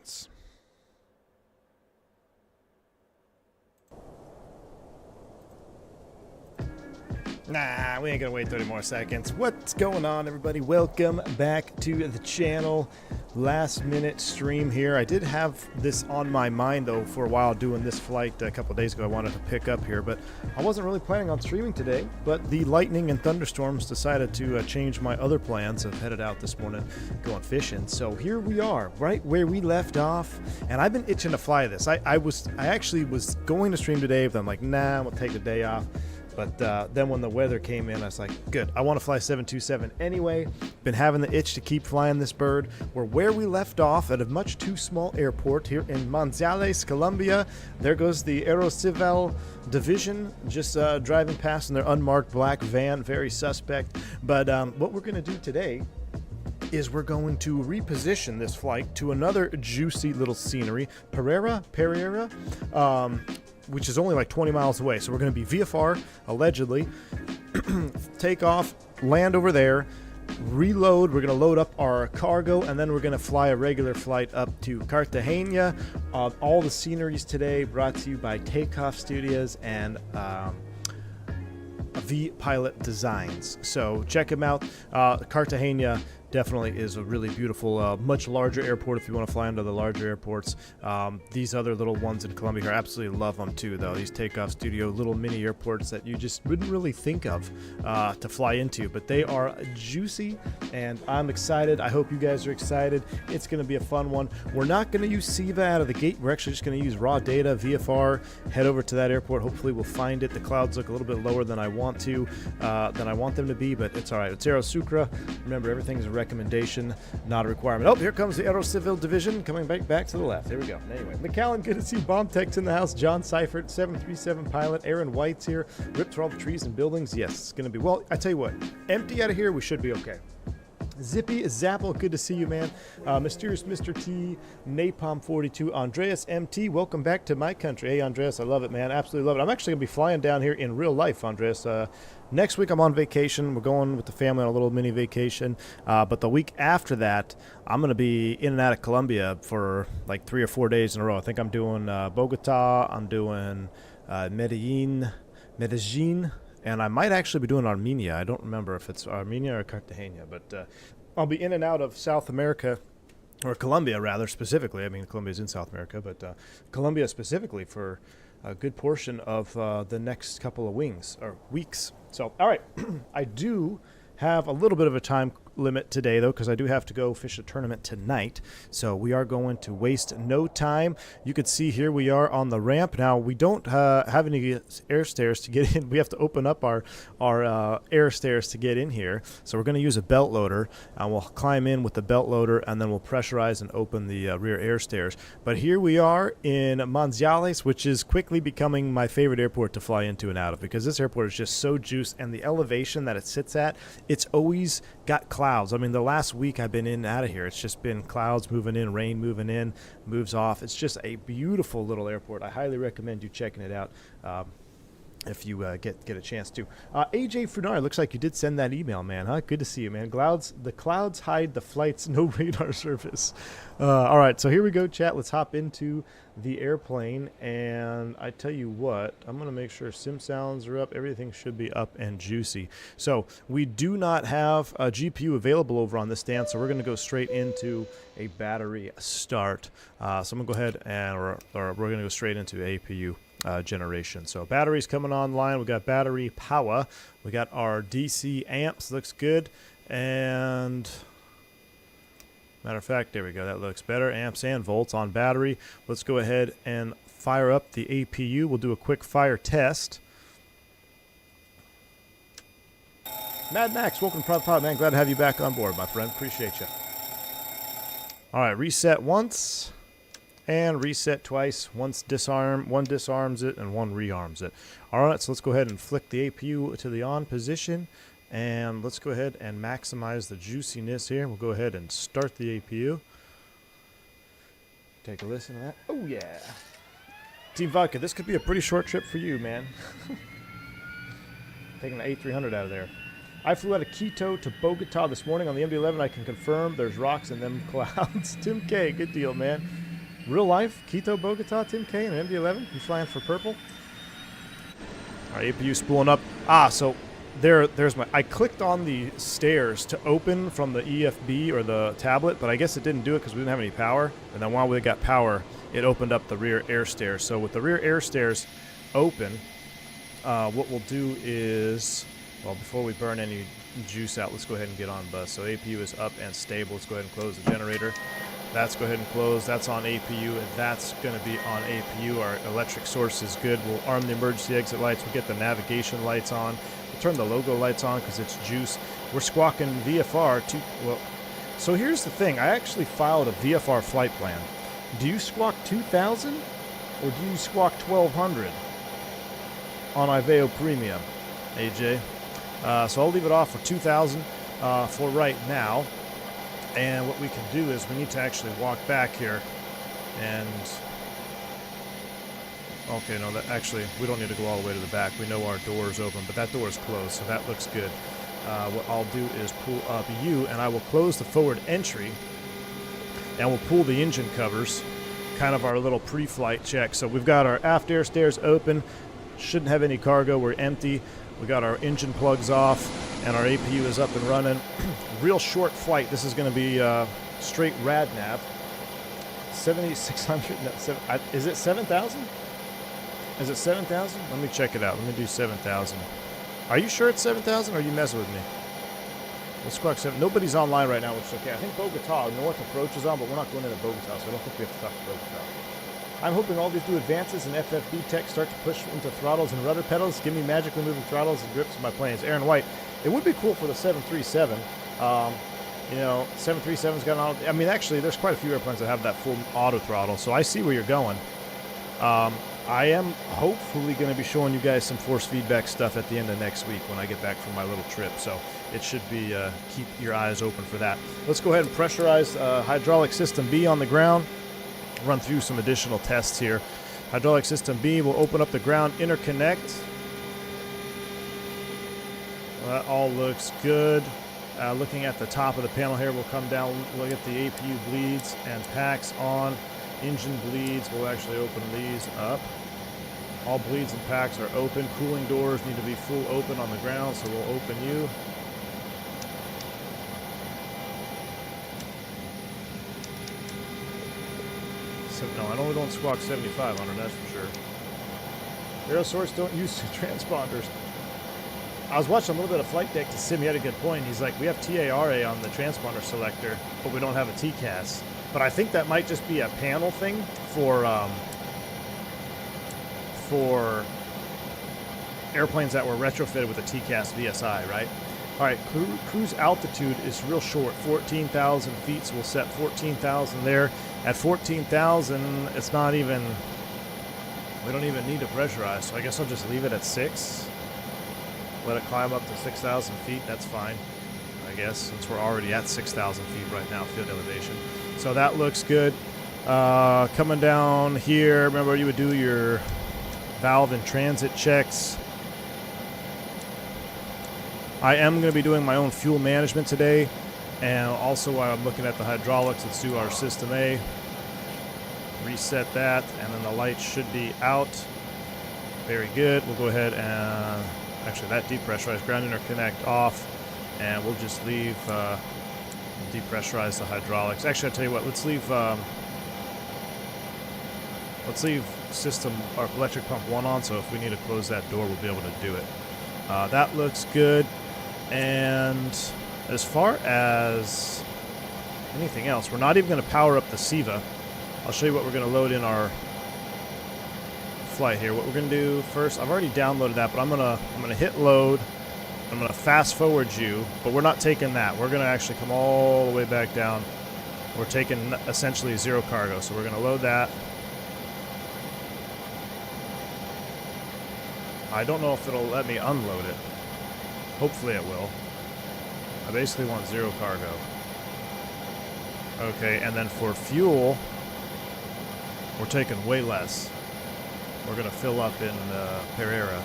seconds. Nah, we ain't gonna wait 30 more seconds. What's going on, everybody? Welcome back to the channel. Last minute stream here. I did have this on my mind though for a while, doing this flight a couple days ago. I wanted to pick up here, but I wasn't really planning on streaming today. But the lightning and thunderstorms decided to change my other plans. I've headed out this morning going fishing. So here we are, right where we left off. And I've been itching to fly this. I actually was going to stream today, but I'm like, nah, I'm gonna take the day off. But then when the weather came in, I was like, good, I want to fly 727 anyway. Been having the itch to keep flying this bird. We're where we left off at a much too small airport here in Manizales, Colombia. There goes the Aerosucre division, just driving past in their unmarked black van, very suspect. But what we're going to do today is we're going to reposition this flight to another juicy little scenery, Pereira, which is only like 20 miles away. So we're going to be VFR, allegedly, take off, land over there, reload. We're going to load up our cargo, and then we're going to fly a regular flight up to Cartagena. All the sceneries today brought to you by Takeoff Studios and V-Pilot Designs. So check them out. Cartagena definitely is a really beautiful, much larger airport if you want to fly into the larger airports. These other little ones in Colombia here, I absolutely love them too, though. These Takeoff Studio little mini airports that you just wouldn't really think of to fly into, but they are juicy, and I'm excited. I hope you guys are excited. It's going to be a fun one. We're not going to use SIVA out of the gate. We're actually just going to use raw data, VFR, head over to that airport. Hopefully we'll find it. The clouds look a little bit lower than I want them to be, but it's all right. It's Aerosucre. Remember, everything is a recommendation, not a requirement. Oh, here comes the Aerocivil division coming back to the left. There we go. Anyway, McAllen, good to see Bomb Tech's in the house. John Seifert, 737 pilot. Aaron White's here. Ripped through all the trees and buildings. Yes, it's going to be, well, I tell you what, empty out of here, we should be okay. Zippy Zapple, good to see you, man. Mysterious Mr. T, Napalm 42, Andreas MT, welcome back to my country. Hey, Andreas, I love it, man. Absolutely love it. I'm actually going to be flying down here in real life, Andreas. Next week I'm on vacation. We're going with the family on a little mini vacation. But the week after that, I'm going to be in and out of Colombia for like 3 or 4 days in a row. I think I'm doing Bogota, I'm doing Medellin, and I might actually be doing Armenia. I don't remember if it's Armenia or Cartagena, but I'll be in and out of South America, or Colombia rather specifically. I mean, Colombia's in South America, but Colombia specifically for a good portion of the next couple of weeks. So, all right, I do have a little bit of a time limit today, though, because I do have to go fish a tournament tonight. So we are going to waste no time. You can see here we are on the ramp. Now, we don't have any air stairs to get in. We have to open up our air stairs to get in here. So we're going to use a belt loader, and we'll climb in with the belt loader, and then we'll pressurize and open the rear air stairs. But here we are in Manizales, which is quickly becoming my favorite airport to fly into and out of, because this airport is just so juiced, and the elevation that it sits at, it's always got clouds. I mean, the last week I've been in and out of here, it's just been clouds moving in, rain moving in, moves off. It's just a beautiful little airport. I highly recommend you checking it out if you get a chance to. AJ Funar, looks like you did send that email, man. Huh? Good to see you, man. The clouds hide the flights, no radar service. All right, so here we go, chat. Let's hop into the airplane, and I tell you what, I'm going to make sure sim sounds are up. Everything should be up and juicy. So we do not have a GPU available over on this stand, so we're going to go straight into a battery start. So I'm going to go ahead and or we're going to go straight into APU generation. So batteries coming online. We got battery power. We got our DC amps. Looks good. And matter of fact, there we go. That looks better. Amps and volts on battery. Let's go ahead and fire up the APU. We'll do a quick fire test. Mad Max, welcome to Private Pilot, man. Glad to have you back on board, my friend. Appreciate you. All right, reset once and reset twice. One disarms it and one rearms it. All right, so let's go ahead and flick the APU to the on position. And let's go ahead and maximize the juiciness here. We'll go ahead and start the APU. Take a listen to that. Oh, yeah. Team Vodka, this could be a pretty short trip for you, man. Taking the A300 out of there. I flew out of Quito to Bogota this morning on the MD-11. I can confirm there's rocks in them clouds. Tim K, good deal, man. Real life, Quito, Bogota, Tim K, and an MD-11. You flying for purple? All right, APU spooling up. So there's my. I clicked on the stairs to open from the EFB or the tablet, but I guess it didn't do it because we didn't have any power. And then while we got power, it opened up the rear air stairs. So with the rear air stairs open, what we'll do is, well, before we burn any juice out, let's go ahead and get on bus. So APU is up and stable. Let's go ahead and close the generator. That's go ahead and close. That's on APU, and that's going to be on APU. Our electric source is good. We'll arm the emergency exit lights. We'll get the navigation lights on. We'll turn the logo lights on because it's juice. We're squawking VFR to, well, so here's the thing. I actually filed a VFR flight plan. Do you squawk 2,000 or do you squawk 1,200 on Iveo Premium, AJ? So I'll leave it off for 2,000 for right now. And what we can do is we need to actually walk back here and, okay, no, that actually, we don't need to go all the way to the back. We know our door is open, but that door is closed, so that looks good. What I'll do is pull up U, and I will close the forward entry, and we'll pull the engine covers, kind of our little pre-flight check. So we've got our aft air stairs open, shouldn't have any cargo, we're empty. We got our engine plugs off, and our APU is up and running. Real short flight. This is going to be straight rad nav. 7,600. No, is it 7,000? Is it 7,000? Let me check it out. Let me do 7,000. Are you sure it's 7,000? Or are you messing with me? Let's squawk 7. Nobody's online right now, which is okay. I think Bogota, North approach is on, but we're not going into Bogota, so I don't think we have to talk to Bogota. I'm hoping all these new advances in FFB tech start to push into throttles and rudder pedals. Give me magically moving throttles and grips of my planes. Aaron White, it would be cool for the 737. You know, 737's got an auto. I mean, actually, there's quite a few airplanes that have that full auto throttle, so I see where you're going. I am hopefully going to be showing you guys some force feedback stuff at the end of next week when I get back from my little trip, so it should be, keep your eyes open for that. Let's go ahead and pressurize hydraulic system B on the ground. Run through some additional tests here. Hydraulic system B will open up the ground interconnect. Well, that all looks good. Looking at the top of the panel here, we'll come down, look at the APU bleeds and packs on. Engine bleeds, we'll actually open these up. All bleeds and packs are open. Cooling doors need to be full open on the ground, so we'll open you. No, I don't squawk 7,500, that's for sure. Aerosucre don't use transponders. I was watching a little bit of Flight Deck to Sim. He had a good point. He's like, we have TARA on the transponder selector, but we don't have a TCAS. But I think that might just be a panel thing for airplanes that were retrofitted with a TCAS VSI, right? All right, cruise altitude is real short, 14,000 feet, so we'll set 14,000 there. At 14,000, it's not even, we don't even need to pressurize, so I guess I'll just leave it at 6. Let it climb up to 6,000 feet, that's fine, I guess, since we're already at 6,000 feet right now, field elevation. So that looks good. Coming down here, remember you would do your valve and transit checks. I am going to be doing my own fuel management today, and also while I'm looking at the hydraulics, let's do our system A. Reset that, and then the lights should be out. Very good. We'll go ahead and, actually that depressurized ground interconnect off, and we'll just leave, depressurize the hydraulics. Actually, I'll tell you what, let's leave system, or electric pump 1 on, so if we need to close that door, we'll be able to do it. That looks good. And as far as anything else, we're not even going to power up the SIVA. I'll show you what we're going to load in our flight here. What we're going to do first, I've already downloaded that, but I'm gonna hit load. I'm going to fast forward you, but we're not taking that. We're going to actually come all the way back down. We're taking essentially 0 cargo, so we're going to load that. I don't know if it'll let me unload it. Hopefully it will. I basically want 0 cargo. Okay, and then for fuel, we're taking way less. We're going to fill up in Pereira.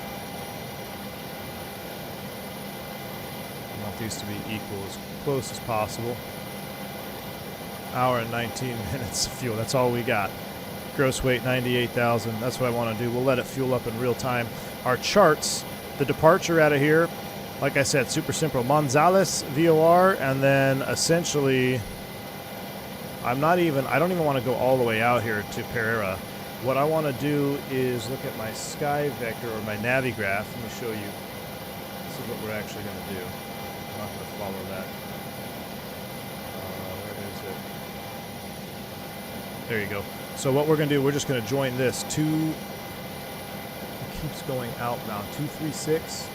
I want these to be equal, as close as possible. Hour and 19 minutes of fuel, that's all we got. Gross weight 98,000. That's what I want to do. We'll let it fuel up in real time. Our charts, the departure out of here, like I said, super simple. Manzales, VOR, and then essentially, I don't even want to go all the way out here to Pereira. What I want to do is look at my sky vector or my navigraph. Let me show you. This is what we're actually going to do. I'm not going to follow that. Where is it? There you go. So what we're going to do, we're just going to join this. It keeps going out now. 236.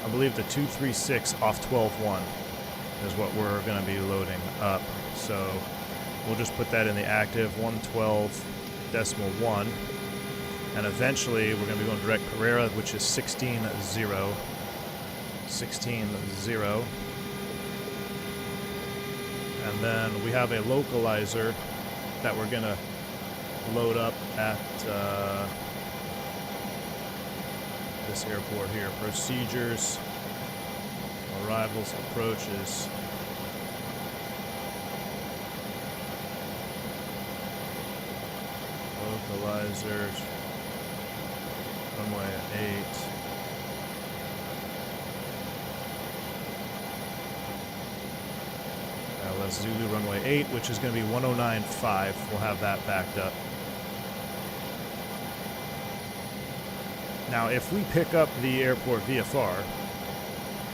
I believe the 236 off 12.1 is what we're going to be loading up. So we'll just put that in the active 112.1. And eventually we're going to be going direct Pereira, which is 16.0. 16.0. And then we have a localizer that we're going to load up at this airport here. Procedures, arrivals, approaches. Localizers, runway 8. Let's Zulu runway 8, which is going to be 109.5. We'll have that backed up. Now, if we pick up the airport VFR,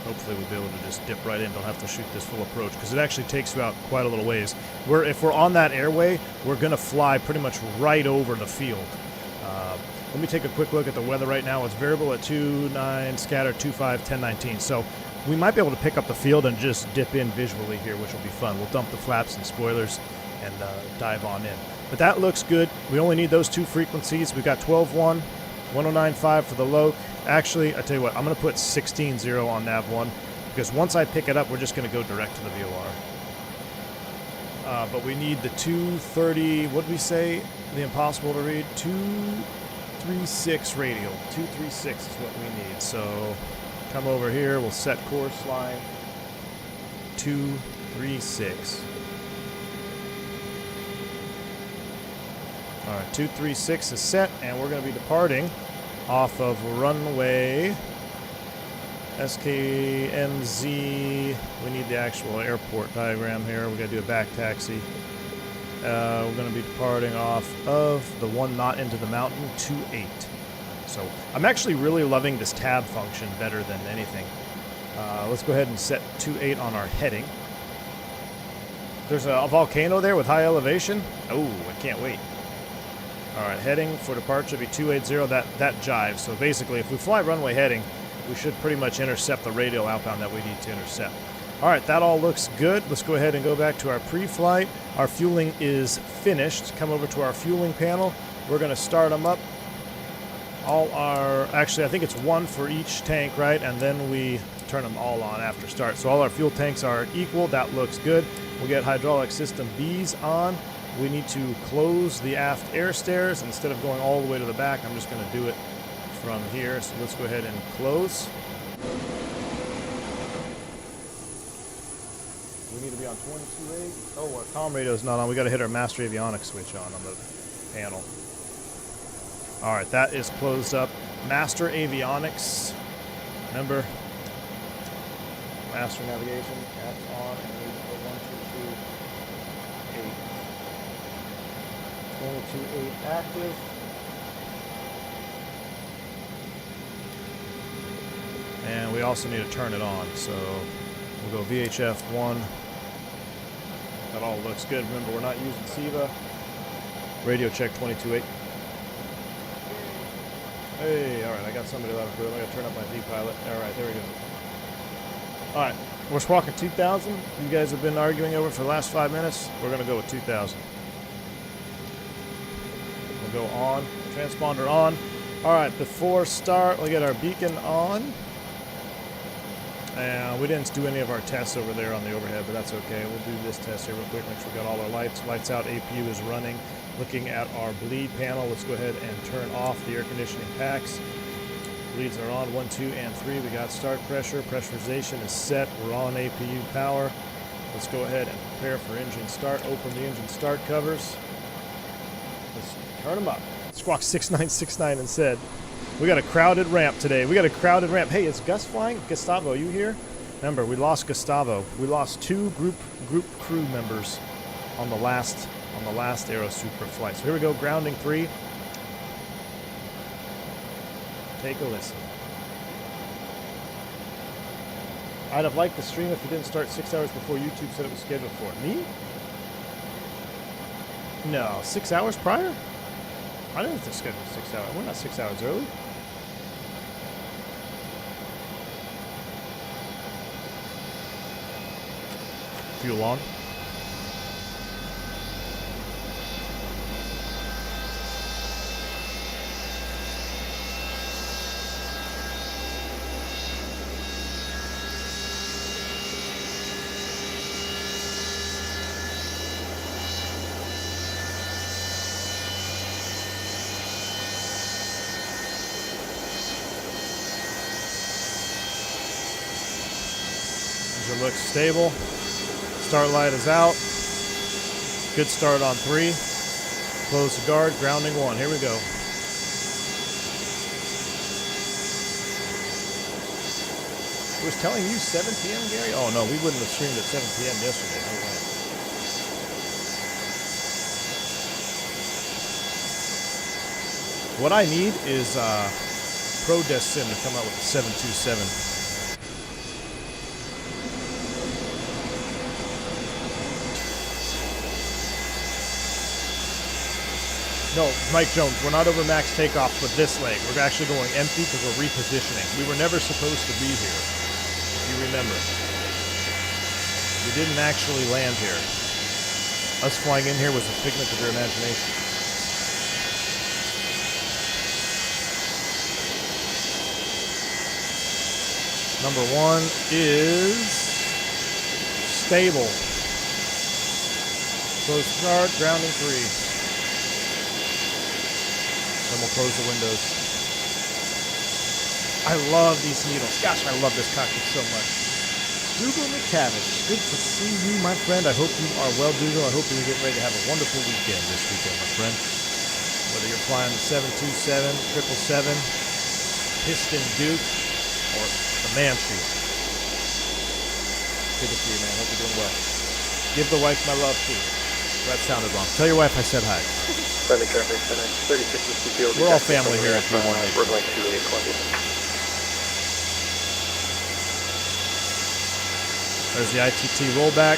hopefully we'll be able to just dip right in. Don't have to shoot this full approach because it actually takes you out quite a little ways. If we're on that airway, we're going to fly pretty much right over the field. Let me take a quick look at the weather right now. It's variable at 29, scatter 25, 1019. So we might be able to pick up the field and just dip in visually here, which will be fun. We'll dump the flaps and spoilers and dive on in. But that looks good. We only need those two frequencies. We've got 12.1, 109.5 for the loc. Actually, I tell you what, I'm going to put 16.0 on nav 1 because once I pick it up, we're just going to go direct to the VOR. But we need the 230, what did we say? The impossible to read? 236 radial. 236 is what we need. So come over here, we'll set course line 236. All right, 236 is set, and we're going to be departing off of runway SKMZ. We need the actual airport diagram here. We're going to do a back taxi. We're going to be departing off of the 1 knot into the mountain, 28. So I'm actually really loving this tab function better than anything. Let's go ahead and set 28 on our heading. There's a volcano there with high elevation. Oh, I can't wait. All right, heading for departure be 280. That jives. So basically, if we fly runway heading, we should pretty much intercept the radial outbound that we need to intercept. All right, that all looks good. Let's go ahead and go back to our pre-flight. Our fueling is finished. Come over to our fueling panel. We're going to start them up. Actually, I think it's one for each tank, right? And then we turn them all on after start. So all our fuel tanks are equal. That looks good. We'll get hydraulic system B's on. We need to close the aft air stairs. Instead of going all the way to the back, I'm just going to do it from here. So let's go ahead and close. We need to be on 22.8. Oh, our comm radio is not on. We got to hit our master avionics switch on the panel. All right, that is closed up. Master avionics. Remember, master navigation. That's on. And we put 1, 2, 2, 8. 22.8 active. And we also need to turn it on. So we'll go VHF 1. That all looks good. Remember, we're not using SIVA. Radio check 22.8. Hey, all right, I got somebody left. I got to turn up my V-pilot. All right, there we go. All right, we're squawking 2,000. You guys have been arguing over it for the last 5 minutes. We're going to go with 2,000. We'll go on. Transponder on. All right, before start, we'll get our beacon on. And we didn't do any of our tests over there on the overhead, but that's okay. We'll do this test here real quick. Make sure we got all our lights. Lights out. APU is running. Looking at our bleed panel, let's go ahead and turn off the air conditioning packs. Bleeds are on, 1, 2, and 3. We got start pressure. Pressurization is set. We're on APU power. Let's go ahead and prepare for engine start. Open the engine start covers. Turn them up. Squawk 6969 and said, we got a crowded ramp today. We got a crowded ramp. Hey, is Gus flying? Gustavo, you here? Remember, we lost Gustavo. We lost 2 group crew members on the last Aerosucre flight. So here we go, grounding 3. Take a listen. I'd have liked the stream if it didn't start 6 hours before YouTube said it was scheduled for. Me? No, 6 hours prior? I didn't think scheduled 6 hours. We're not 6 hours early. Fuel on. Looks stable. Start light is out. Good start on 3. Close the guard. Grounding 1. Here we go. I was telling you 7 p.m., Gary? Oh no, we wouldn't have streamed at 7 p.m. yesterday. No way. What I need is ProDescim to come out with a 727. No, Mike Jones, we're not over max takeoff with this leg. We're actually going empty because we're repositioning. We were never supposed to be here, if you remember. We didn't actually land here. Us flying in here was a figment of your imagination. Number 1 is stable. Close guard, grounding 3. Then we'll close the windows. I love these needles. Gosh, I love this cockpit so much. Dougal McTavish, good to see you, my friend. I hope you are well, Dougal. I hope you're getting ready to have a wonderful weekend this weekend, my friend. Whether you're flying the 727, 777, Piston Duke, or the Manchu. Good to see you, man. Hope you're doing well. Give the wife my love, too. That sounded wrong. Tell your wife I said hi. Friendly traffic, Fenix, 36 field. We're all family here at 318. We're going to Columbia. There's the ITT rollback.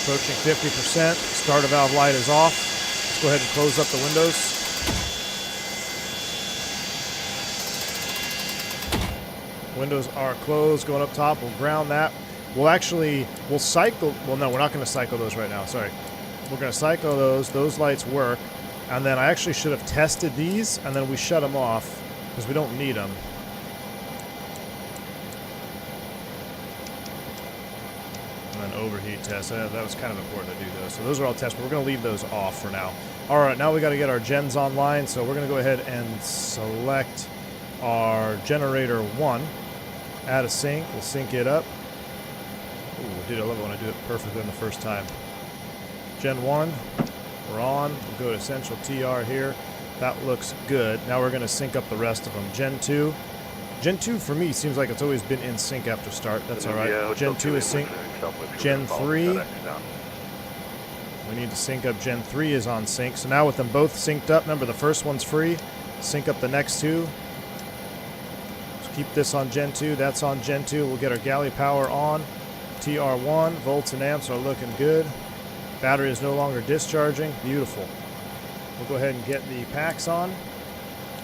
Approaching 50%. Starter valve light is off. Let's go ahead and close up the windows. Windows are closed. Going up top, we'll ground that. We'll cycle, well no, we're not going to cycle those right now, sorry. We're going to cycle those lights work, and then I actually should have tested these, and then we shut them off, because we don't need them. And then overheat test, that was kind of important to do those. So those are all tests, but we're going to leave those off for now. Alright, now we got to get our gens online, so we're going to go ahead and select our generator 1. Add a sync, we'll sync it up. Ooh, dude, I love it when I do it perfectly on the first time. Gen 1, we're on. We'll go to Essential TR here. That looks good. Now we're going to sync up the rest of them. Gen 2. Gen 2 for me seems like it's always been in sync after start. That's all right. Gen 2 is sync. Gen 3. We need to sync up. Gen 3 is on sync. So now with them both synced up, remember the first one's free. Sync up the next 2. Let's keep this on Gen 2. That's on Gen 2. We'll get our galley power on. TR1, volts and amps are looking good. Battery is no longer discharging. Beautiful. We'll go ahead and get the packs on.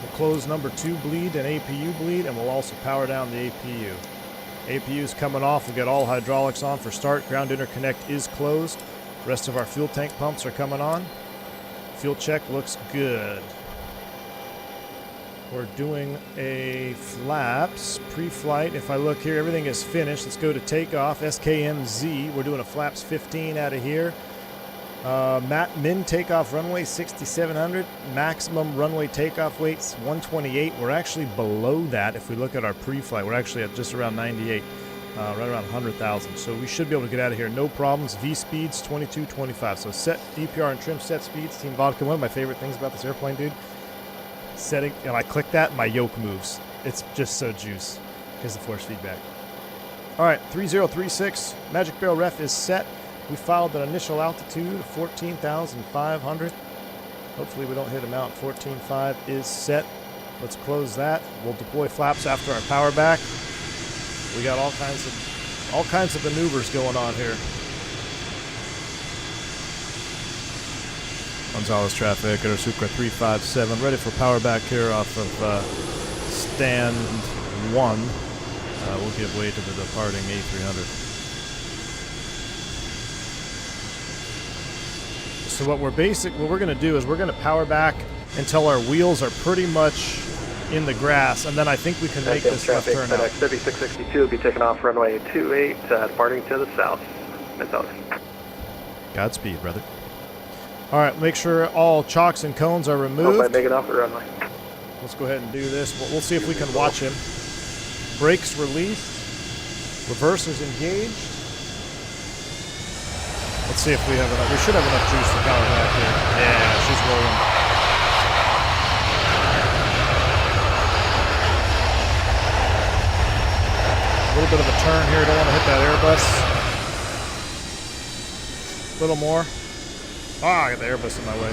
We'll close number 2 bleed and APU bleed, and we'll also power down the APU. APU is coming off. We'll get all hydraulics on for start. Ground interconnect is closed. Rest of our fuel tank pumps are coming on. Fuel check looks good. We're doing a flaps pre-flight. If I look here, everything is finished. Let's go to takeoff. SKMZ. We're doing a flaps 15 out of here. Min takeoff runway 6,700. Maximum runway takeoff weights 128. We're actually below that if we look at our pre-flight. We're actually at just around 98. right around 100,000. So we should be able to get out of here. No problems. V speeds 22-25. So set DPR and trim set speeds. Team Vodka. One of my favorite things about this airplane, dude. Setting, and I click that, my yoke moves. It's just so juice because of force feedback. All right, 3036. Magic Barrel ref is set. We filed an initial altitude of 14,500. Hopefully we don't hit a mount. 14.5 is set. Let's close that. We'll deploy flaps after our power back. We got all kinds of maneuvers going on here. Gonzalez traffic, Aerosucre 357, ready for power back here off of stand 1. We'll give way to the departing A300. So what we're going to do is we're going to power back until our wheels are pretty much in the grass, and then I think we can make this left traffic, turn out. FedEx 3662 will be taking off runway 28, departing to the south. Mid-south. Godspeed, brother. All right, make sure all chocks and cones are removed. Hope I make it off the runway. Let's go ahead and do this. We'll see if we can watch him. Brakes released. Reversers engaged. Let's see if we have enough. We should have enough juice to power back here. Yeah, she's rolling. A little bit of a turn here. Don't want to hit that Airbus. A little more. Ah, I got the Airbus in my way.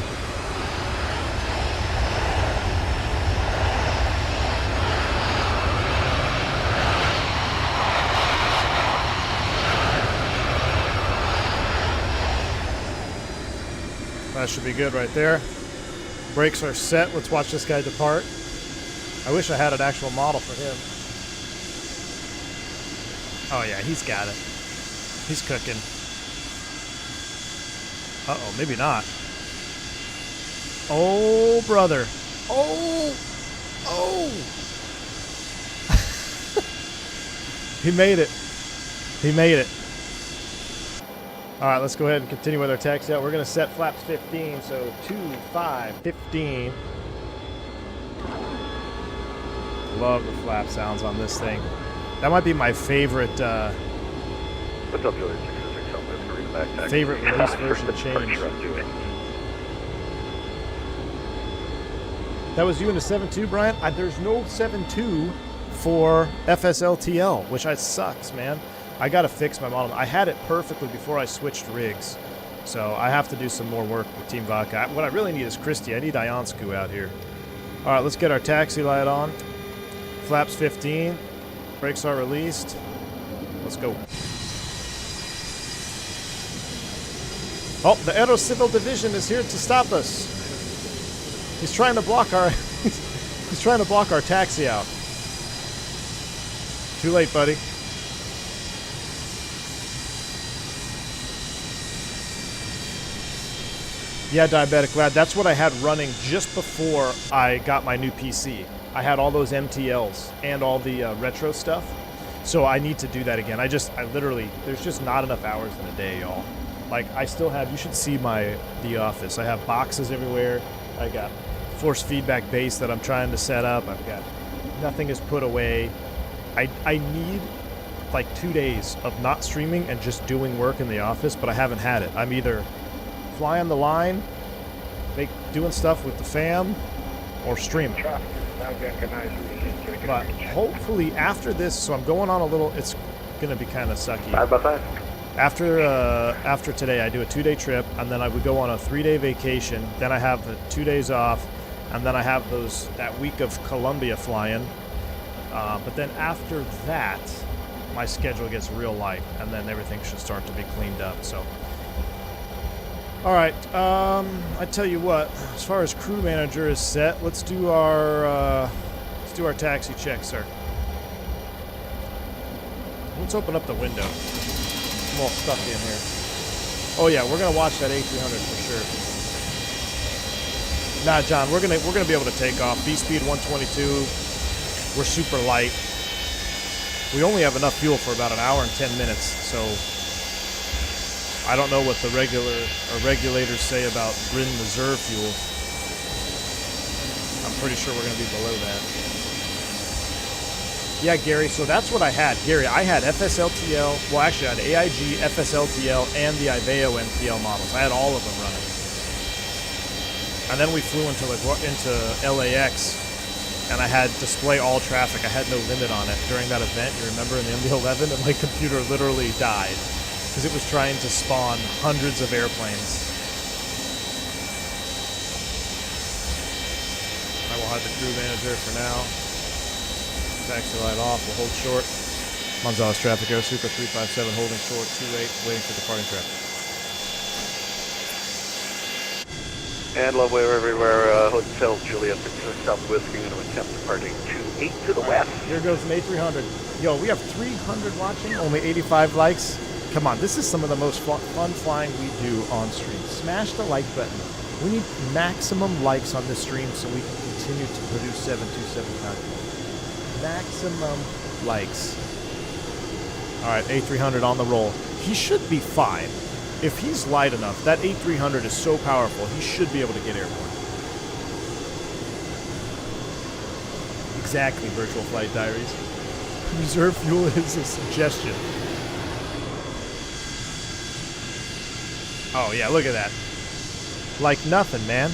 That should be good right there. Brakes are set. Let's watch this guy depart. I wish I had an actual model for him. Oh yeah, he's got it. He's cooking. Uh-oh, maybe not. Oh, brother. Oh! Oh! He made it. He made it. All right, let's go ahead and continue with our taxi out. We're going to set flaps 15, so 2, 5, 15. Love the flap sounds on this thing. That might be my favorite What's up, Juliet 606? I'm going to read the back taxi. favorite release version change. That was you in the 7.2, Brian? There's no 7.2 for FSLTL, which sucks, man. I got to fix my model. I had it perfectly before I switched rigs. So I have to do some more work with Team Vodka. What I really need is Christie. I need Ionscu out here. All right, let's get our taxi light on. Flaps 15. Brakes are released. Let's go. Oh, the Aero Civil Division is here to stop us. He's trying to block our he's trying to block our taxi out. Too late, buddy. Yeah, Diabetic Lad, that's what I had running just before I got my new PC. I had all those MTLs and all the retro stuff. So I need to do that again. I literally, there's just not enough hours in a day, y'all. Like, I still have, you should see the office. I have boxes everywhere. I got force feedback base that I'm trying to set up. I've got, nothing is put away. I need like 2 days of not streaming and just doing work in the office, but I haven't had it. I'm either flying the line, doing stuff with the fam, or streaming. But hopefully after this, so I'm going on a little, it's going to be kind of sucky. 5x5. After today, I do a 2-day trip, and then I would go on a 3-day vacation. Then I have the 2 days off, and then I have that week of Colombia flying. But then after that, my schedule gets real light, and then everything should start to be cleaned up. So, all right. I tell you what. As far as crew manager is set, let's do our taxi check, sir. Let's open up the window. I'm all stuck in here. Oh yeah, we're gonna watch that A300 for sure. Nah, John, we're gonna be able to take off. V-speed 122. We're super light. We only have enough fuel for about an hour and 10 minutes, so I don't know what the regulators say about RIN reserve fuel. I'm pretty sure we're gonna be below that. Yeah, Gary, so that's what I had. Gary, I had FSLTL, well, actually, I had AIG, FSLTL, and the Iveo MTL models. I had all of them running. And then we flew into LAX, and I had display all traffic. I had no limit on it during that event. You remember in the MD-11, and my computer literally died because it was trying to spawn hundreds of airplanes. I will hide the crew manager for now. Taxi light off, we'll hold short. Gonzales traffic, Aerosucre 357, holding short, 28, waiting for departing traffic. And low wave everywhere, Hotel Juliet, Southwest, going to attempt departing 28 to the west. Here goes an A300. Yo, we have 300 watching, only 85 likes. Come on, this is some of the most fun flying we do on stream. Smash the like button. We need maximum likes on this stream so we can continue to produce 727 content. Maximum likes. Alright, A300 on the roll. He should be fine. If he's light enough, that A300 is so powerful, he should be able to get airborne. Exactly, Virtual Flight Diaries. Reserve fuel is a suggestion. Oh yeah, look at that. Like nothing, man.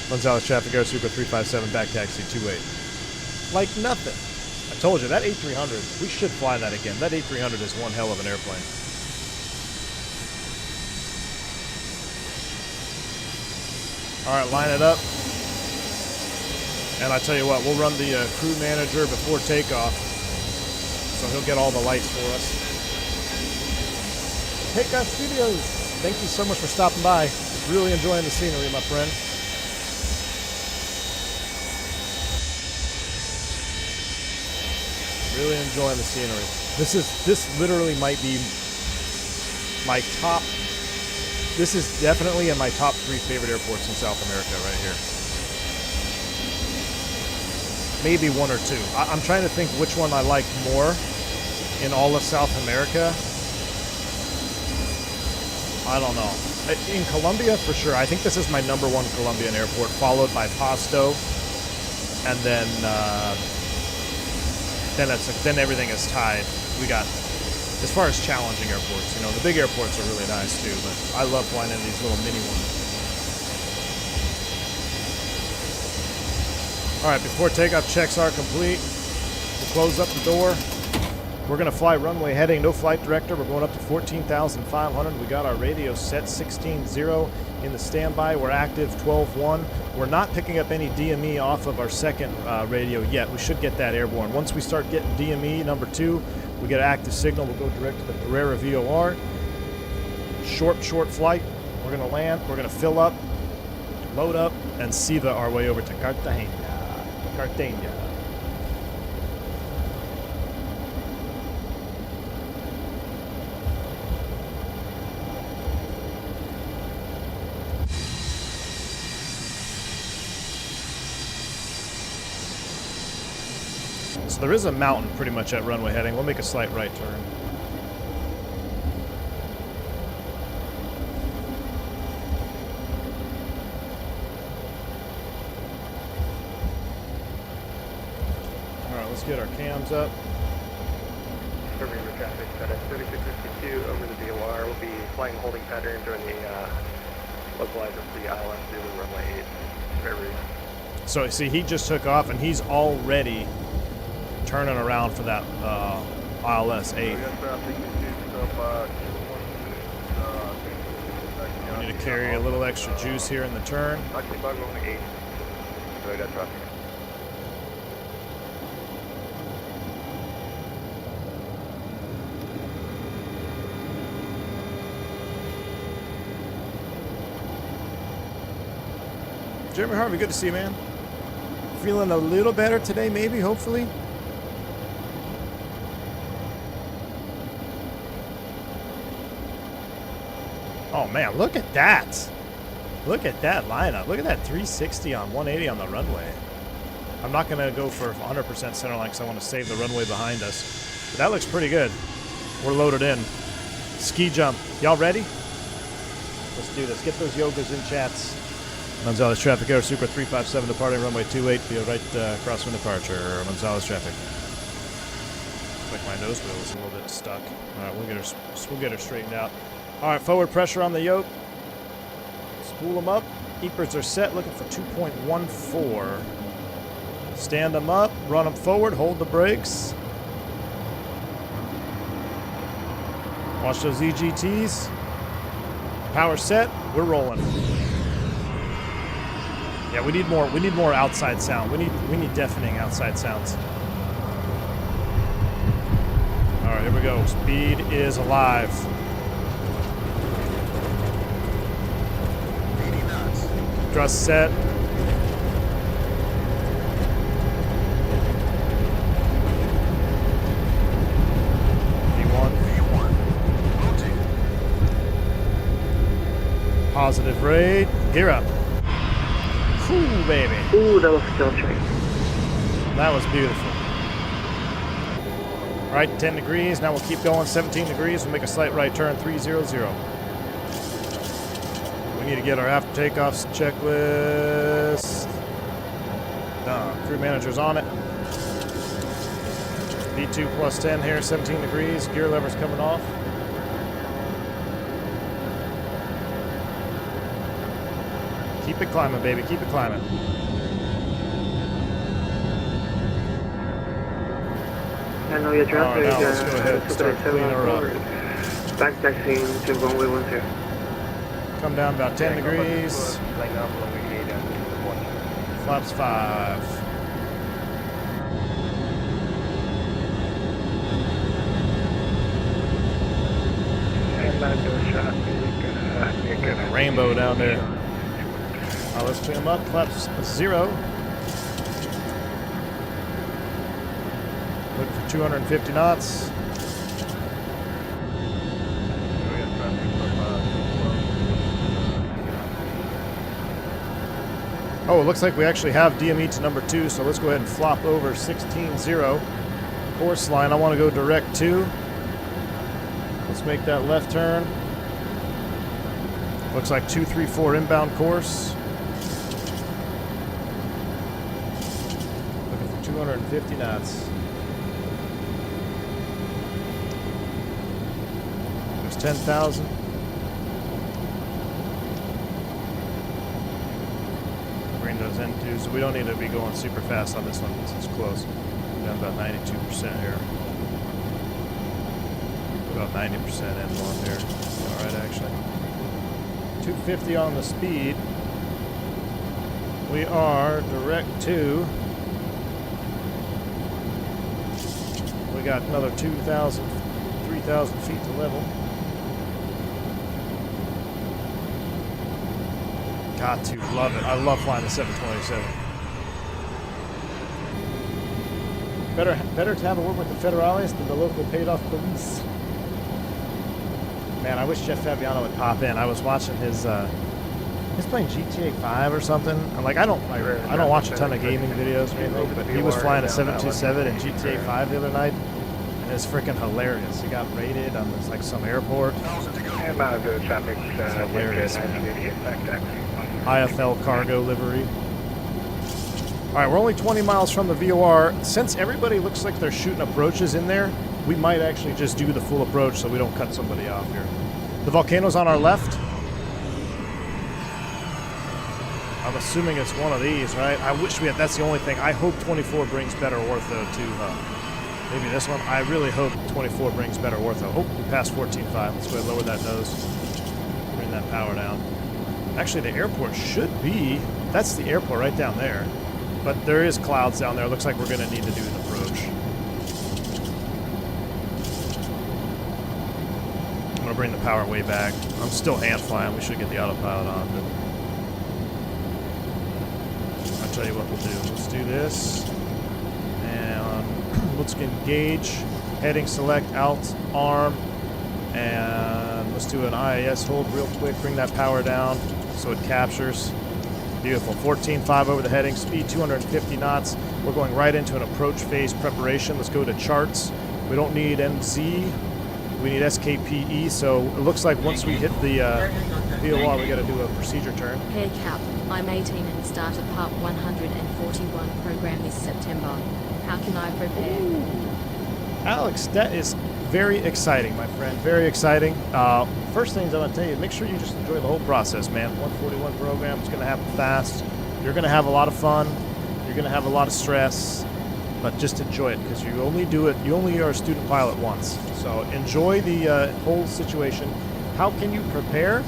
Gonzales traffic, Aerosucre 357, back taxi 28. Like nothing. I told you, that A300, we should fly that again. That A300 is one hell of an airplane. Alright, line it up. And I tell you what, we'll run the crew manager before takeoff. So he'll get all the lights for us. Takeoff Studios, thank you so much for stopping by. Really enjoying the scenery, my friend. Really enjoying the scenery. This literally might be my top. This is definitely in my top 3 favorite airports in South America right here. Maybe 1 or 2. I'm trying to think which one I like more in all of South America. I don't know. In Colombia, for sure. I think this is my #1 Colombian airport, followed by Pasto, and then everything is tied. We got, as far as challenging airports, you know, the big airports are really nice too, but I love flying in these little mini ones. All right, before takeoff checks are complete, we'll close up the door. We're gonna fly runway heading, no flight director. We're going up to 14,500. We got our radio set 16.0 in the standby. We're active 12.1. We're not picking up any DME off of our second radio yet. We should get that airborne. Once we start getting DME number 2, we get an active signal. We'll go direct to the Pereira VOR. Short flight. We're gonna land. We're gonna fill up, load up, and SIVA our way over to Cartagena. So there is a mountain pretty much at runway heading. We'll make a slight right turn. Alright, let's get our cams up. Serving the traffic, FedEx 3652 over the VOR. We'll be flying holding pattern during the localizer for the ILS Zulu runway 8. Pereira. So see, he just took off and he's already turning around for that ILS 8. We need to carry a little extra juice here in the turn. Jeremy Harvey, good to see you, man. Feeling a little better today, maybe, hopefully. Oh man, look at that. Look at that lineup. Look at that 360 on 180 on the runway. I'm not going to go for 100% centerline because I want to save the runway behind us. But that looks pretty good. We're loaded in. Ski jump. Y'all ready? Let's do this. Get those yogas in chats. Gonzalez traffic, Aerosucre 357 departing runway 28 via right crosswind departure. Gonzalez traffic. Looks like my nose wheel is a little bit stuck. All right, we'll get her straightened out. All right, forward pressure on the yoke. Spool them up. Keepers are set, looking for 2.14. Stand them up, run them forward, hold the brakes. Watch those EGTs. Power set, we're rolling. Yeah, we need more outside sound. We need deafening outside sounds. All right, here we go. Speed is alive. 80 knots. Thrust set. V1. Rotate. Positive rate. Gear up. Cool, baby. Ooh, that was still train. That was beautiful. All right, 10 degrees. Now we'll keep going. 17 degrees. We'll make a slight right turn. 300. We need to get our after takeoffs checklist. Crew manager's on it. V2 plus 10 here. 17 degrees. Gear lever's coming off. Keep it climbing, baby. Keep it climbing. I know your traffic. Now let's go ahead and start cleaning her up. Back taxiing to runway 10. Come down about 10 degrees. Flaps 5. Rainbow down there. Let's clean them up. Flaps 0. Look for 250 knots. Oh, it looks like we actually have DME to number 2, so let's go ahead and flop over 16-0. Course line, I want to go direct 2. Let's make that left turn. Looks like 234 inbound course. Looking for 250 knots. There's 10,000. Bring those into, so we don't need to be going super fast on this one because it's close. We're down about 92% here. About 90% in one there. Alright, actually. 250 on the speed. We are direct 2. We got another 2,000, 3,000 feet to level. Got to love it. I love flying the 727. Better to have a word with the Federales than the local paid-off police. Man, I wish Jeff Fabiano would pop in. I was watching his, he's playing GTA 5 or something. I'm like, I don't watch a ton of gaming videos mainly, but he was flying a 727 in GTA 5 the other night, and it's freaking hilarious. He got raided on this, like some airport. Traffic. It's hilarious, man. IFL cargo livery. All right, we're only 20 miles from the VOR. Since everybody looks like they're shooting approaches in there, we might actually just do the full approach so we don't cut somebody off here. The volcano's on our left. I'm assuming it's one of these, right? I wish we had, that's the only thing. I hope 24 brings better ortho to maybe this one. I really hope 24 brings better ortho. Oh, we passed 14.5. Let's go ahead and lower that nose. Bring that power down. Actually, the airport should be, that's the airport right down there. But there is clouds down there. Looks like we're going to need to do an approach. I'm going to bring the power way back. I'm still hand flying. We should get the autopilot on. But I'll tell you what we'll do. Let's do this. And let's engage. Heading select, alt, arm. And let's do an IAS hold real quick. Bring that power down so it captures. Beautiful. 14.5 over the heading. Speed 250 knots. We're going right into an approach phase preparation. Let's go to charts. We don't need NZ. We need SKPE, so it looks like once we hit the VOR, we got to do a procedure turn. Hey Cap, I'm 18 and started Part 141 program this September. How can I prepare? Alex, that is very exciting, my friend. Very exciting. First things I'm going to tell you, make sure you just enjoy the whole process, man. 141 program, it's going to happen fast. You're going to have a lot of fun. You're going to have a lot of stress. But just enjoy it, because you only do it, you only are a student pilot once. So enjoy the whole situation. How can you prepare?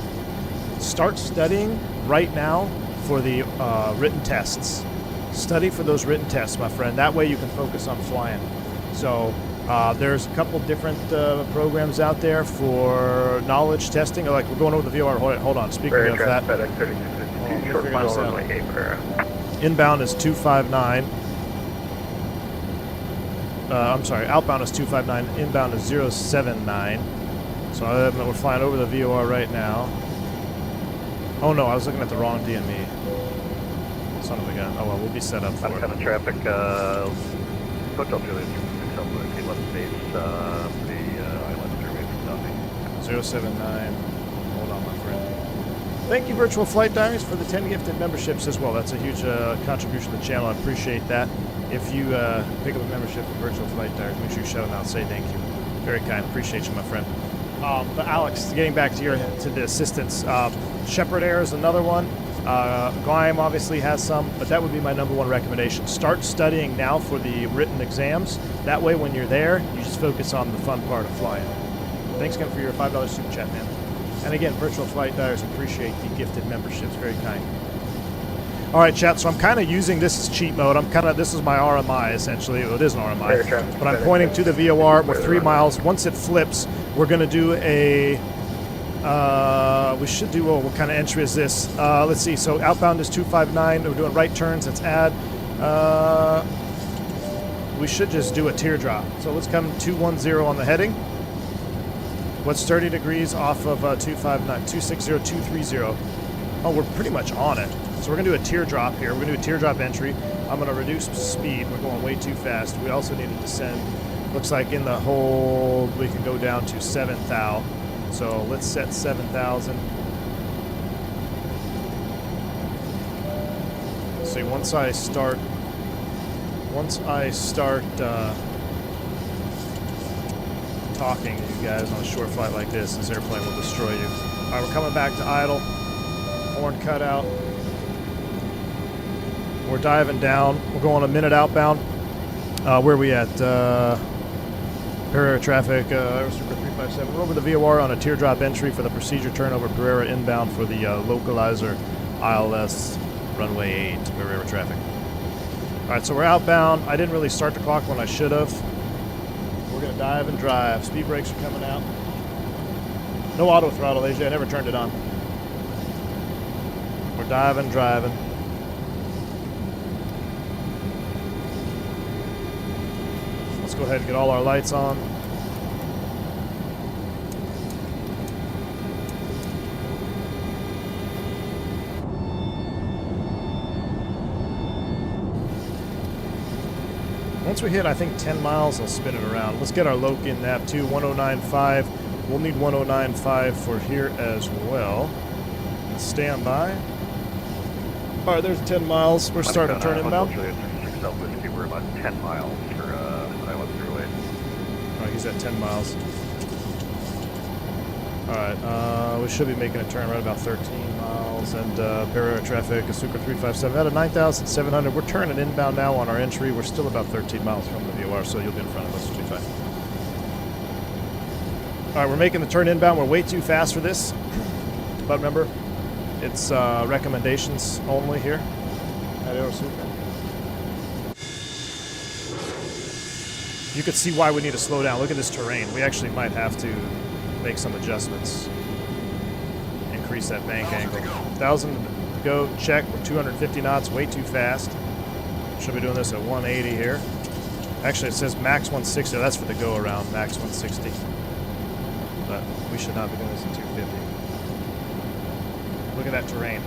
Start studying right now for the written tests. Study for those written tests, my friend. That way you can focus on flying. So there's a couple different programs out there for knowledge testing. Like, we're going over the VOR. Hold on. Speaking of that, FedEx 3652, short final runway 8 Pereira. inbound is 259. I'm sorry, outbound is 259, inbound is 079. So we're flying over the VOR right now. Oh no, I was looking at the wrong DME. Son of a gun. Oh well, we'll be set up for it. Kind of traffic, Hotel Juliet, Southwest 11 base, the island throughway from Duffy. 079. Hold on, my friend. Thank you, Virtual Flight Diaries, for the 10 gifted memberships as well. That's a huge contribution to the channel. I appreciate that. If you pick up a membership for Virtual Flight Diaries, make sure you shout them out. Say thank you. Very kind. Appreciate you, my friend. But Alex, getting back to the assistance, Shepherd Air is another one. Guam obviously has some, but that would be my #1 recommendation. Start studying now for the written exams. That way, when you're there, you just focus on the fun part of flying. Thanks again for your $5 super chat, man. And again, Virtual Flight Diaries, appreciate the gifted memberships. Very kind. All right, chat. So I'm kind of using this as cheat mode. This is my RMI essentially. Well, it is an RMI, but I'm pointing to the VOR. We're 3 miles. Once it flips, we're going to do a. We should do. What kind of entry is this? Let's see. So outbound is 259. We're doing right turns. Let's add. We should just do a teardrop. So let's come 210 on the heading. What's 30 degrees off of 259, 260, 230. Oh, we're pretty much on it. So we're going to do a teardrop here. We're going to do a teardrop entry. I'm going to reduce speed. We're going way too fast. We also need to descend. Looks like in the hold, we can go down to 7,000. So let's set 7,000. See, once I start talking to you guys on a short flight like this airplane will destroy you. All right, we're coming back to idle. Horn cut out. We're diving down. We're going a minute outbound. Where are we at? Pereira traffic, Aerosucre 357. We're over the VOR on a teardrop entry for the procedure turnover. Pereira inbound for the localizer ILS runway 8 Pereira traffic. All right, so we're outbound. I didn't really start the clock when I should have. We're going to dive and drive. Speed brakes are coming out. No auto throttle, Asia. I never turned it on. We're diving, driving. Let's go ahead and get all our lights on. Once we hit, I think, 10 miles, I'll spin it around. Let's get our Loki in nav too, 1095. We'll need 1095 for here as well. Stand by. All right, there's 10 miles. We're starting to turn inbound. We're about 10 miles for island throughway. All right, he's at 10 miles. All right, we should be making a turn right about 13 miles. And Pereira traffic, Aerosucre 357 out of 9,700. We're turning inbound now on our entry. We're still about 13 miles from the VOR, so you'll be in front of us. It'll be fine. All right, we're making the turn inbound. We're way too fast for this. But remember, it's recommendations only here at Aerosucre. You can see why we need to slow down. Look at this terrain. We actually might have to make some adjustments. Increase that bank angle. 1,000 to go, check. We're 250 knots, way too fast. Should be doing this at 180 here. Actually, it says max 160. That's for the go around, max 160. But we should not be doing this at 250. Look at that terrain.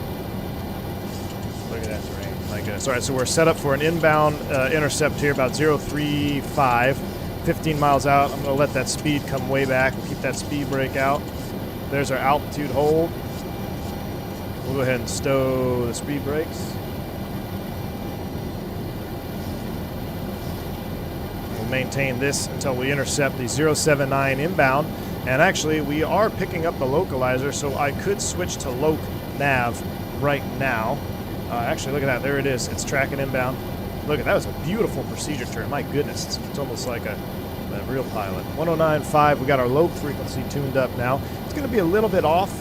Look at that terrain. My goodness. All right, so we're set up for an inbound intercept here, about 035. 15 miles out. I'm going to let that speed come way back. We'll keep that speed brake out. There's our altitude hold. We'll go ahead and stow the speed brakes. We'll maintain this until we intercept the 079 inbound. And actually, we are picking up the localizer, so I could switch to loc nav right now. Actually, look at that. There it is. It's tracking inbound. Look at that. Was a beautiful procedure turn. My goodness. It's almost like a real pilot. 109.5. We got our low frequency tuned up now. It's going to be a little bit off,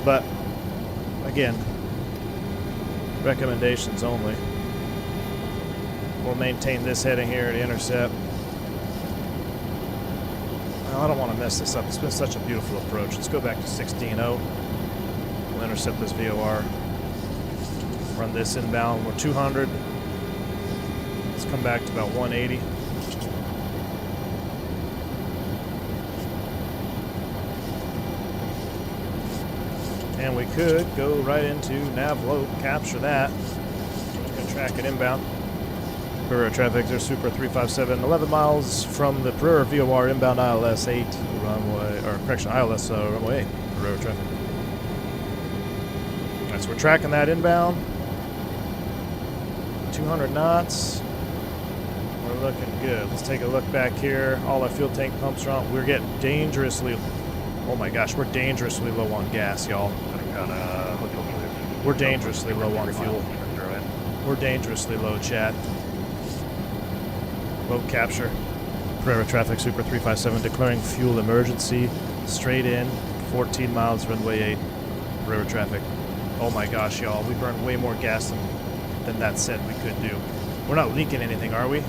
but again, recommendations only. We'll maintain this heading here at intercept. Well, I don't want to mess this up. It's been such a beautiful approach. Let's go back to 16.0. We'll intercept this VOR. Run this inbound. We're 200. Let's come back to about 180. And we could go right into nav low, capture that. We're going to track it inbound. Pereira traffic, Aerosucre 357, 11 miles from the Pereira VOR inbound ILS 8 runway, or correction, ILS runway 8, Pereira traffic. Alright, so we're tracking that inbound. 200 knots. We're looking good. Let's take a look back here. All our fuel tank pumps are on. We're getting dangerously, oh my gosh, we're dangerously low on gas, y'all. We're dangerously low on fuel. We're dangerously low, chat. Low capture. Pereira traffic, Super 357, declaring fuel emergency. Straight in, 14 miles, runway 8. Pereira traffic. Oh my gosh, y'all. We burned way more gas than that said we could do. We're not leaking anything, are we?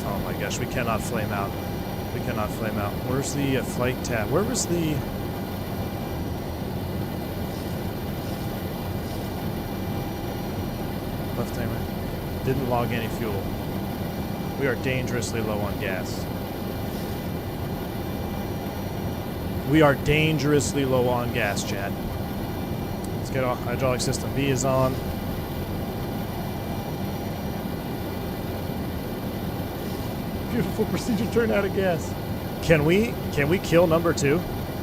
Oh my gosh, we cannot flame out. We cannot flame out. Where's the flight tab? Where was the... left timer? Didn't log any fuel. We are dangerously low on gas. We are dangerously low on gas, Chad. Let's get off. Hydraulic system B is on. Beautiful procedure turn out of gas. Can we kill number 2?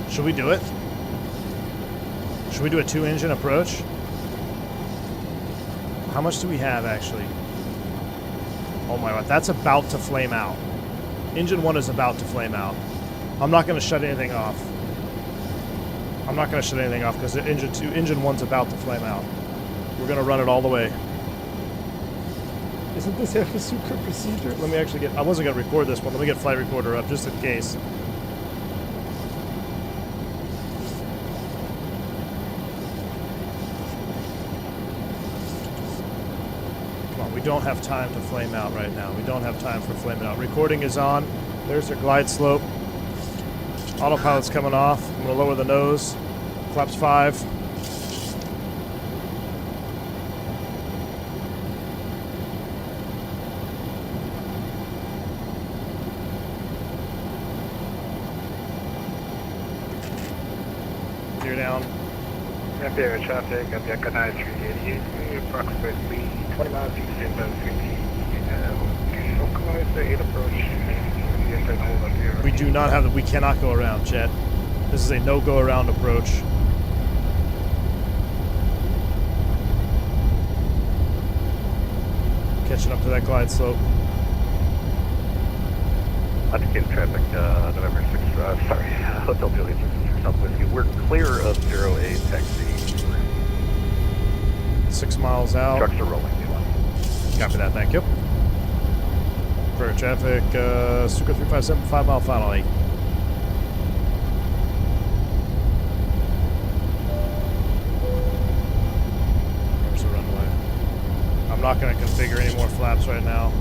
Should we do it? Should we do a 2-engine approach? How much do we have actually? Oh my god, that's about to flame out. Engine 1 is about to flame out. I'm not going to shut anything off. I'm not going to shut anything off because engine 1's about to flame out. We're going to run it all the way. Isn't this a super procedure? Let me actually get... I wasn't going to record this one. Let me get flight recorder up just in case. Come on, we don't have time to flame out right now. We don't have time for flaming out. Recording is on. There's our glide slope. Autopilot's coming off. I'm going to lower the nose. Flaps 5. Gear down. Pereira traffic, I've got Canada 388, approximately 20 miles east inbound 50. Localize the 8 approach. We do not have the... We cannot go around, Chet. This is a no-go around approach. Catching up to that glide slope. Indicated traffic, November 6th, sorry, Hotel Juliet 66 up with you. We're clear of 08 taxi. 6 miles out. Trucks are rolling. Copy that, thank you. For traffic, Sucre 357, 5 mile final 8. There's the runway. I'm not going to configure any more flaps right now.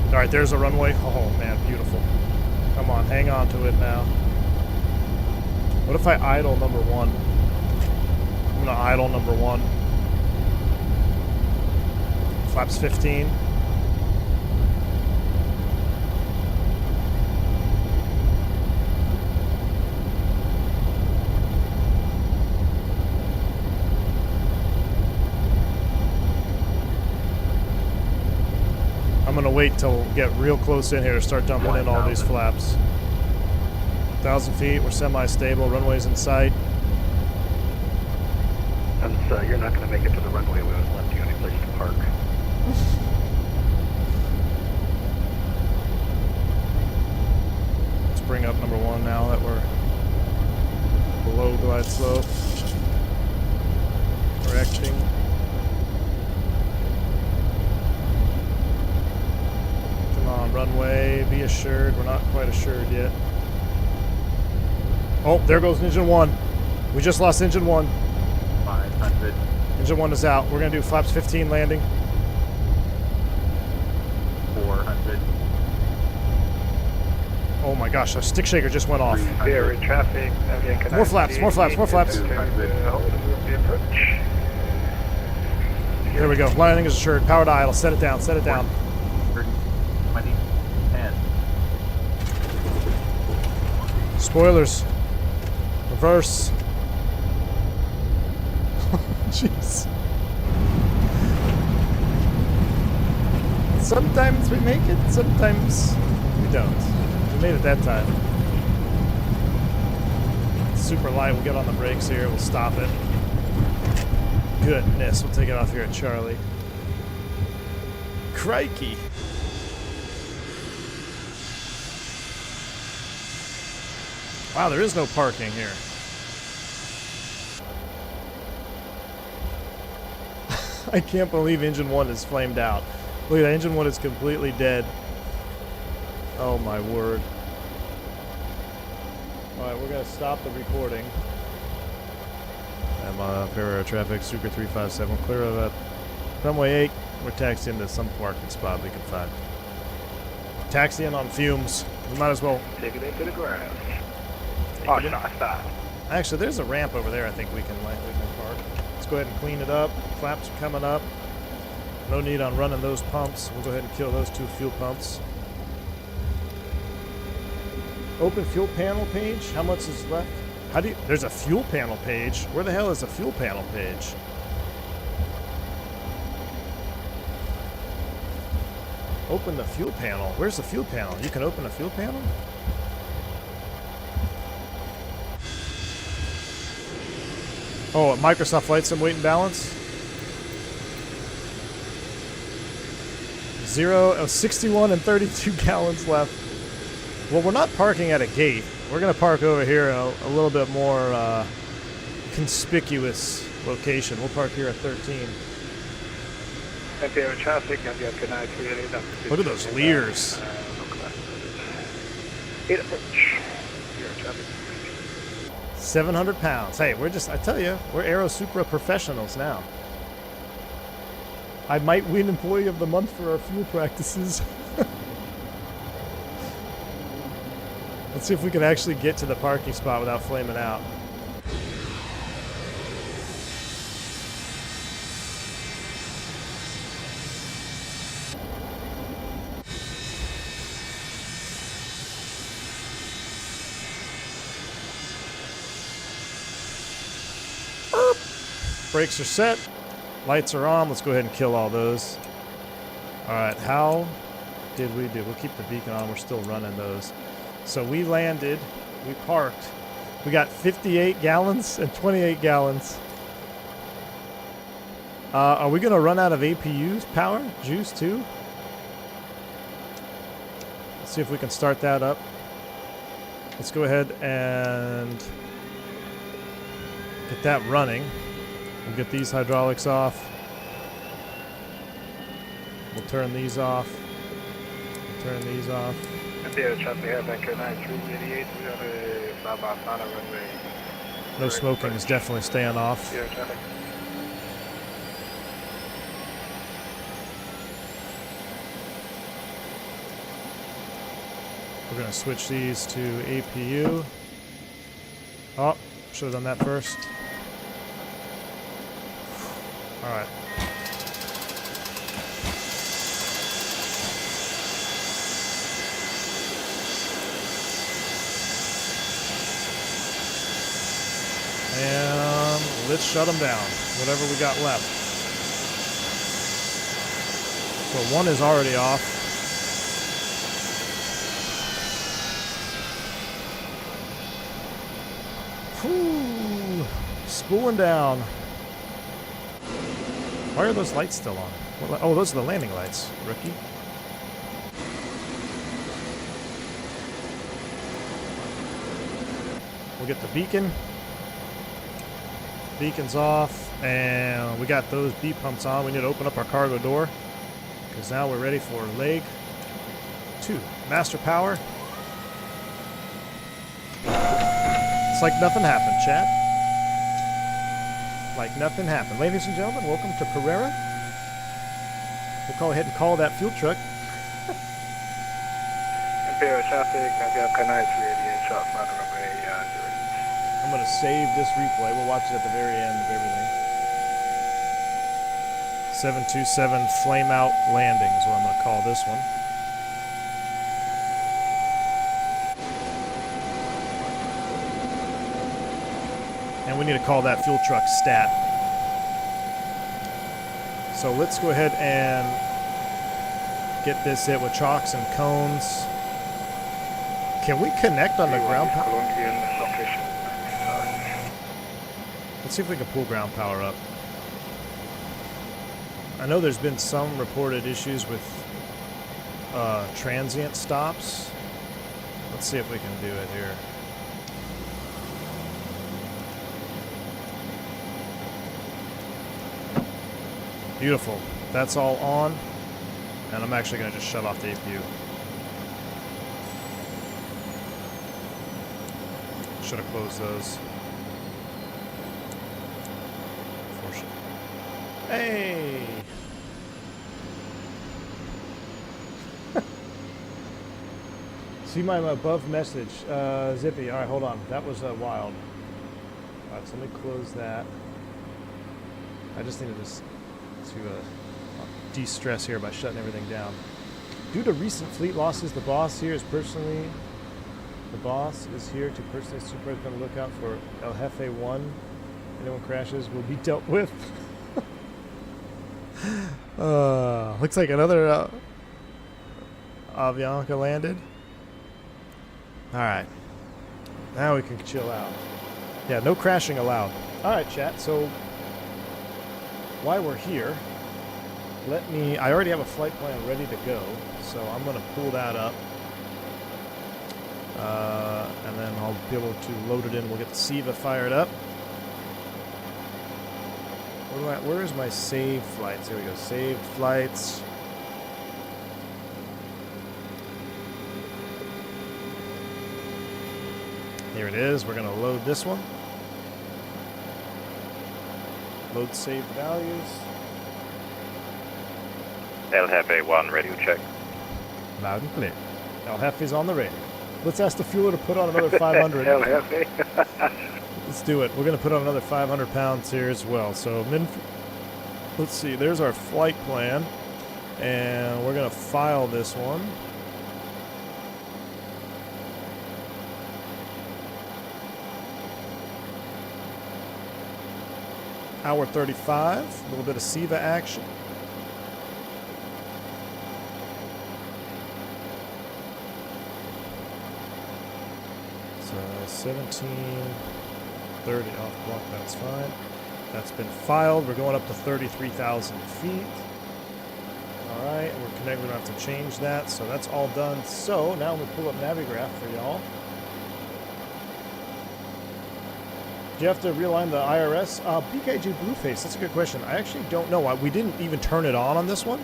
Alright, there's a runway. Oh man, beautiful. Come on, hang on to it now. What if I idle number 1? I'm going to idle number 1. Flaps 15. wait till we get real close in here to start dumping in all these flaps. 1,000 feet, we're semi-stable, runway's in sight. And so you're not going to make it to the runway. We haven't left you any place to park. Let's bring up number 1 now that we're below glide slope. Correcting. Come on, runway, be assured. We're not quite assured yet. Oh, there goes engine 1. We just lost engine 1. 500. Engine 1 is out. We're going to do flaps 15 landing. 400. Oh my gosh, our stick shaker just went off. We're in traffic. More flaps, more flaps, more flaps. There we go. Landing is assured. Power to idle. Set it down. Set it down. 30, 20, 10. Spoilers. Reverse. Jeez. Sometimes we make it, sometimes we don't. We made it that time. Super light. We'll get on the brakes here. We'll stop it. Goodness. We'll take it off here at Charlie. Crikey. Wow, there is no parking here. I can't believe engine 1 is flamed out. Look at that, engine 1 is completely dead. Oh my word. Alright, we're going to stop the recording. I'm Pereira traffic, Sucre 357, clear of that. Runway 8, we're taxiing to some parking spot we can find. Taxiing on fumes. We might as well. Take it into the ground. Oh, stop. Actually, there's a ramp over there I think we can land. We can park. Let's go ahead and clean it up. Flaps are coming up. No need on running those pumps. We'll go ahead and kill those 2 fuel pumps. Open fuel panel page. How much is left? How do you... There's a fuel panel page. Where the hell is the fuel panel page? Open the fuel panel. Where's the fuel panel? You can open a fuel panel? Oh, Microsoft Flight Sim weight and balance. 61 and 32 gallons left. Well, we're not parking at a gate. We're going to park over here in a little bit more conspicuous location. We'll park here at 13. Look at those Lears. 700 pounds. Hey, we're just, I tell you, we're Aerosucre professionals now. I might win Employee of the Month for our fuel practices. Let's see if we can actually get to the parking spot without flaming out. Brakes are set. Lights are on. Let's go ahead and kill all those. Alright, how did we do? We'll keep the beacon on. We're still running those. So we landed. We parked. We got 58 gallons and 28 gallons. Are we going to run out of APUs power? Juice too? Let's see if we can start that up. Let's go ahead and get that running. We'll get these hydraulics off. We'll turn these off. We'll turn these off. No smoking is definitely staying off. We're going to switch these to APU. Oh, should have done that first. All right. And let's shut them down, whatever we got left. So 1 is already off. Whew. Spooling down. Why are those lights still on? Oh, those are the landing lights, rookie. We'll get the beacon. Beacon's off, and we got those beep pumps on. We need to open up our cargo door, because now we're ready for leg 2. Master power. It's like nothing happened, chat. Like nothing happened. Ladies and gentlemen, welcome to Pereira. We'll go ahead and call that fuel truck. Imperial traffic, Navigator Nice, radiant shot, runway, I'm going to save this replay. We'll watch it at the very end of everything. 727 flame out landing is what I'm going to call this one. And we need to call that fuel truck stat. So let's go ahead and get this hit with chocks and cones. Can we connect on the ground power? Let's see if we can pull ground power up. I know there's been some reported issues with transient stops. Let's see if we can do it here. Beautiful. That's all on. And I'm actually going to just shut off the APU. Should have closed those. Hey! See my above message. Zippy. Alright, hold on. That was wild. Alright, so let me close that. I just needed to de-stress here by shutting everything down. Due to recent fleet losses, the boss is here to personally supervise on the lookout for El Jefe 1. Anyone crashes will be dealt with. Looks like another Avianca landed. Alright. Now we can chill out. Yeah, no crashing allowed. Alright, chat, so while we're here, I already have a flight plan ready to go, so I'm going to pull that up. And then I'll be able to load it in. We'll get the SIVA fired up. Where is my saved flights? Here we go. Saved flights. Here it is. We're going to load this one. Load saved values. El Jefe 1, radio check. Loud and clear. El Jefe's on the radio. Let's ask the fueler to put on another 500. El Jefe. Let's do it. We're going to put on another 500 pounds here as well. So, let's see. There's our flight plan. And we're going to file this one. Hour 35. A little bit of SIVA action. So 1730 off block, that's fine. That's been filed. We're going up to 33,000 feet. All right, and we're connected. We don't have to change that, so that's all done. So now we pull up Navigraph for y'all. Do you have to realign the IRS? BKG Blueface, that's a good question. I actually don't know. We didn't even turn it on this one.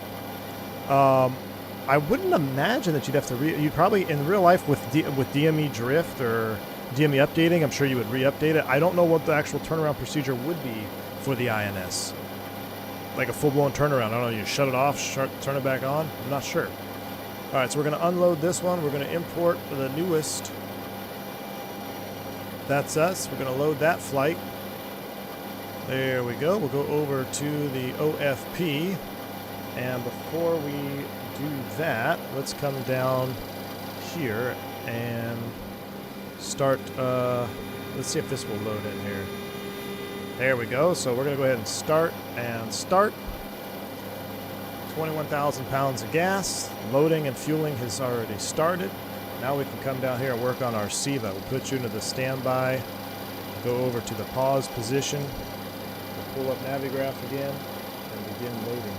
I wouldn't imagine that you'd have to you'd probably, in real life, with DME drift or DME updating, I'm sure you would re-update it. I don't know what the actual turnaround procedure would be for the INS. Like a full-blown turnaround. I don't know, you shut it off, turn it back on? I'm not sure. All right, so we're going to unload this one. We're going to import the newest. That's us. We're going to load that flight. There we go. We'll go over to the OFP. And before we do that, let's come down here and start. Let's see if this will load in here. There we go. So we're going to go ahead and start. 21,000 pounds of gas. Loading and fueling has already started. Now we can come down here and work on our SIVA. We'll put you into the standby Go over to the pause position. We'll pull up Navigraph again and begin loading.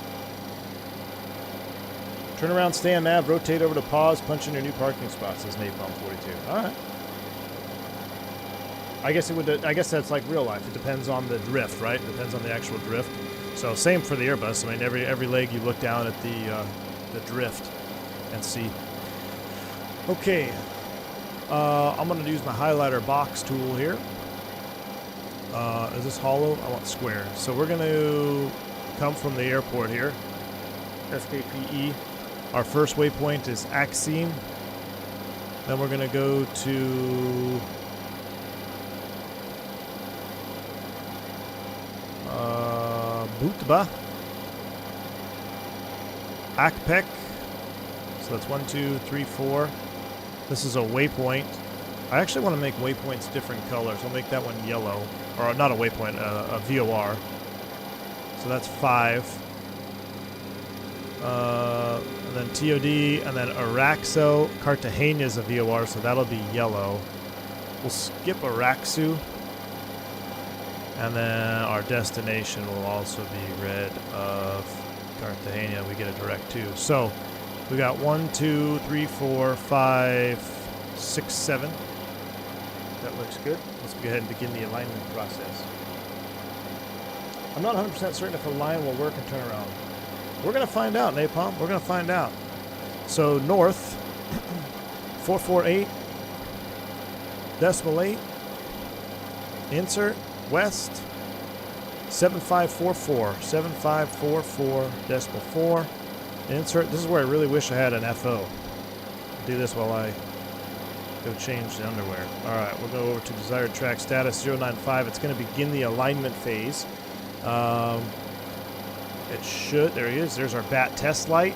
Turn around, stand nav, rotate over to pause, punch in your new parking spot, says Napalm 42. Alright. I guess that's like real life. It depends on the drift, right? It depends on the actual drift. So same for the Airbus. I mean, every leg you look down at the drift and see. Okay. I'm going to use my highlighter box tool here. Is this hollow? I want square. So we're going to come from the airport here. SKPE. Our first waypoint is Axim. Then we're going to go to Butba. Akpek. So that's 1, 2, 3, 4. This is a waypoint. I actually want to make waypoints different colors. I'll make that one yellow. Or not a waypoint, a VOR. So that's 5. And then TOD, and then Araxo. Cartagena is a VOR, so that'll be yellow. We'll skip Araxu. And then our destination will also be red of Cartagena. We get a direct too. So we got 1, 2, 3, 4, 5, 6, 7. That looks good. Let's go ahead and begin the alignment process. I'm not 100% certain if a line will work in turnaround. We're going to find out, Napalm. We're going to find out. So north, 448, decimal 8, insert, west, 7544, 7544, decimal 4, insert. This is where I really wish I had an FO. Do this while I go change the underwear. All right, we'll go over to desired track status 095. It's going to begin the alignment phase. It should. There he is. There's our bat test light.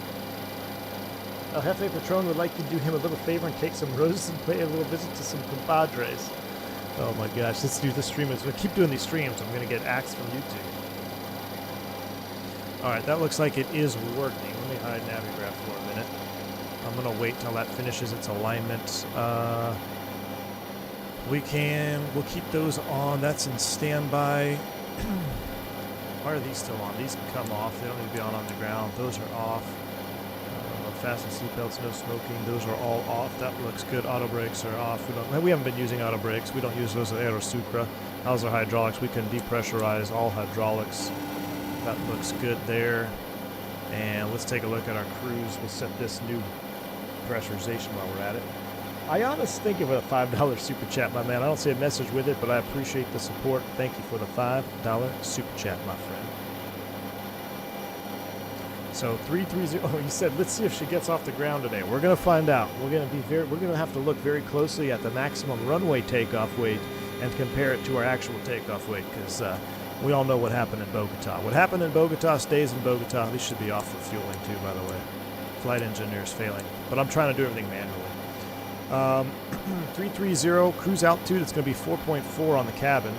El Jefe Patron would like to do him a little favor and take some roses and pay a little visit to some compadres. Oh my gosh, let's do the stream. We'll keep doing these streams. I'm going to get axed from YouTube. All right, that looks like it is working. Let me hide Navigraph for a minute. I'm going to wait till that finishes its alignment. We'll keep those on. That's in standby. Why are these still on? These can come off. They don't need to be on the ground. Those are off. Fasten seatbelts, no smoking. Those are all off. That looks good. Auto brakes are off. We haven't been using auto brakes. We don't use those at Aerosucre. How's our hydraulics? We can depressurize all hydraulics. That looks good there. And let's take a look at our cruise. We'll set this new pressurization while we're at it. I honestly think of a $5 super chat, my man. I don't see a message with it, but I appreciate the support. Thank you for the $5 super chat, my friend. So 330. Oh, you said let's see if she gets off the ground today. We're gonna find out. We're gonna have to look very closely at the maximum runway takeoff weight and compare it to our actual takeoff weight, because we all know what happened in Bogota. What happened in Bogota stays in Bogota. These should be off for fueling too, by the way. Flight engineers failing, but I'm trying to do everything manually. 330 cruise altitude. It's going to be 4.4 on the cabin.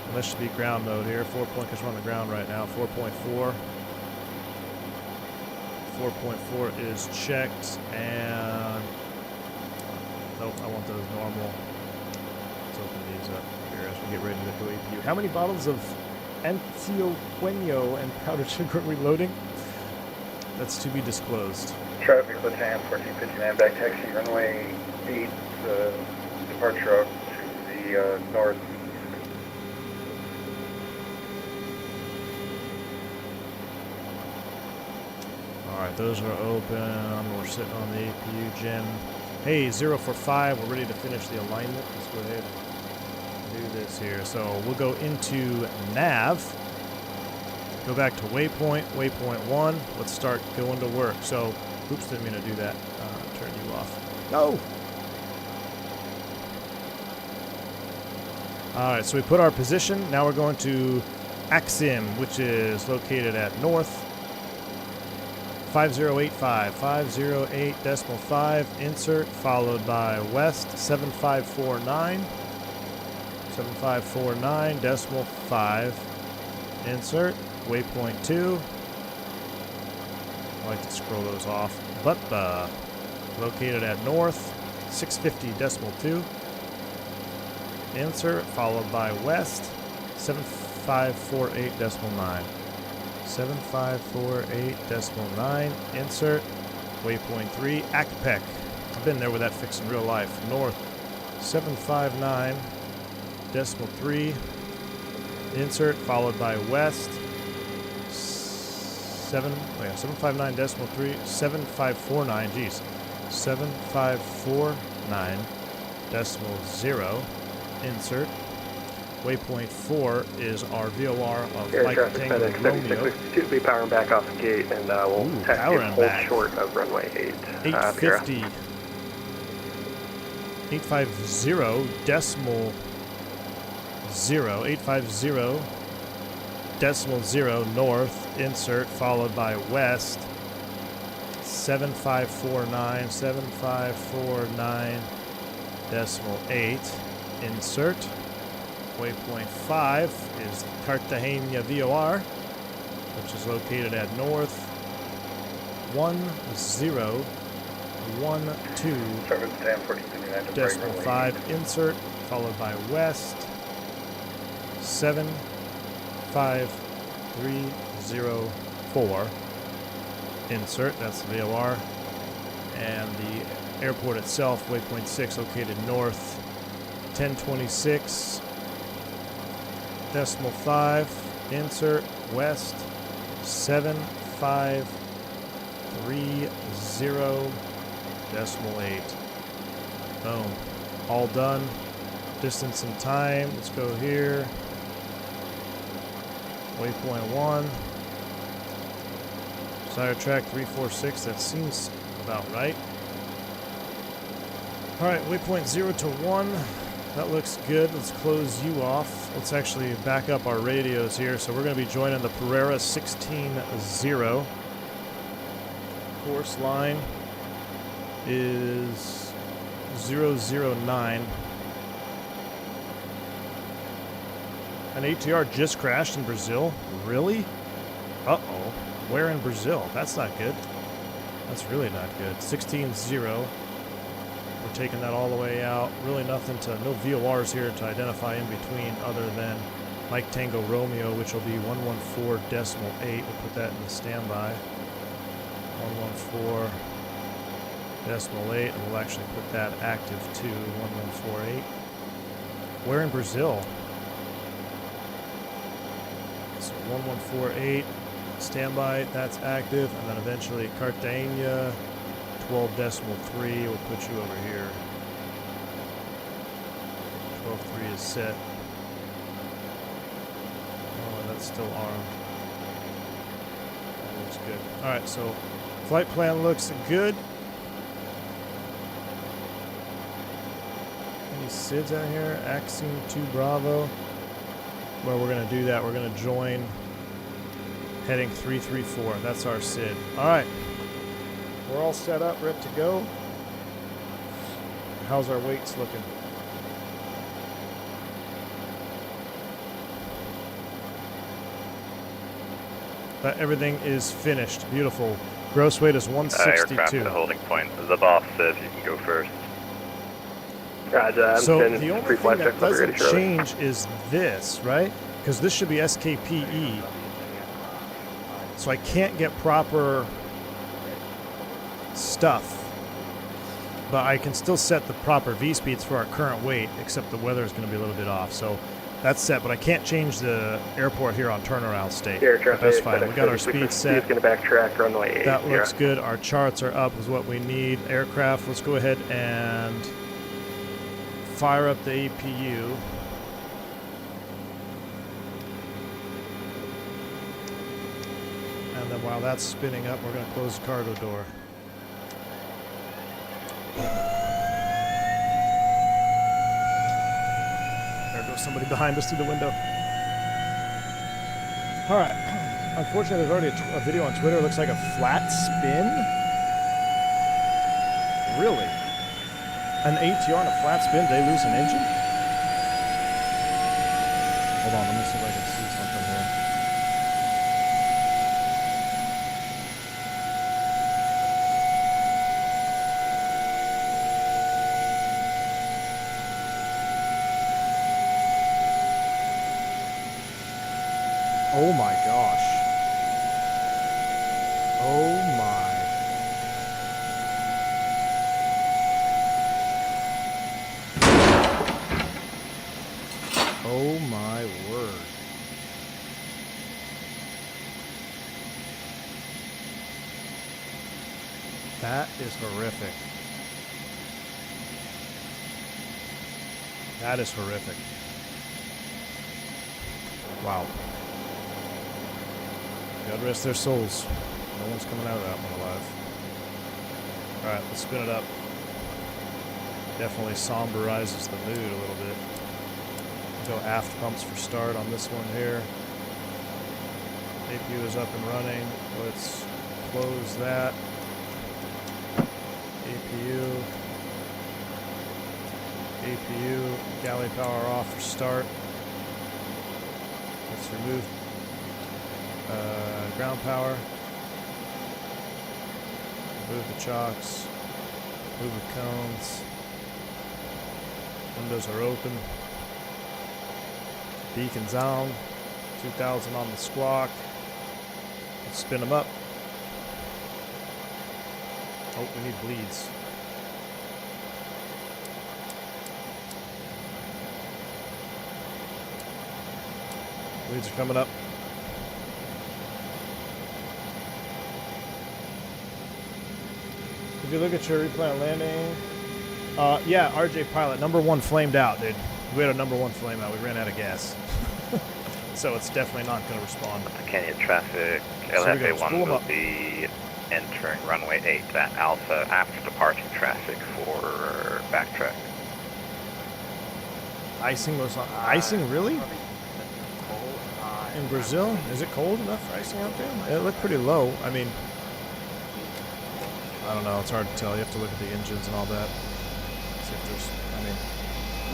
And this should be ground mode here. 4 point, because we're on the ground right now. 4.4. 4.4 is checked, and nope, I want those normal. Let's open these up here as we get ready to go APU. How many bottles of Antioqueño and powdered sugar are we loading? That's to be disclosed. Traffic, Latam 1459, back taxi, runway 8, departure out to the northeast. Alright, those are open. We're sitting on the APU gen. Hey, 045, we're ready to finish the alignment. Let's go ahead and do this here. So we'll go into nav. Go back to waypoint 1. Let's start going to work. So, oops, didn't mean to do that. Turn you off. No! Alright, so we put our position. Now we're going to Axim, which is located at north 5085. 508.5, insert, followed by west 7549. 7549.5, insert. Waypoint 2. I like to scroll those off. But located at north 650.2. insert, followed by west, 7548.9. 7548.9, insert, waypoint 3, Akpek. I've been there with that fixed in real life. North, 759.3, insert, followed by west, 759.3, 7549, geez, 7549.0, insert. Waypoint 4 is our VOR of Air Mike traffic Tango FedEx Romeo. 7662 will be powering back off the gate, and we'll taxi power and hold back. short of runway 8. 850. 850 decimal 0. 850 decimal 0 north, insert, followed by west, 7549, 7549 decimal 8, insert. Waypoint 5 is Cartagena VOR, which is located at north 1012 decimal 5, insert, followed by west 75304, insert. That's the VOR. And the airport itself, waypoint 6, located north 1026 decimal 5, insert, west 7530 decimal 8. Boom. All done. Distance and time. Let's go here. Waypoint 1. Side track 346. That seems about right. Alright, waypoint 0 to 1. That looks good. Let's close you off. Let's actually back up our radios here. So we're going to be joining the Pereira 16-0. Course line is 009. An ATR just crashed in Brazil? Really? Uh-oh. Where in Brazil? That's not good. That's really not good. 16-0. We're taking that all the way out. Really nothing to, no VORs here to identify in between other than Mike Tango Romeo, which will be 114 decimal 8. We'll put that in the standby. 114 decimal 8, and we'll actually put that active to 1148. Where in Brazil? So 1148, standby, that's active, and then eventually Cartagena, 12 decimal 3, we'll put you over here. 12.3 is set. Oh, that's still armed. That looks good. Alright, so flight plan looks good. Any SIDs out here? Axine 2 Bravo. Well, we're going to do that. We're going to join heading 334. That's our SID. Alright. We're all set up, ready to go. How's our weights looking? Everything is finished. Beautiful. Gross weight is 162. Aircraft at the holding point. The boss says you can go first. Roger, So the only thing that doesn't change is this, right? Because this should be SKPE. So I can't get proper stuff. But I can still set the proper V-speeds for our current weight, except the weather is going to be a little bit off. So that's set, but I can't change the airport here on turnaround state. But that's fine. We got our speed set. He's going to backtrack runway 8. That looks good. Our charts are up is what we need. Aircraft, let's go ahead and fire up the APU. And then while that's spinning up, we're going to close the cargo door. There goes somebody behind us through the window. All right. Unfortunately, there's already a video on Twitter. It looks like a flat spin. Really? An ATR on a flat spin, they lose an engine? Hold on, let me see if I can see something here. Oh my gosh. Oh my. Oh my word. That is horrific. That is horrific. Wow. God rest their souls. No one's coming out of that one alive. Alright, let's spin it up. Definitely somberizes the mood a little bit. Go aft pumps for start on this one here. APU is up and running. Let's close that. APU, galley power off for start. Let's remove ground power. Remove the chocks. Move the cones. Windows are open. Beacon's on. 2000 on the squawk. Let's spin them up. Oh, we need bleeds. Bleeds are coming up. If you look at your replan landing, yeah, RJ Pilot, number 1 flamed out, dude. We had a number 1 flame out. We ran out of gas. So it's definitely not going to respond. Canyon traffic, LFA1 will be entering runway 8 at Alpha after departing traffic for backtrack. Icing was on. Icing, really? In Brazil? Is it cold enough for icing out there? It looked pretty low. I mean, I don't know. It's hard to tell. You have to look at the engines and all that. See if there's, I mean,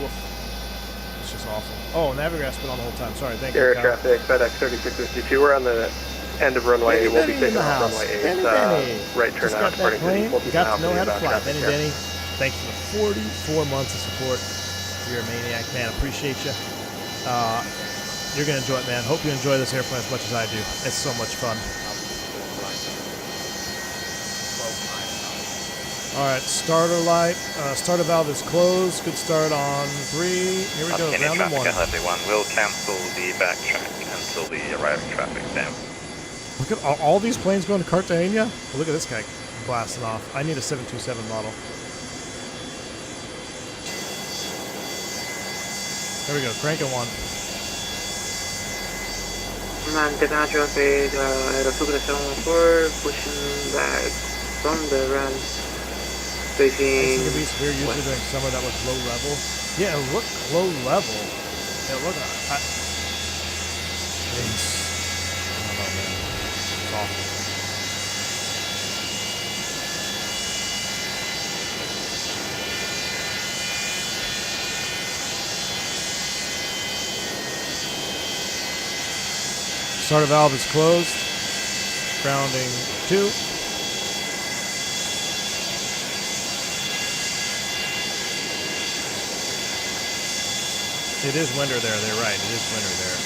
woof. It's just awful. Oh, Navigraph been on the whole time. Sorry, thank you. Air traffic, FedEx 3652. We're on the end of runway. We'll be taking off runway 8. Right turn out, departing to equal to got to know how to fly. traffic. Benny, thanks for the 44 months of support. You're a maniac, man. Appreciate you. You're going to enjoy it, man. Hope you enjoy this airplane as much as I do. It's so much fun. All right, starter light. Starter valve is closed. Good start on 3. Here we go, Canyon round traffic, 1. LFA1 will cancel the backtrack until the arriving traffic down. Look at all these planes going to Cartagena. Oh, look at this guy blasting off. I need a 727 model. There we go, cranking one. International page, Aerosucre 714, pushing back from the run, facing We're usually doing summer that was low level. Yeah, it looked low level. It looked. I don't know, man. It's awful. Starter valve is closed. Grounding 2. It is winter there. They're right. It is winter there.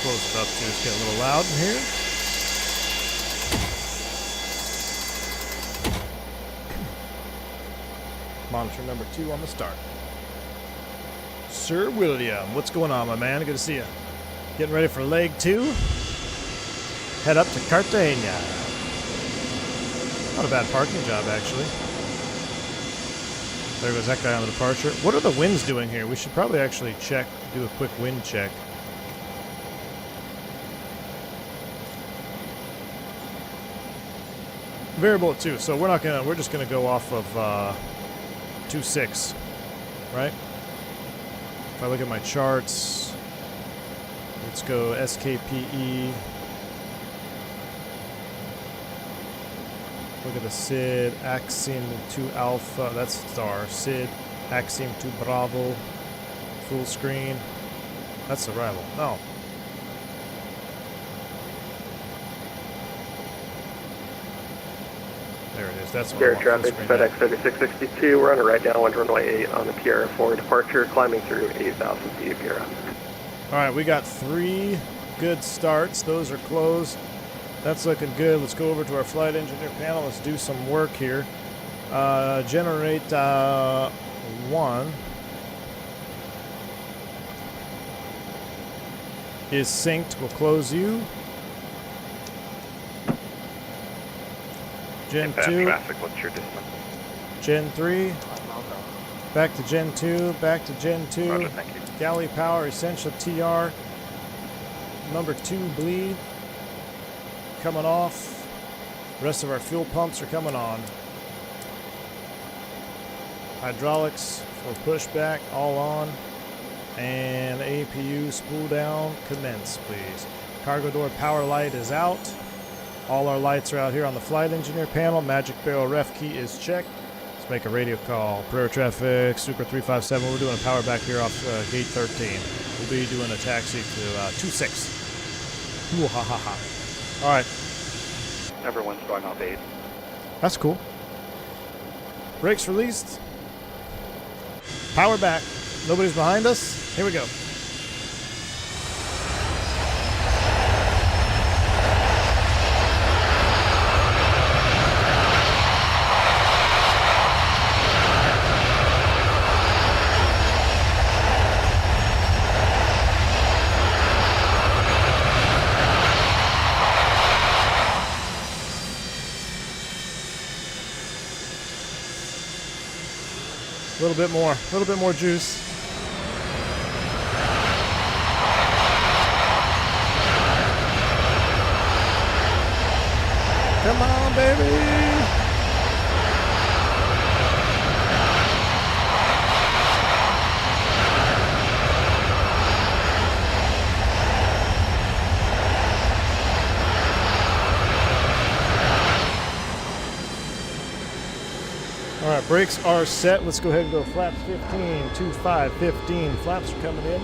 Close it up too. It's getting a little loud in here. Monitor number 2 on the start. Sir William, what's going on, my man? Good to see you. Getting ready for leg 2. Head up to Cartagena. Not a bad parking job, actually. There goes that guy on the departure. What are the winds doing here? We should probably actually check, do a quick wind check. Variable at 2, so we're just gonna go off of 2.6, right? If I look at my charts, let's go SKPE. Look at the SID, Axim 2 Alpha, that's star. SID, Axim 2 Bravo, full screen. That's arrival. No. There it is. That's what I Air want. Full traffic, screen FedEx now. 3662. We're on a right downwind runway 8 on the Pereira for departure, climbing through 8,000 feet Pereira. All right, we got 3 good starts. Those are closed. That's looking good. Let's go over to our flight engineer panel. Let's do some work here. Generate 1 is synced. We'll close you. Gen 2. Traffic, what's your distance? Gen 3. Back to Gen 2. Back to Gen 2. Roger, thank you. Galley power, essential TR. Number 2 bleed. Coming off. The rest of our fuel pumps are coming on. Hydraulics for pushback, all on. And APU spool down, commence, please. Cargo door power light is out. All our lights are out here on the flight engineer panel. Magic barrel ref key is checked. Let's make a radio call. Pereira traffic, Super 357. We're doing a power back here off gate 13. We'll be doing a taxi to 26. Ooh, ha ha ha. All right. Everyone's going off 8. That's cool. Brakes released. Power back. Nobody's behind us. Here we go. A little bit more juice. Come on, baby. All right, brakes are set. Let's go ahead and go flaps 15, 25, 15. Flaps are coming in.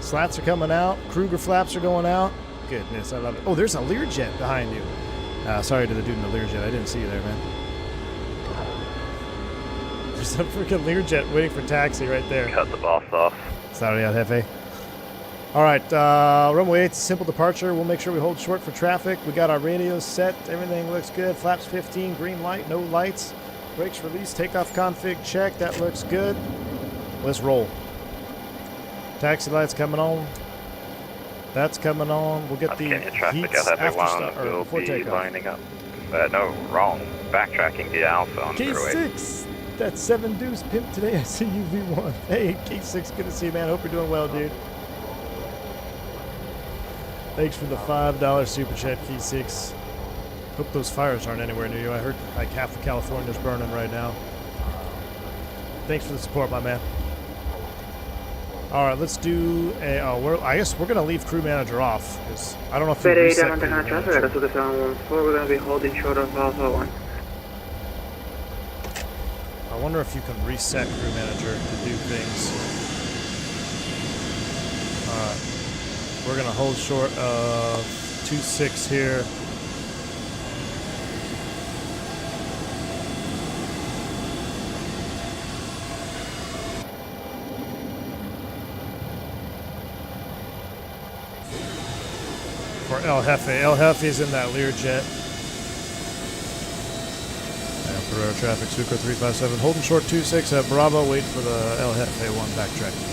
Slats are coming out. Kruger flaps are going out. Goodness, I love it. Oh, there's a Learjet behind you. Sorry to the dude in the Learjet. I didn't see you there, man. There's a freaking Learjet waiting for taxi right there. Cut the boss off. Sorry, El Jefe. All right, runway 8, simple departure. We'll make sure we hold short for traffic. We got our radios set. Everything looks good. Flaps 15, green light, no lights. Brakes released, takeoff config check. That looks good. Let's roll. Taxi lights coming on. That's coming on. We'll get the traffic heats after will before be takeoff. lining up. No, wrong. Backtracking the Alpha on through 8. K6, that's 7 deuce pimp today. I see you V1. Hey, K6, good to see you, man. Hope you're doing well, dude. Thanks for the $5 super chat, K6. Hope those fires aren't anywhere near you. I heard like half of California's burning right now. Thanks for the support, my man. All right, let's do a. I guess we're gonna leave crew manager off because I don't know if you Pereira, reset crew Montana traffic, manager. Aerosucre 714. We're going to be holding short of Alpha 1. I wonder if you can reset crew manager to do things. All right. We're going to hold short of 26 here. For El Jefe. El Jefe's in that Learjet. And Pereira traffic, Sucre 357. Holding short 26 at Bravo. Wait for the El Jefe 1 backtrack.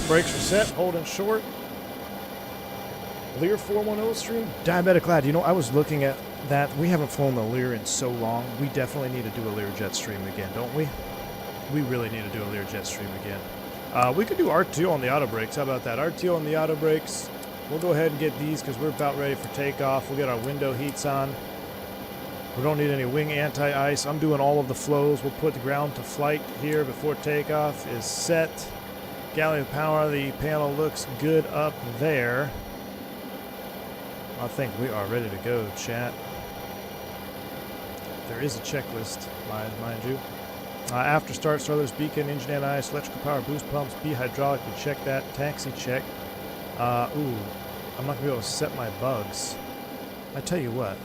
Brakes are set, holding short. Lear 410 stream. Diabetic Lad, you know, I was looking at that. We haven't flown the Lear in so long. We definitely need to do a Learjet stream again, don't we? We really need to do a Learjet stream again. We could do R2 on the auto brakes. How about that? R2 on the auto brakes. We'll go ahead and get these because we're about ready for takeoff. We'll get our window heats on. We don't need any wing anti-ice. I'm doing all of the flows. We'll put the ground to flight here before takeoff is set. Galley of power, the panel looks good up there. I think we are ready to go, chat. There is a checklist, mind you. After start, starters, beacon, engine anti-ice, electrical power, boost pumps, B hydraulic, we check that. Taxi check. Ooh, I'm not gonna be able to set my bugs. I tell you what.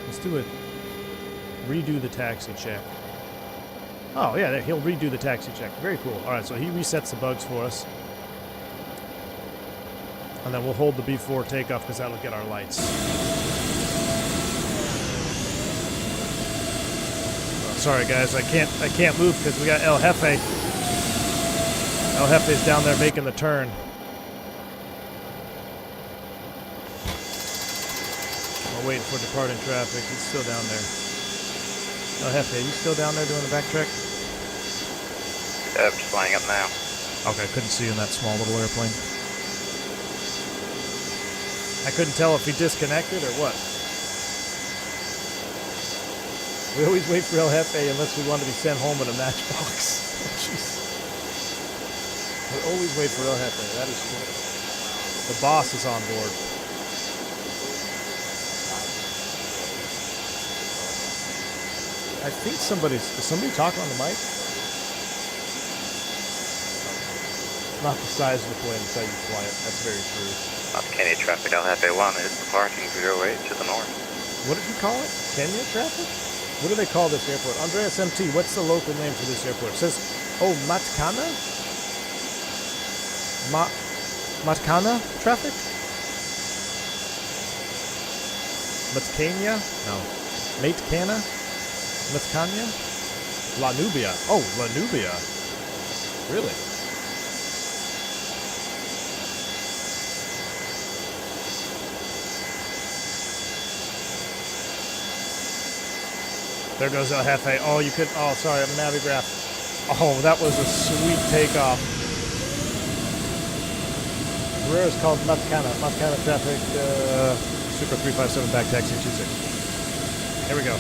Let's do it. Redo the taxi check. Oh yeah, he'll redo the taxi check. Very cool. All right, so he resets the bugs for us, and then we'll hold the B4 takeoff because that'll get our lights. Oh, sorry guys, I can't move because we got El Jefe. El Jefe's down there making the turn. We're waiting for departing traffic. He's still down there. El Jefe, you still down there doing the backtrack? Yeah, I'm just flying up now. Okay, couldn't see you in that small little airplane. I couldn't tell if he disconnected or what. We always wait for El Jefe unless we want to be sent home in a matchbox. Jeez. We always wait for El Jefe. That is cool. The boss is on board. I think is somebody talking on the mic? Not the size of the plane, it's how you fly it. That's very true. Kenya traffic, El Jefe 1 is departing 08 to the north. What did you call it? Kenya traffic? What do they call this airport? Andreas MT, what's the local name for this airport? It says, oh, Matkana? Matkana traffic? Matkania? No. Matkana? Matkania? La Nubia. Oh, La Nubia. Really? There goes El Jefe. Oh, you could. Oh, sorry, I'm Navigraph. Oh, that was a sweet takeoff. Pereira's called Matkana. Matkana traffic. Super 357 back taxi 26. Here we go.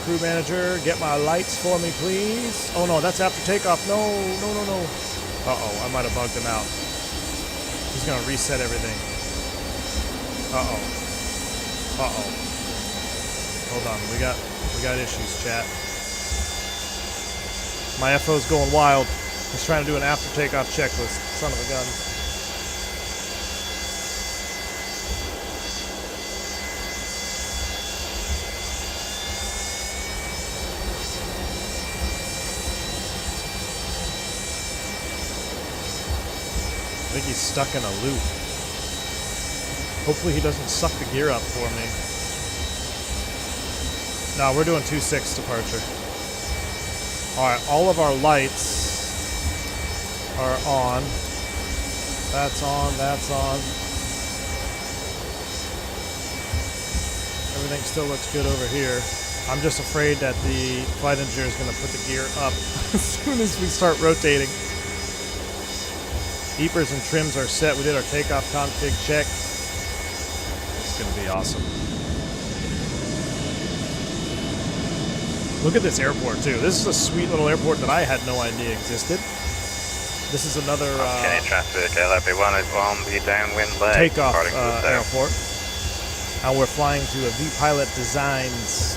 Crew manager, get my lights for me, please. Oh no, that's after takeoff. No. Uh-oh, I might have bugged him out. He's gonna reset everything. Uh-oh. Hold on, we got issues, chat. My FO's going wild. He's trying to do an after takeoff checklist. Son of a gun. I think he's stuck in a loop. Hopefully he doesn't suck the gear up for me. No, we're doing 2-6 departure. Alright, all of our lights are on. That's on. Everything still looks good over here. I'm just afraid that the flight engineer is going to put the gear up as soon as we start rotating. Beepers and trims are set. We did our takeoff config check. It's going to be awesome. Look at this airport, too. This is a sweet little airport that I had no idea existed. This is another Kenya traffic, LFA1 is on the downwind leg. Takeoff airport. And we're flying to a V-Pilot Designs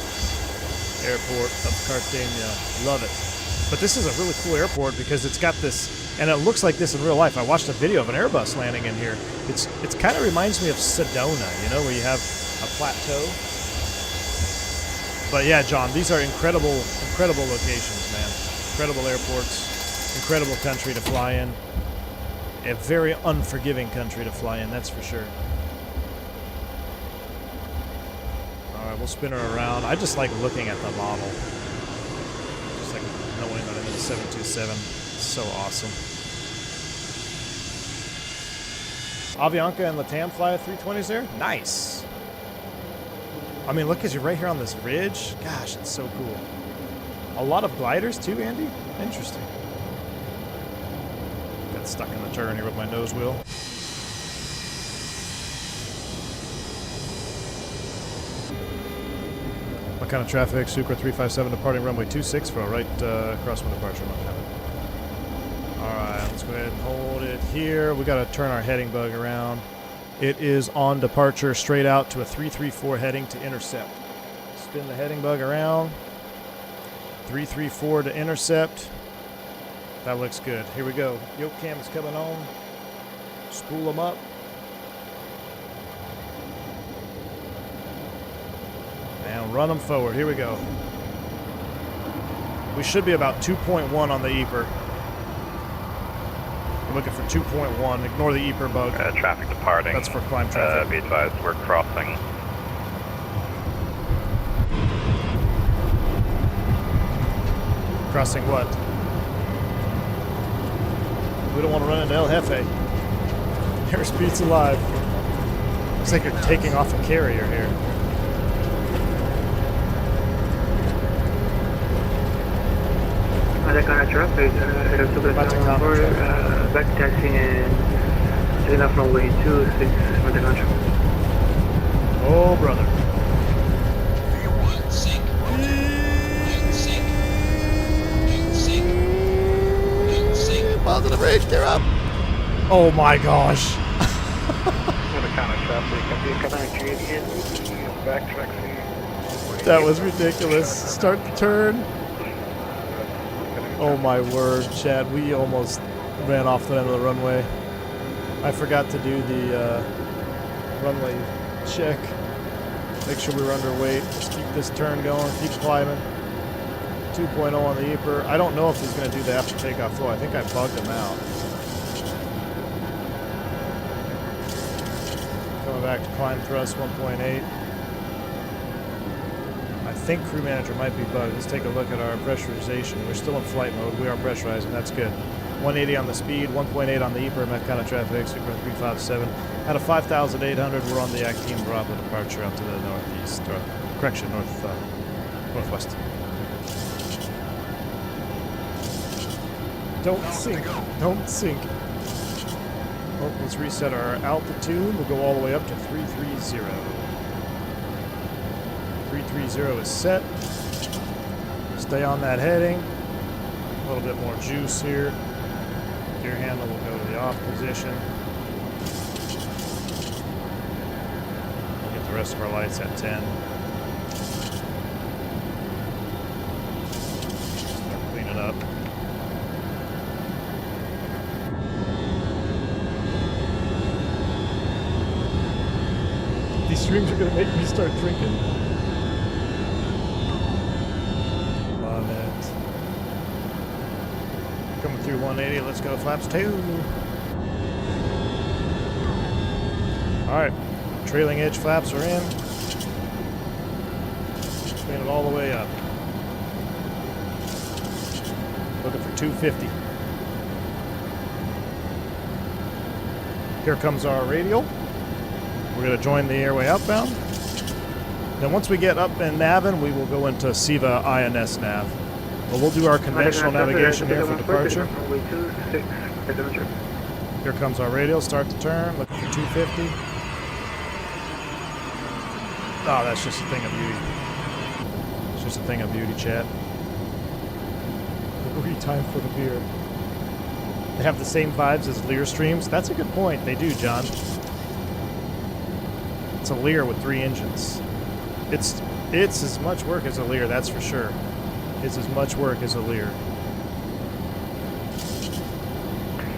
airport of Cartagena. Love it. But this is a really cool airport because it's got this, and it looks like this in real life. I watched a video of an Airbus landing in here. It's kind of reminds me of Sedona, you know, where you have a plateau. But yeah, John, these are incredible locations, man. Incredible airports, incredible country to fly in. A very unforgiving country to fly in, that's for sure. All right, we'll spin her around. I just like looking at the model. Just like knowing that I'm in a 727. It's so awesome. Avianca and Latam fly 320s there? Nice. I mean, look, because you're right here on this ridge. Gosh, it's so cool. A lot of gliders too, Andy? Interesting. Got stuck in the turn here with my nose wheel. What kind of traffic? Sucre 357 departing runway 26 for a right crosswind departure. Alright, let's go ahead and hold it here. We got to turn our heading bug around. It is on departure straight out to a 334 heading to intercept. Spin the heading bug around. 334 to intercept. That looks good. Here we go. Yoke cam is coming on. Spool them up. And run them forward. Here we go. We should be about 2.1 on the EPR. We're looking for 2.1. Ignore the EPR bug. Traffic departing. That's for climb traffic. Be advised, we're crossing. Crossing what? We don't want to run into El Jefe. Airspeed's alive. Looks like you're taking off a carrier here. Other kind of traffic, Aerosucre back taxing and taking off runway 26 for the contract. Oh, brother. V1, sink. Sink. Sink. Sink. Positive rate, gear up. Oh my gosh. Other kind of traffic, I'll be Cartagena, back taxi. That was ridiculous. Start the turn. Oh my word, Chad. We almost ran off the end of the runway. I forgot to do the runway check. Make sure we were underweight. Just keep this turn going. Keep climbing. 2.0 on the EPR. I don't know if he's going to do the after takeoff flow. I think I bugged him out. Coming back to climb thrust 1.8. I think crew manager might be bugged. Let's take a look at our pressurization. We're still in flight mode. We are pressurizing. That's good. 180 on the speed, 1.8 on the EPR, Met kind of traffic, Super 357. Out of 5,800, we're on the Acteam Bravo departure out to the northeast, or correction, northwest. Don't sink. Don't sink. Well, let's reset our altitude. We'll go all the way up to 330. 330 is set. Stay on that heading. A little bit more juice here. Gear handle will go to the off position. We'll get the rest of our lights at 10. Start cleaning up. These streams are going to make me start drinking. Love it. Coming through 180, let's go flaps 2. Alright, trailing edge flaps are in. Bring it all the way up. Looking for 250. Here comes our radial. We're going to join the airway outbound. Then once we get up in navin, we will go into SIVA INS nav. But we'll do our conventional navigation here for departure. Here comes our radial. Start the turn. Looking for 250. Oh, that's just a thing of beauty. It's just a thing of beauty, chat. Time for the beer. They have the same vibes as Lear streams. That's a good point. They do, John. It's a Lear with 3 engines. It's as much work as a Lear, that's for sure. It's as much work as a Lear.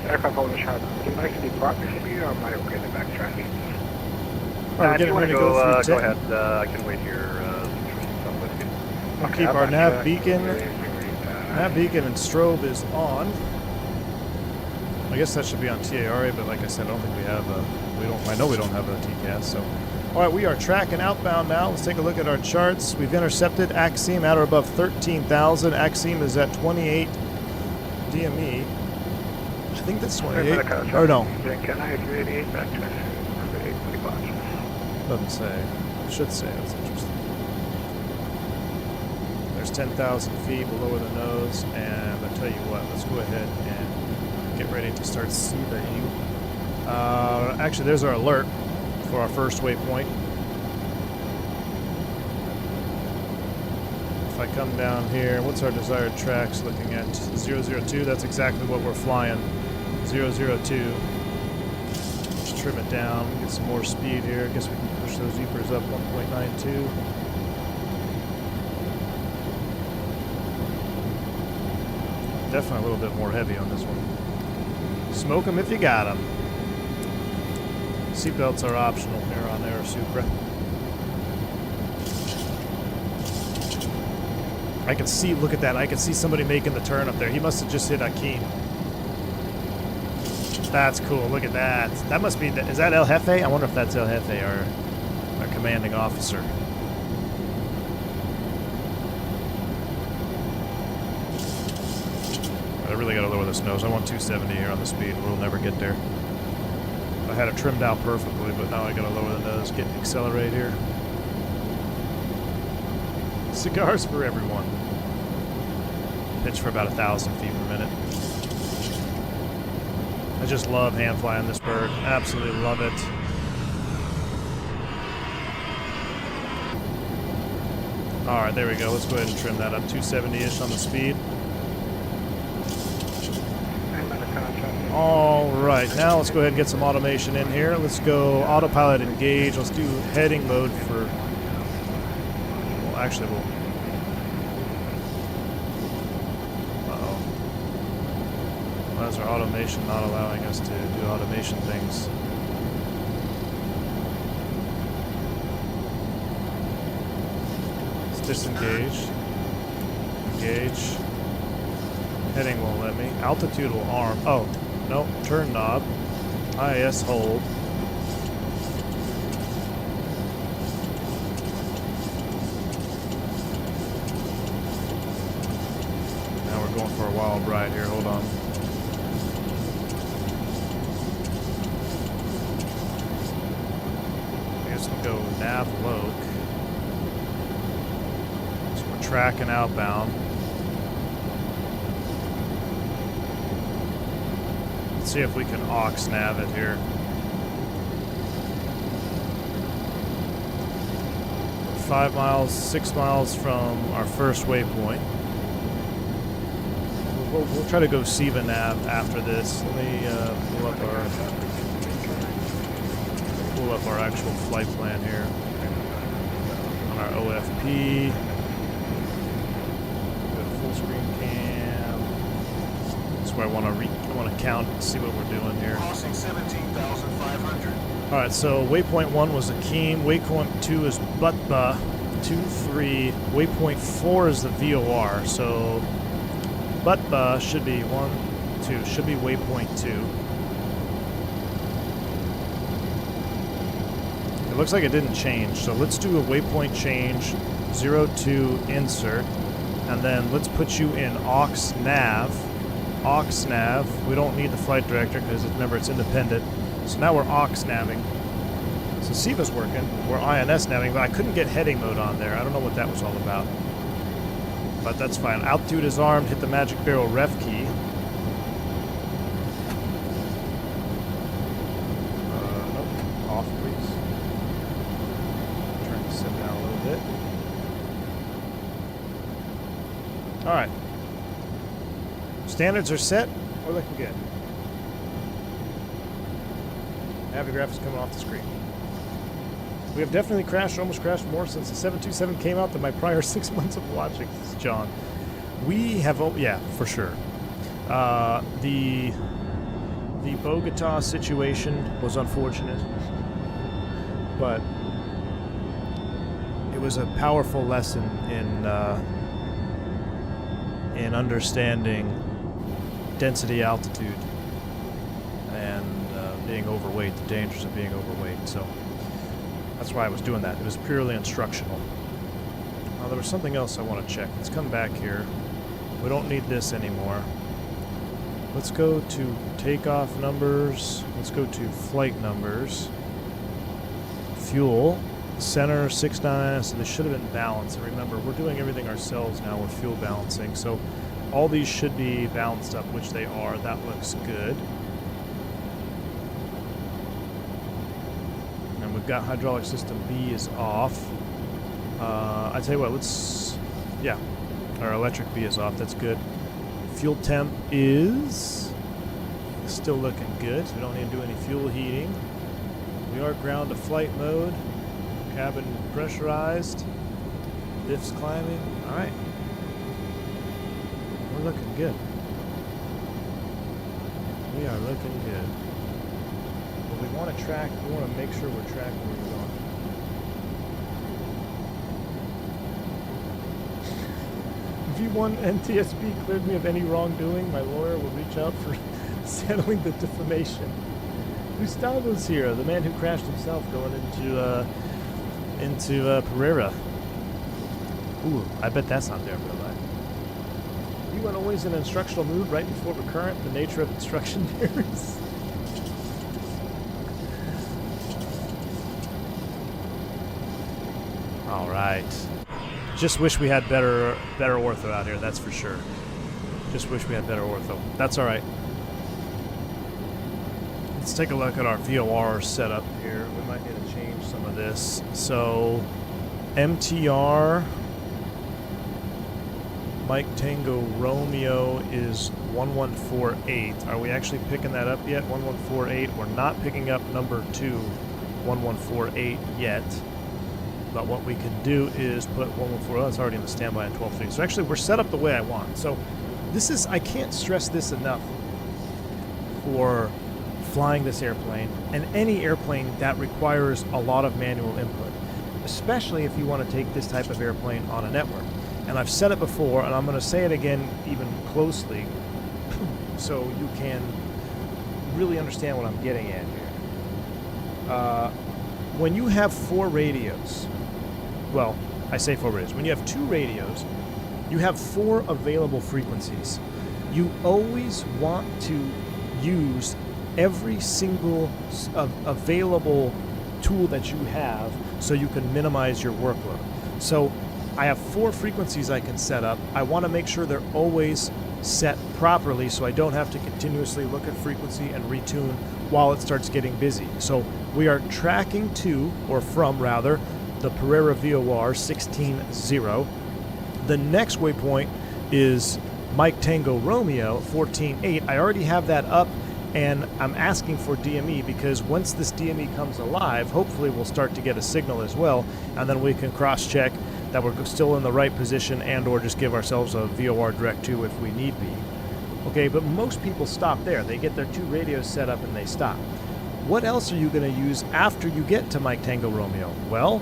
Aircraft on the shot. Would you like to be brought to speed, or am I okay to backtrack? Alright, we're getting ready to go through 10. Go ahead. I can wait here. We'll keep our nav beacon. Nav beacon and strobe is on. I guess that should be on TARA, but like I said, I don't think we have a. I know we don't have a TCAS. So, all right, we are tracking outbound now. Let's take a look at our charts. We've intercepted Axim at or above 13,000. Axim is at 28 DME. I think that's 28. Or no? Can I 388 backtrack? Doesn't say. It should say. That's interesting. There's 10,000 feet. We'll lower the nose, and I'll tell you what. Let's go ahead and get ready to start SIVA-ing. Actually, there's our alert for our first waypoint. If I come down here, what's our desired tracks looking at? 002, that's exactly what we're flying. 002. Let's trim it down, get some more speed here. I guess we can push those Upers up 1.92. definitely a little bit more heavy on this one. Smoke them if you got them. Seatbelts are optional here on Aerosucre. I can see, look at that, I can see somebody making the turn up there. He must have just hit Akeem. That's cool, look at that. That must be, is that El Jefe? I wonder if that's El Jefe, our commanding officer. I really gotta lower this nose. I want 270 here on the speed. We'll never get there. I had it trimmed out perfectly, but now I gotta lower the nose, get accelerate here. Cigars for everyone. Pitch for about 1,000 feet per minute. I just love hand flying this bird. Absolutely love it. Alright, there we go. Let's go ahead and trim that up. 270-ish on the speed. Alright, now let's go ahead and get some automation in here. Let's go autopilot engage. Let's do heading mode for... Well, actually, we'll... Uh-oh. Why is our automation not allowing us to do automation things? Let's disengage. Engage. Heading won't let me. Altitude will arm. Oh, no. Turn knob. IS hold. Now we're going for a wild ride here. Hold on. I guess we'll go nav loc. So we're tracking outbound. See if we can aux nav it here. 5 miles, 6 miles from our first waypoint. We'll try to go SIVA nav after this. Let me pull up our actual flight plan here on our OFP. Go to full screen cam. That's where I want to count and see what we're doing here. Crossing 17,500. Alright, so waypoint 1 was Akeem, waypoint 2 is Butba, 2-3, waypoint 4 is the VOR, so Butba should be 1-2, should be waypoint 2. It looks like it didn't change, so let's do a waypoint change, 02 insert, and then let's put you in aux nav. Aux nav. We don't need the flight director because remember it's independent. So now we're aux navving. So SIVA's working. We're INS navving, but I couldn't get heading mode on there. I don't know what that was all about. But that's fine. Altitude is armed. Hit the magic barrel ref key. Nope. Off, please. Turn the sim down a little bit. All right. Standards are set. We're looking good. Navigraph is coming off the screen. We have definitely crashed, almost crashed more since the 727 came out than my prior 6 months of watching. This is John. We have, oh, yeah, for sure. The Bogota situation was unfortunate, but it was a powerful lesson in understanding density, altitude, and being overweight, the dangers of being overweight. So that's why I was doing that. It was purely instructional. There was something else I want to check. Let's come back here. We don't need this anymore. Let's go to takeoff numbers. Let's go to flight numbers. Fuel. Center 6.9, so they should have been balanced. And remember, we're doing everything ourselves now with fuel balancing. So all these should be balanced up, which they are. That looks good. And we've got hydraulic system B is off. I tell you what, yeah, our electric B is off. That's good. Fuel temp is still looking good. So we don't need to do any fuel heating. We are ground to flight mode. Cabin pressurized. Diffs climbing. All right. We're looking good. We are looking good. But we want to track, we want to make sure we're tracking where we're going. V1 NTSB cleared me of any wrongdoing. My lawyer will reach out for settling the defamation. Gustavo's here, the man who crashed himself going into Pereira. Ooh, I bet that's not there in real life. You went always in an instructional mood right before recurrent, the nature of instruction errors. All right. Just wish we had better ortho out here, that's for sure. Just wish we had better ortho. That's all right. Let's take a look at our VOR setup here. We might need to change some of this. So, MTR, Mike Tango Romeo is 1148. Are we actually picking that up yet? 1148. We're not picking up number 2, 1148 yet. But what we can do is put 114. Oh, it's already in the standby on 12.3. So actually, we're set up the way I want. So this is, I can't stress this enough for flying this airplane and any airplane that requires a lot of manual input, especially if you want to take this type of airplane on a network. And I've said it before, and I'm going to say it again even closely so you can really understand what I'm getting at here. When you have 4 radios, well, I say 4 radios. When you have 2 radios, you have 4 available frequencies. You always want to use every single available tool that you have so you can minimize your workload. So I have 4 frequencies I can set up. I want to make sure they're always set properly so I don't have to continuously look at frequency and retune while it starts getting busy. So we are tracking to, or from rather, the Pereira VOR 16-0. The next waypoint is Mike Tango Romeo 14-8. I already have that up, and I'm asking for DME because once this DME comes alive, hopefully we'll start to get a signal as well, and then we can cross-check that we're still in the right position and or just give ourselves a VOR direct 2 if we need be. Okay, but most people stop there. They get their 2 radios set up and they stop. What else are you going to use after you get to Mike Tango Romeo? Well,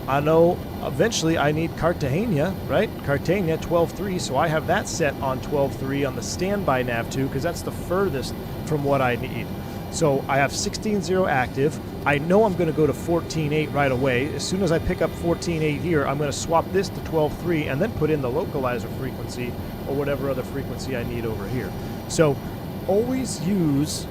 I know eventually I need Cartagena, right? Cartagena 12.3, so I have that set on 12.3 on the standby nav 2 because that's the furthest from what I need. So I have 16.0 active. I know I'm going to go to 14.8 right away. As soon as I pick up 14.8 here, I'm going to swap this to 12.3 and then put in the localizer frequency or whatever other frequency I need over here. So always use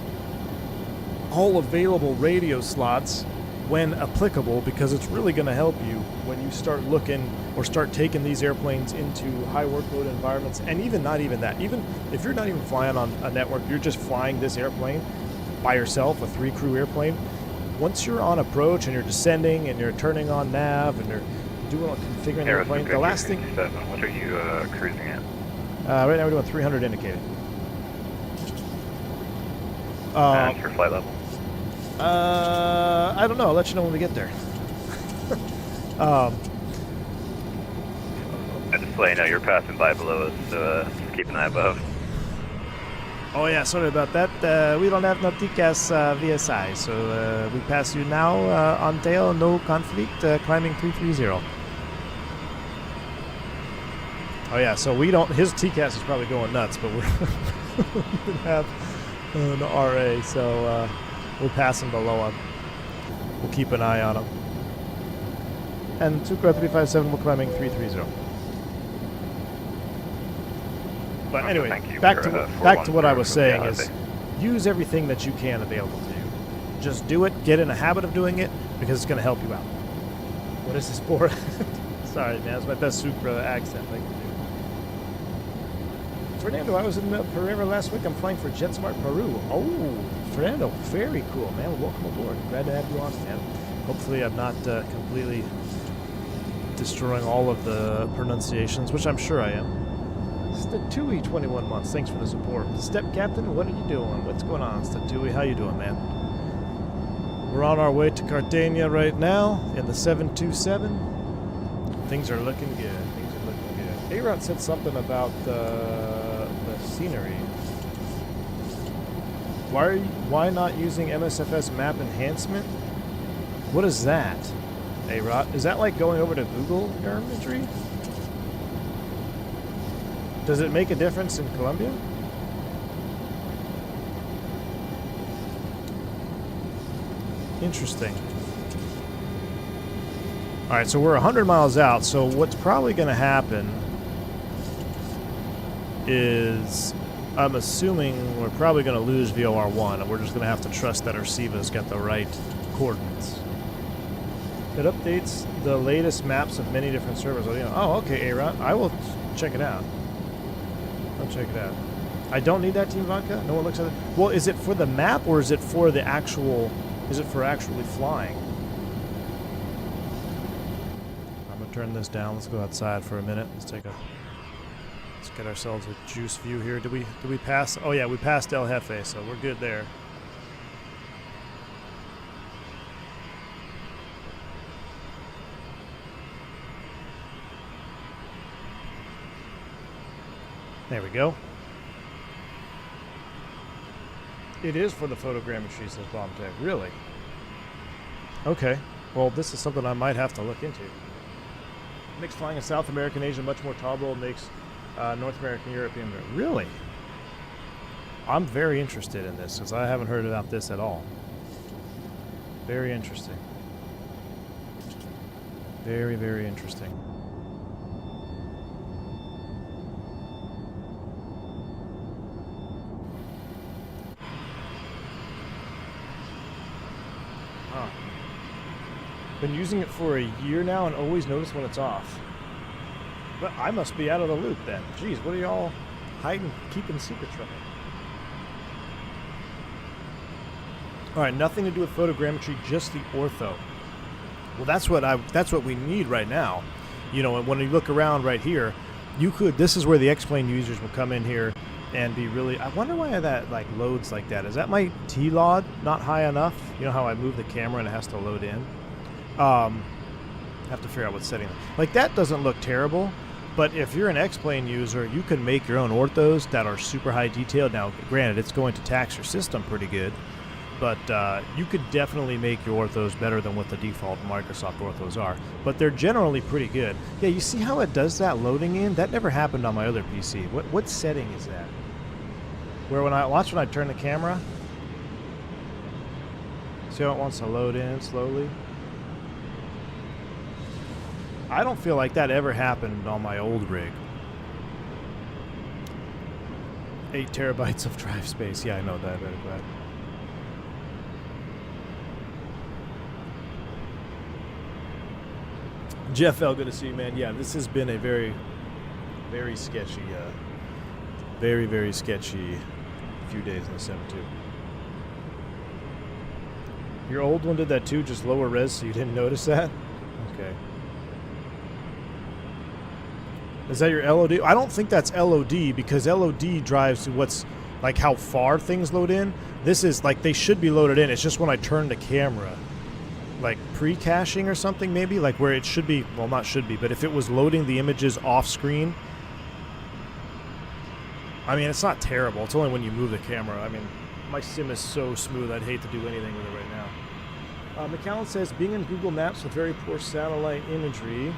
all available radio slots when applicable because it's really going to help you when you start looking or start taking these airplanes into high workload environments, and even not even that. Even if you're not even flying on a network, you're just flying this airplane by yourself, a 3-crew airplane. Once you're on approach and you're descending and you're turning on nav and you're doing configuring the airplane, the last thing. What are you cruising at? Right now we're doing 300 indicated. And for flight level? I don't know. I'll let you know when we get there. I just let you know you're passing by below us, so just keep an eye above. Oh yeah, sorry about that. We don't have no TCAS VSI, so we pass you now on tail, no conflict, climbing 330. Oh yeah, so we don't. His TCAS is probably going nuts, but we have an RA, so we're passing below him. We'll keep an eye on him. And Sucre 357, we're climbing 330. But anyway, back to what I was saying is use everything that you can available to you. Just do it. Get in a habit of doing it because it's going to help you out. What is this for? Sorry, man. That's my best Supra accent I can do. Fernando, I was in Pereira last week. I'm flying for JetSmart Peru. Oh, Fernando, very cool, man. Well, welcome aboard. Glad to have you on, man. Hopefully I'm not completely destroying all of the pronunciations, which I'm sure I am. Statui, 21 months. Thanks for the support. Step Captain, what are you doing? What's going on, Statui? How you doing, man? We're on our way to Cartagena right now in the 727. Things are looking good. Things are looking good. Aeron said something about the scenery. Why not using MSFS map enhancement? What is that? Hey, Rod, is that like going over to Google imagery? Does it make a difference in Colombia? Interesting. Alright, so we're 100 miles out, so what's probably going to happen is, I'm assuming we're probably going to lose VOR1, and we're just going to have to trust that our SIVA's got the right coordinates. It updates the latest maps of many different servers. Oh, okay, A-Rod. I will check it out. I'll check it out. I don't need that Team Vodka? No one looks at it? Well, is it for the map, or is it for the actual... Is it for actually flying? I'm going to turn this down. Let's go outside for a minute. Let's get ourselves a juice view here. Did we pass? Oh, yeah, we passed El Jefe, so we're good there. There we go. It is for the photogrammetry, says Bombtech. Really? Okay. Well, this is something I might have to look into. Makes flying in South America and Asia much more tolerable. Makes North America and European. Really? I'm very interested in this, because I haven't heard about this at all. Very interesting. Very, very interesting. Been using it for a year now and always notice when it's off. But I must be out of the loop then. Jeez, what are y'all hiding, keeping secrets from me? Alright, nothing to do with photogrammetry, just the ortho. Well, that's what we need right now. You know, when you look around right here, this is where the X-Plane users will come in here and be really... I wonder why that like loads like that. Is that my T-LOD not high enough? You know how I move the camera and it has to load in? Have to figure out what setting. Like, that doesn't look terrible, but if you're an X-Plane user, you can make your own orthos that are super high detailed. Now, granted, it's going to tax your system pretty good, but you could definitely make your orthos better than what the default Microsoft orthos are. But they're generally pretty good. Yeah, you see how it does that loading in? That never happened on my other PC. What setting is that? Where when I turn the camera, see how it wants to load in slowly? I don't feel like that ever happened on my old rig. 8 terabytes of drive space. Yeah, I know that. Jeff L, good to see you, man. Yeah, this has been a very, very sketchy, very, very sketchy few days in the 7.2. Your old one did that too, just lower res, so you didn't notice that? Okay. Is that your LOD? I don't think that's LOD, because LOD drives what's like how far things load in. This is like they should be loaded in. It's just when I turn the camera, like pre-caching or something maybe, like where it should be, well, not should be, but if it was loading the images off screen. I mean, it's not terrible. It's only when you move the camera. I mean, my sim is so smooth, I'd hate to do anything with it right now. McAllen says, being in Google Maps with very poor satellite imagery.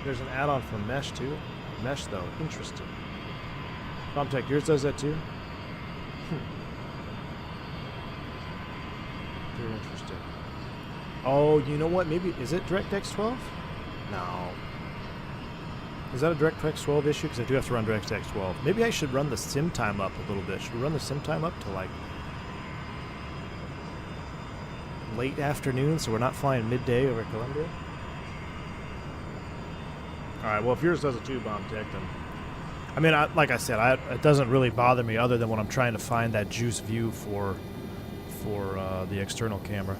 There's an add-on for Mesh, too. Mesh, though. Interesting. Bombtech, yours does that, too? Very interesting. Oh, you know what? Maybe... Is it DirectX 12? No. Is that a DirectX 12 issue? Because I do have to run DirectX 12. Maybe I should run the sim time up a little bit. Should we run the sim time up to, like... late afternoon, so we're not flying midday over Colombia? Alright, well, if yours does it too, Bombtech, then... I mean, like I said, it doesn't really bother me other than when I'm trying to find that juice view for the external camera.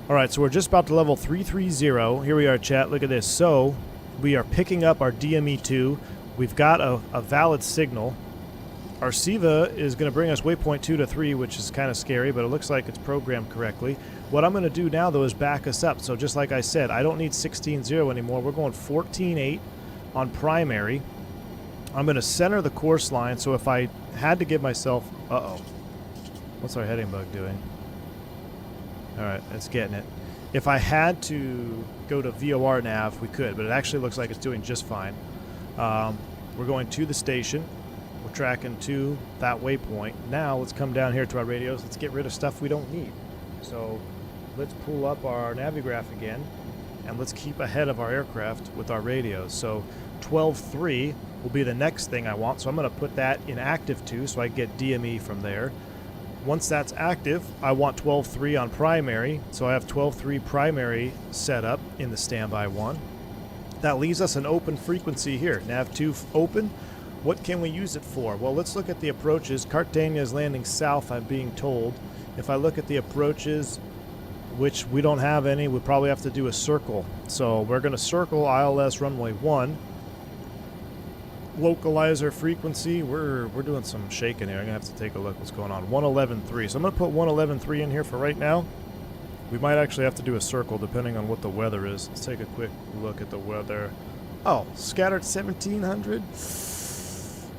Alright, so we're just about to level 330. Here we are, chat. Look at this. So, we are picking up our DME2. We've got a valid signal. Our SIVA is going to bring us waypoint 2 to 3, which is kind of scary, but it looks like it's programmed correctly. What I'm going to do now, though, is back us up. So just like I said, I don't need 16.0 anymore. We're going 14.8 on primary. I'm going to center the course line, so if I had to give myself... Uh-oh. What's our heading bug doing? Alright, it's getting it. If I had to go to VOR nav, we could, but it actually looks like it's doing just fine. We're going to the station. We're tracking to that waypoint. Now let's come down here to our radios. Let's get rid of stuff we don't need. So let's pull up our navigraph again, and let's keep ahead of our aircraft with our radios. So 12.3 will be the next thing I want. So I'm going to put that in active 2 so I get DME from there. Once that's active, I want 12.3 on primary. So I have 12.3 primary set up in the standby 1. That leaves us an open frequency here. Nav 2 open. What can we use it for? Well, let's look at the approaches. Cartagena is landing south, I'm being told. If I look at the approaches, which we don't have any, we probably have to do a circle. So we're going to circle ILS runway 1. Localizer frequency, we're doing some shaking here. I'm going to have to take a look what's going on. 111.3. So I'm going to put 111.3 in here for right now. We might actually have to do a circle depending on what the weather is. Let's take a quick look at the weather. Oh, scattered 1700?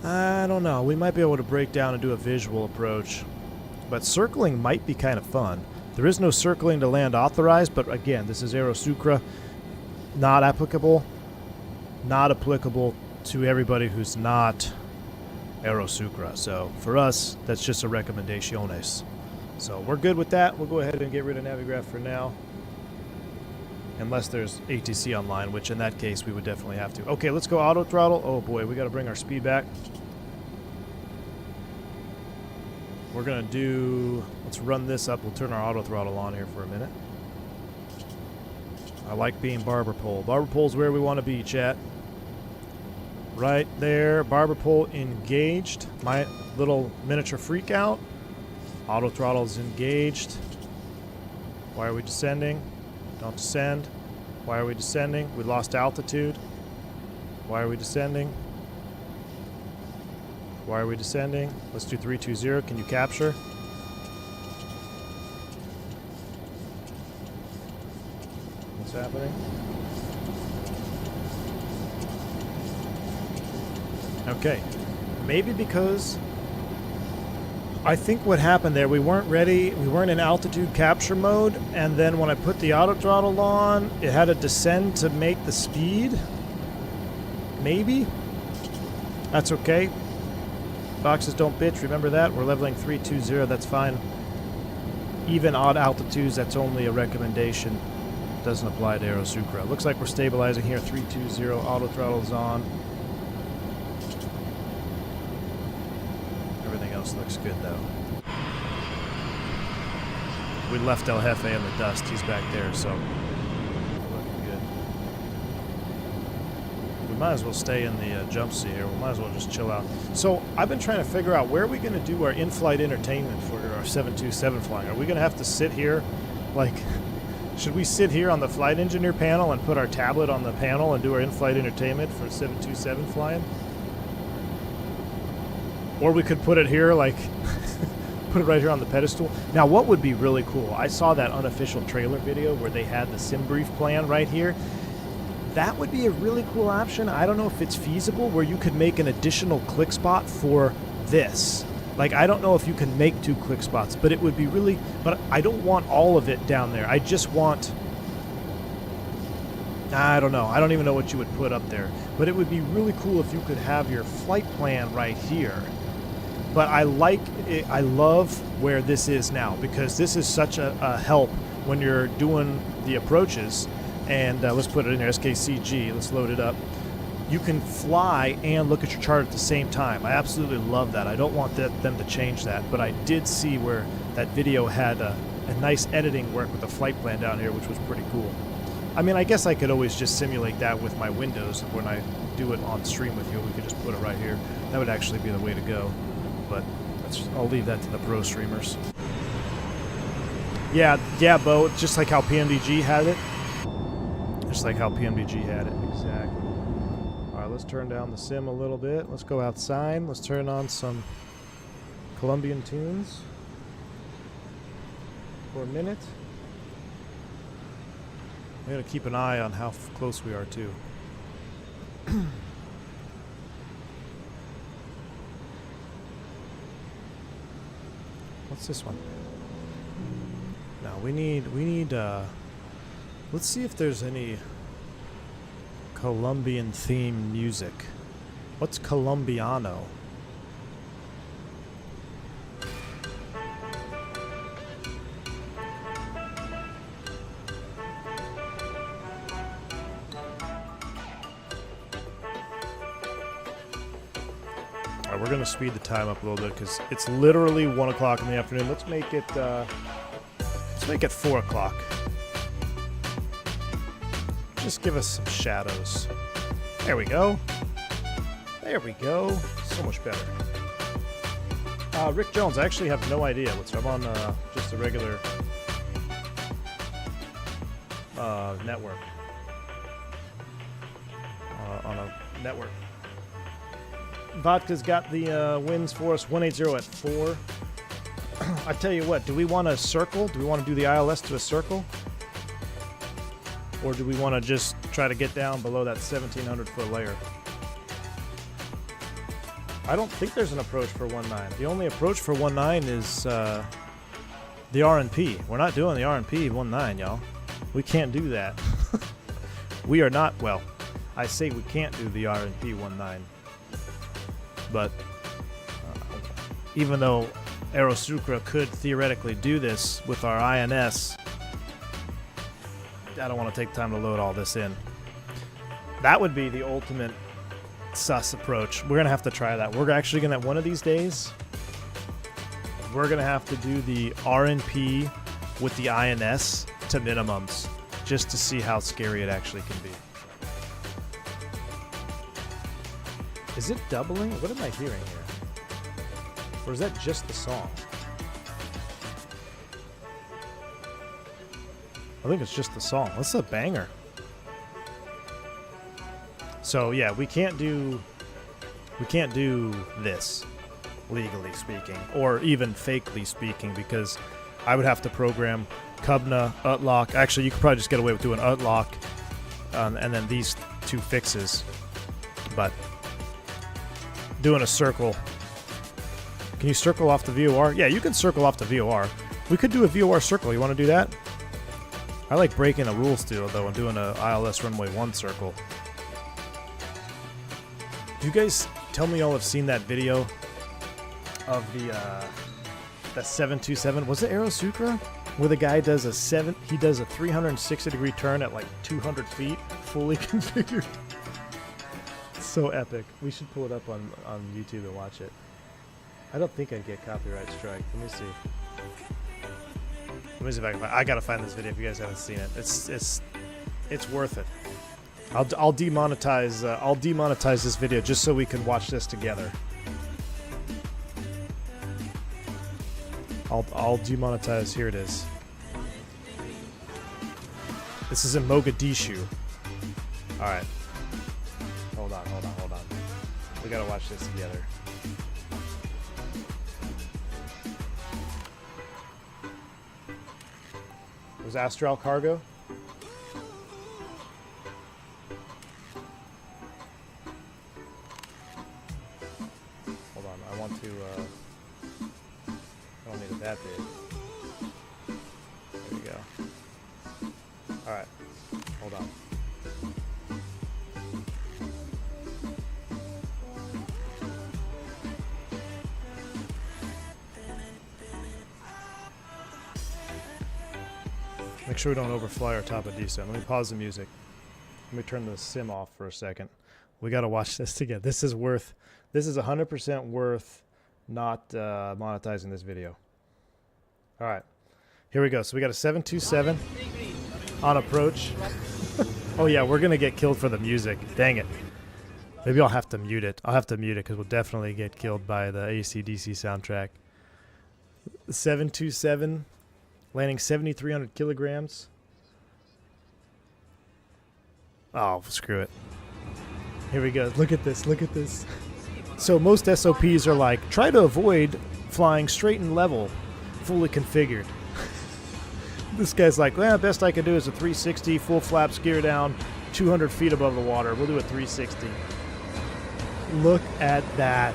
I don't know. We might be able to break down and do a visual approach. But circling might be kind of fun. There is no circling to land authorized, but again, this is Aerosucre. Not applicable. Not applicable to everybody who's not Aerosucre. So for us, that's just a recommendaciones. So we're good with that. We'll go ahead and get rid of Navigraph for now. Unless there's ATC online, which in that case we would definitely have to. Okay, let's go auto throttle. Oh boy, we got to bring our speed back. We're going to do... Let's run this up. We'll turn our auto throttle on here for a minute. I like being barber pole. Barber pole's where we want to be, chat. Right there. Barber pole engaged. My little miniature freak out. Auto throttle is engaged. Why are we descending? Don't descend. Why are we descending? We lost altitude. Why are we descending? Why are we descending? Let's do 320. Can you capture? What's happening? Okay. Maybe because I think what happened there, we weren't ready, we weren't in altitude capture mode, and then when I put the auto throttle on, it had to descend to make the speed. Maybe. That's okay. Boxes don't bitch, remember that? We're leveling 320, that's fine. Even odd altitudes, that's only a recommendation. Doesn't apply to Aerosucre. Looks like we're stabilizing here, 320, auto throttle's on. Everything else looks good though. We left El Jefe in the dust, he's back there, so looking good. We might as well stay in the jump seat here. We might as well just chill out. So I've been trying to figure out where are we going to do our in-flight entertainment for our 727 flying. Are we going to have to sit here? Like, should we sit here on the flight engineer panel and put our tablet on the panel and do our in-flight entertainment for 727 flying? Or we could put it here, like, put it right here on the pedestal. Now, what would be really cool, I saw that unofficial trailer video where they had the sim brief plan right here. That would be a really cool option. I don't know if it's feasible where you could make an additional click spot for this. Like, I don't know if you can make 2 click spots, but it would be really, but I don't want all of it down there. I just want, I don't know. I don't even know what you would put up there. But it would be really cool if you could have your flight plan right here. But I like it, I love where this is now, because this is such a help when you're doing the approaches. And let's put it in there, SKCG, let's load it up. You can fly and look at your chart at the same time. I absolutely love that. I don't want them to change that, but I did see where that video had a nice editing work with the flight plan down here, which was pretty cool. I mean, I guess I could always just simulate that with my windows when I do it on stream with you. We could just put it right here. That would actually be the way to go. But I'll leave that to the pro streamers. Yeah, Bo, just like how PMDG had it. Just like how PMDG had it, exactly. All right, let's turn down the sim a little bit. Let's go outside. Let's turn on some Colombian tunes for a minute. I'm gonna keep an eye on how close we are too. What's this one? No, we need, let's see if there's any Colombian themed music. What's Colombiano? Alright, we're gonna speed the time up a little bit because it's literally 1 o'clock in the afternoon. Let's make it 4 o'clock. Just give us some shadows. There we go. There we go. So much better. Rick Jones, I actually have no idea what's I'm on just a regular network. On a network. Vodka's got the wins for us. 180 at 4. I tell you what, do we want a circle? Do we want to do the ILS to a circle? Or do we want to just try to get down below that 1,700 foot layer? I don't think there's an approach for 1.9. The only approach for 1.9 is the RNP. We're not doing the RNP 1.9, y'all. We can't do that. We are not, well, I say we can't do the RNP 1.9. But even though Aerosucre could theoretically do this with our INS, I don't want to take time to load all this in. That would be the ultimate sus approach. We're going to have to try that. We're actually going to, one of these days, we're going to have to do the RNP with the INS to minimums just to see how scary it actually can be. Is it doubling? What am I hearing here? Or is that just the song? I think it's just the song. That's a banger. So yeah, we can't do this, legally speaking, or even fakely speaking, because I would have to program Cubna, Utlock. Actually, you could probably just get away with doing Utlock, and then these two fixes. But doing a circle. Can you circle off the VOR? Yeah, you can circle off the VOR. We could do a VOR circle. You want to do that? I like breaking the rules too, though, and doing a ILS runway 1 circle. Do you guys tell me y'all have seen that video of that 727? Was it Aerosucre? Where the guy does a 360-degree turn at like 200 feet, fully configured. So epic. We should pull it up on YouTube and watch it. I don't think I'd get copyright strike. Let me see. Let me see if I can find. I gotta find this video if you guys haven't seen it. It's worth it. I'll demonetize. I'll demonetize this video just so we can watch this together. I'll demonetize. Here it is. This is in Mogadishu. All right. Hold on. We gotta watch this together. Was Astral Cargo? Hold on, I want to, I don't need it that big. There we go. Alright, hold on. Make sure we don't overfly our top of descent. Let me pause the music. Let me turn the sim off for a second. We got to watch this together. This is 100% worth not monetizing this video. All right, here we go. So we got a 727 on approach. Oh yeah, we're gonna get killed for the music. Dang it. Maybe I'll have to mute it. I'll have to mute it because we'll definitely get killed by the AC/DC soundtrack. 727. Landing 7,300 kilograms. Oh, screw it. Here we go. Look at this. Look at this. So most SOPs are like, try to avoid flying straight and level, fully configured. This guy's like, well, best I can do is a 360, full flaps, gear down, 200 feet above the water. We'll do a 360. Look at that.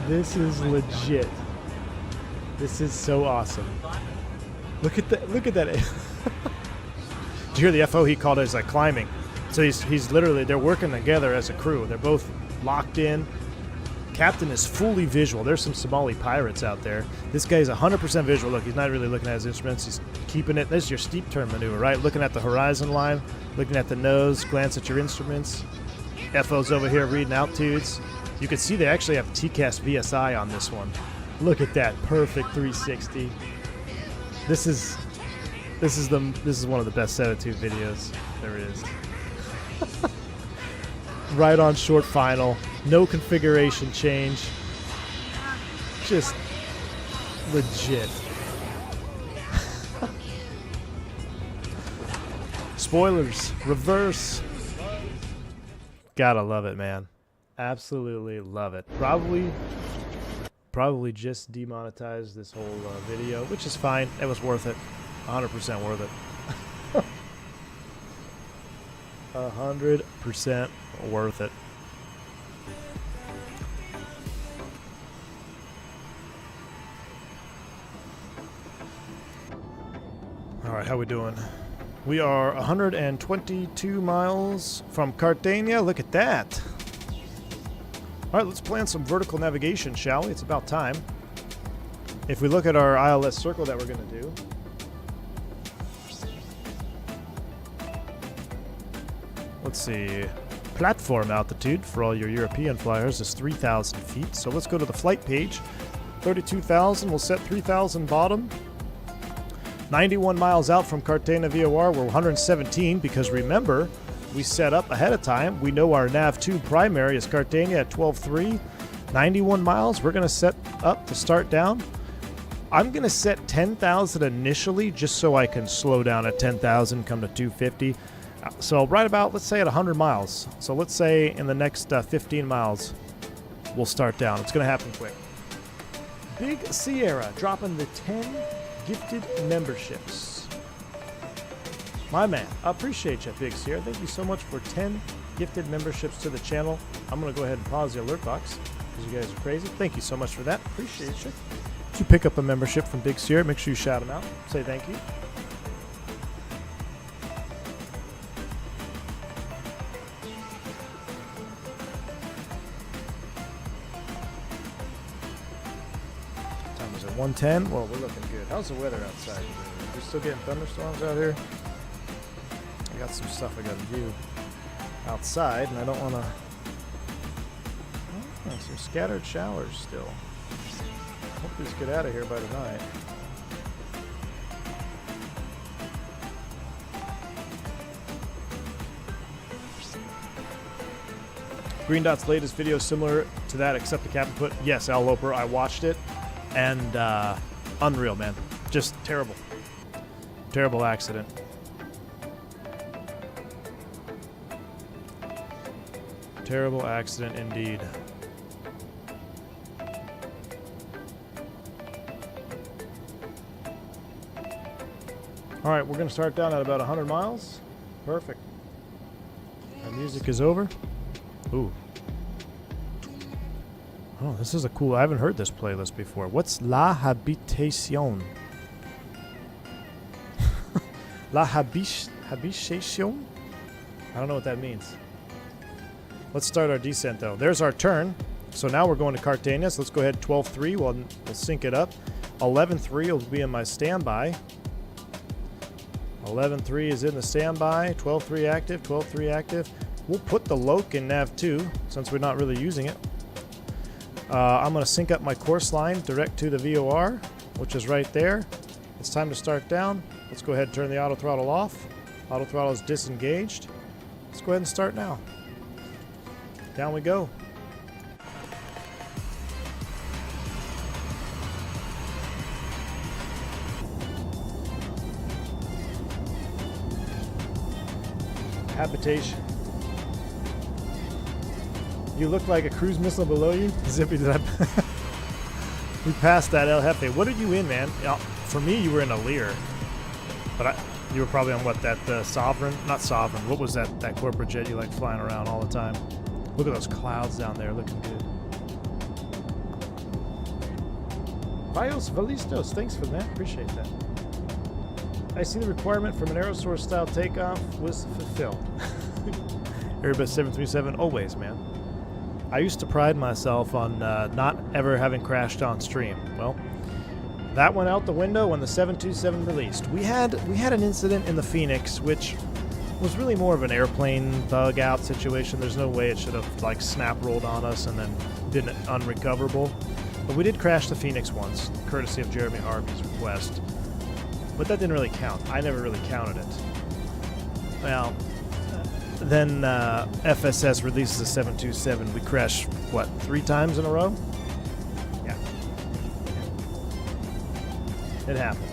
This is legit. This is so awesome. Look at that. Look at that. Did you hear the FO? He called it as like climbing. So he's literally, they're working together as a crew. They're both locked in. Captain is fully visual. There's some Somali pirates out there. This guy's 100% visual. Look, he's not really looking at his instruments. He's keeping it. This is your steep turn maneuver, right? Looking at the horizon line, looking at the nose, glance at your instruments. FO's over here reading altitudes. You can see they actually have TCAS VSI on this one. Look at that perfect 360. This is one of the best setup videos there is. Right on short final, no configuration change. Just legit. Spoilers, reverse. Gotta love it, man. Absolutely love it. Probably just demonetized this whole video, which is fine. It was worth it. 100% worth it. 100% worth it. All right, how we doing? We are 122 miles from Cartagena. Look at that. All right, let's plan some vertical navigation, shall we? It's about time. If we look at our ILS circle that we're going to do, let's see, platform altitude for all your European flyers is 3,000 feet. So let's go to the flight page. 32,000, we'll set 3,000 bottom. 91 miles out from Cartagena VOR, we're 117 because remember, we set up ahead of time. We know our nav2 primary is Cartagena at 12.3. 91 miles, we're going to set up to start down. I'm going to set 10,000 initially just so I can slow down at 10,000, come to 250. So right about, let's say at 100 miles. So let's say in the next 15 miles, we'll start down. It's going to happen quick. Big Sierra dropping the 10 gifted memberships. My man, I appreciate you, Big Sierra. Thank you so much for 10 gifted memberships to the channel. I'm going to go ahead and pause the alert box because you guys are crazy. Thank you so much for that. Appreciate you. If you pick up a membership from Big Sierra, make sure you shout him out. Say thank you. Time is at 1:10. Well, we're looking good. How's the weather outside? We're still getting thunderstorms out here. I got some stuff I got to do outside, and I don't want to. Oh, some scattered showers still. Hope these get out of here by tonight. Green Dot's latest video similar to that, except the captain put, yes, Al Loper, I watched it, and unreal, man. Just terrible. Terrible accident. Terrible accident indeed. All right, we're going to start down at about 100 miles. Perfect. Our music is over. Ooh. Oh, this is a cool... I haven't heard this playlist before. What's La Habitation? La Habitation? I don't know what that means. Let's start our descent, though. There's our turn. So now we're going to Cartagena. So let's go ahead 12.3. We'll sync it up. 11.3 will be in my standby. 11.3 is in the standby. 12.3 active. 12.3 active. We'll put the Loke in nav2 since we're not really using it. I'm going to sync up my course line direct to the VOR, which is right there. It's time to start down. Let's go ahead and turn the auto throttle off. Auto throttle is disengaged. Let's go ahead and start now. Down we go. Habitation. You look like a cruise missile below you. Zippy, did I? We passed that El Jefe. What are you in, man? For me, you were in a Lear. But you were probably on what, that Sovereign? Not Sovereign. What was that corporate jet you like flying around all the time? Look at those clouds down there looking good. Bios Valistos, thanks for that. Appreciate that. I see the requirement from an Aerosucre style takeoff was fulfilled. Airbus 737, always, man. I used to pride myself on not ever having crashed on stream. Well, that went out the window when the 727 released. We had an incident in the Fenix, which was really more of an airplane bug out situation. There's no way it should have like snap rolled on us and then been unrecoverable. But we did crash the Fenix once, courtesy of Jeremy Harvey's request. But that didn't really count. I never really counted it. Well, then FSS releases the 727. We crashed, what, 3 times in a row? Yeah. It happened.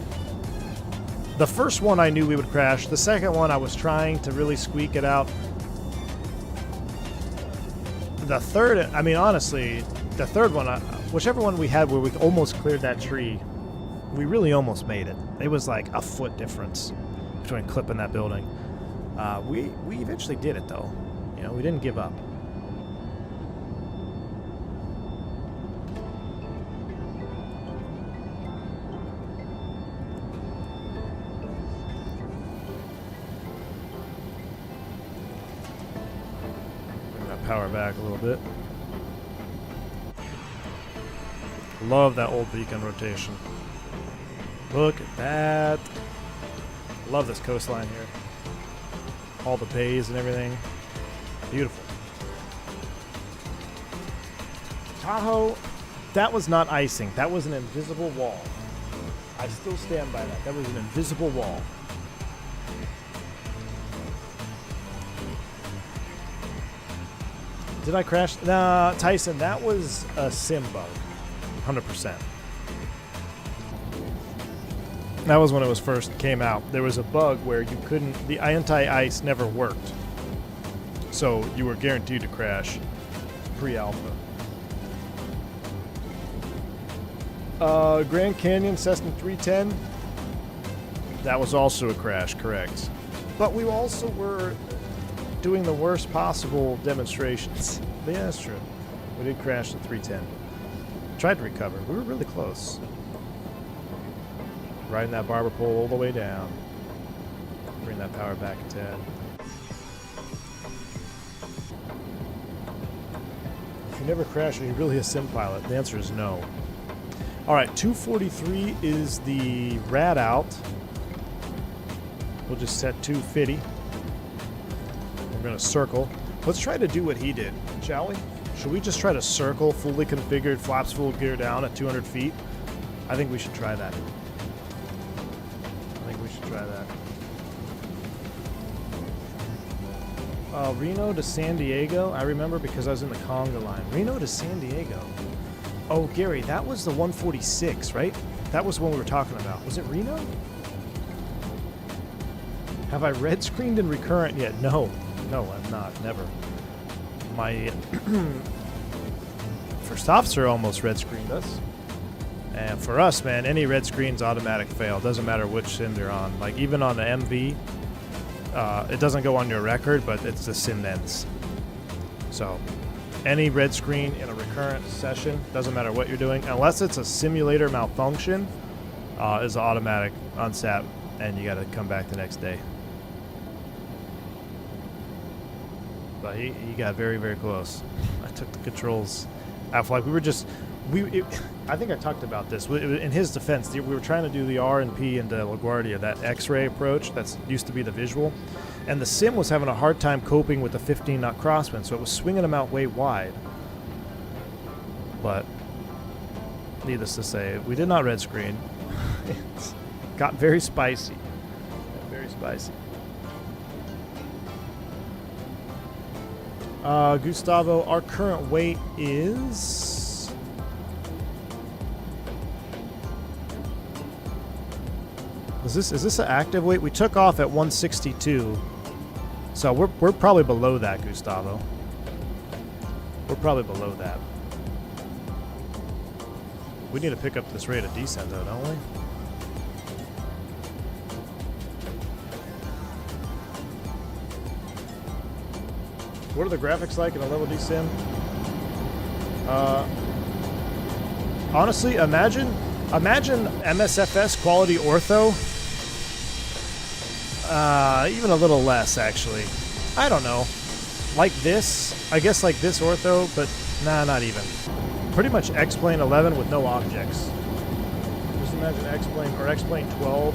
The first one I knew we would crash. The second one I was trying to really squeak it out. The third, I mean, honestly, the third one, whichever one we had where we almost cleared that tree, we really almost made it. It was like a foot difference between clipping that building. We eventually did it, though. You know, we didn't give up. Bring that power back a little bit. Love that old beacon rotation. Look at that. Love this coastline here. All the bays and everything. Beautiful. Tahoe, that was not icing. That was an invisible wall. I still stand by that. That was an invisible wall. Did I crash? Nah, Tyson, that was a sim bug. 100%. That was when it was first came out. There was a bug where you couldn't, the anti-ice never worked. So you were guaranteed to crash pre-alpha. Grand Canyon Cessna 310. That was also a crash, correct. But we also were doing the worst possible demonstrations. But yeah, that's true. We did crash the 310. Tried to recover. We were really close. Riding that barber pole all the way down. Bring that power back a tad. If you never crash, are you really a sim pilot? The answer is no. Alright, 243 is the rad out. We'll just set 250. We're going to circle. Let's try to do what he did, shall we? Should we just try to circle fully configured, flaps full gear down at 200 feet? I think we should try that. Try that. Reno to San Diego. I remember because I was in the conga line. Reno to San Diego. Oh, Gary, that was the 146, right? That was the one we were talking about. Was it Reno? Have I red screened and recurrent yet? No, I'm not. Never. My first officer almost red screened us. And for us, man, any red screen's automatic fail. Doesn't matter which sim you're on. Like, even on the MV, it doesn't go on your record, but it's the sim ends. So, any red screen in a recurrent session, doesn't matter what you're doing, unless it's a simulator malfunction, is automatic unsat, and you got to come back the next day. But he got very, very close. I took the controls out. Like, we were just... I think I talked about this. In his defense, we were trying to do the R and P into LaGuardia, that X-ray approach that used to be the visual, and the sim was having a hard time coping with the 15-knot crosswind, so it was swinging them out way wide. But needless to say, we did not red screen. It got very spicy. Very spicy. Gustavo, our current weight is... Is this an active weight? We took off at 162, so we're probably below that, Gustavo. We're probably below that. We need to pick up this rate of descent, though, don't we? What are the graphics like in a level D sim? Honestly, imagine Imagine MSFS quality ortho. Even a little less, actually. I don't know. Like this, I guess like this ortho, but nah, not even. Pretty much X-Plane 11 with no objects. Just imagine X-Plane or X-Plane 12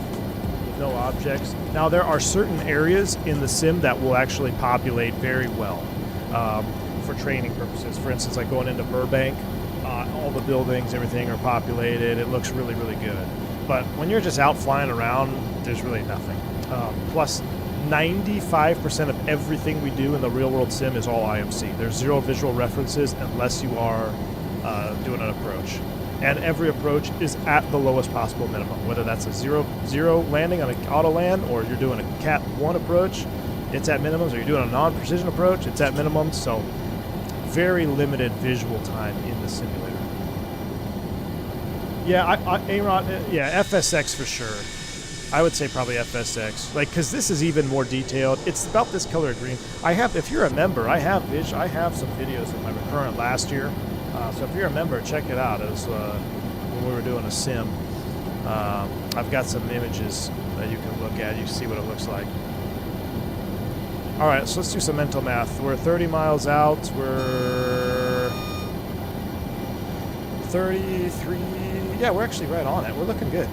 with no objects. Now there are certain areas in the sim that will actually populate very well for training purposes. For instance, like going into Burbank, all the buildings, everything are populated. It looks really, really good. But when you're just out flying around, there's really nothing. Plus, 95% of everything we do in the real-world sim is all IMC. There's zero visual references unless you are doing an approach. And every approach is at the lowest possible minimum. Whether that's a zero landing on an auto land or you're doing a Cat 1 approach, it's at minimums, or you're doing a non-precision approach, it's at minimums. So very limited visual time in the simulator. Yeah, FSX for sure. I would say probably FSX, like, because this is even more detailed. It's about this color green. If you're a member, I have some videos of my recurrent last year. So if you're a member, check it out. It was when we were doing a sim. I've got some images that you can look at. You see what it looks like. All right, so let's do some mental math. We're 30 miles out. We're 33. Yeah, we're actually right on it. We're looking good.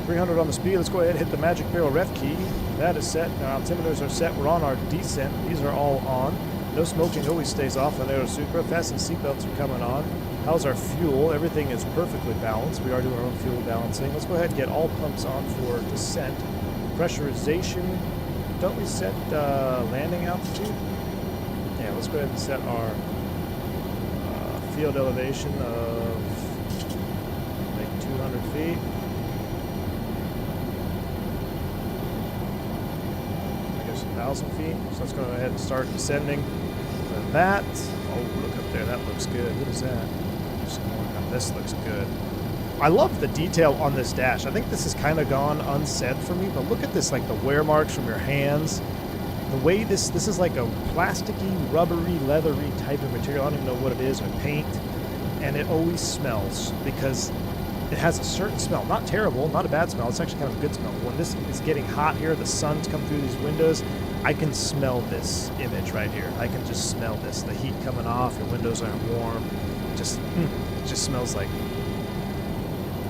300 on the speed. Let's go ahead and hit the magic barrel ref key. That is set. Our altimeters are set. We're on our descent. These are all on. No smoking always stays off on Aerosucre. Fasten seatbelts are coming on. How's our fuel? Everything is perfectly balanced. We are doing our own fuel balancing. Let's go ahead and get all pumps on for descent. Pressurization. Don't we set landing altitude? Yeah, let's go ahead and set our field elevation of like 200 feet. I guess 1,000 feet. So let's go ahead and start descending. And that, oh, look up there. That looks good. What is that? This looks good. I love the detail on this dash. I think this has kind of gone unsaid for me, but look at this, like the wear marks from your hands. The way this is like a plasticky, rubbery, leathery type of material. I don't even know what it is, or paint. And it always smells because it has a certain smell. Not terrible, not a bad smell. It's actually kind of a good smell. When this is getting hot here, the sun's come through these windows, I can smell this image right here. I can just smell this. The heat coming off, your windows aren't warm. It just smells like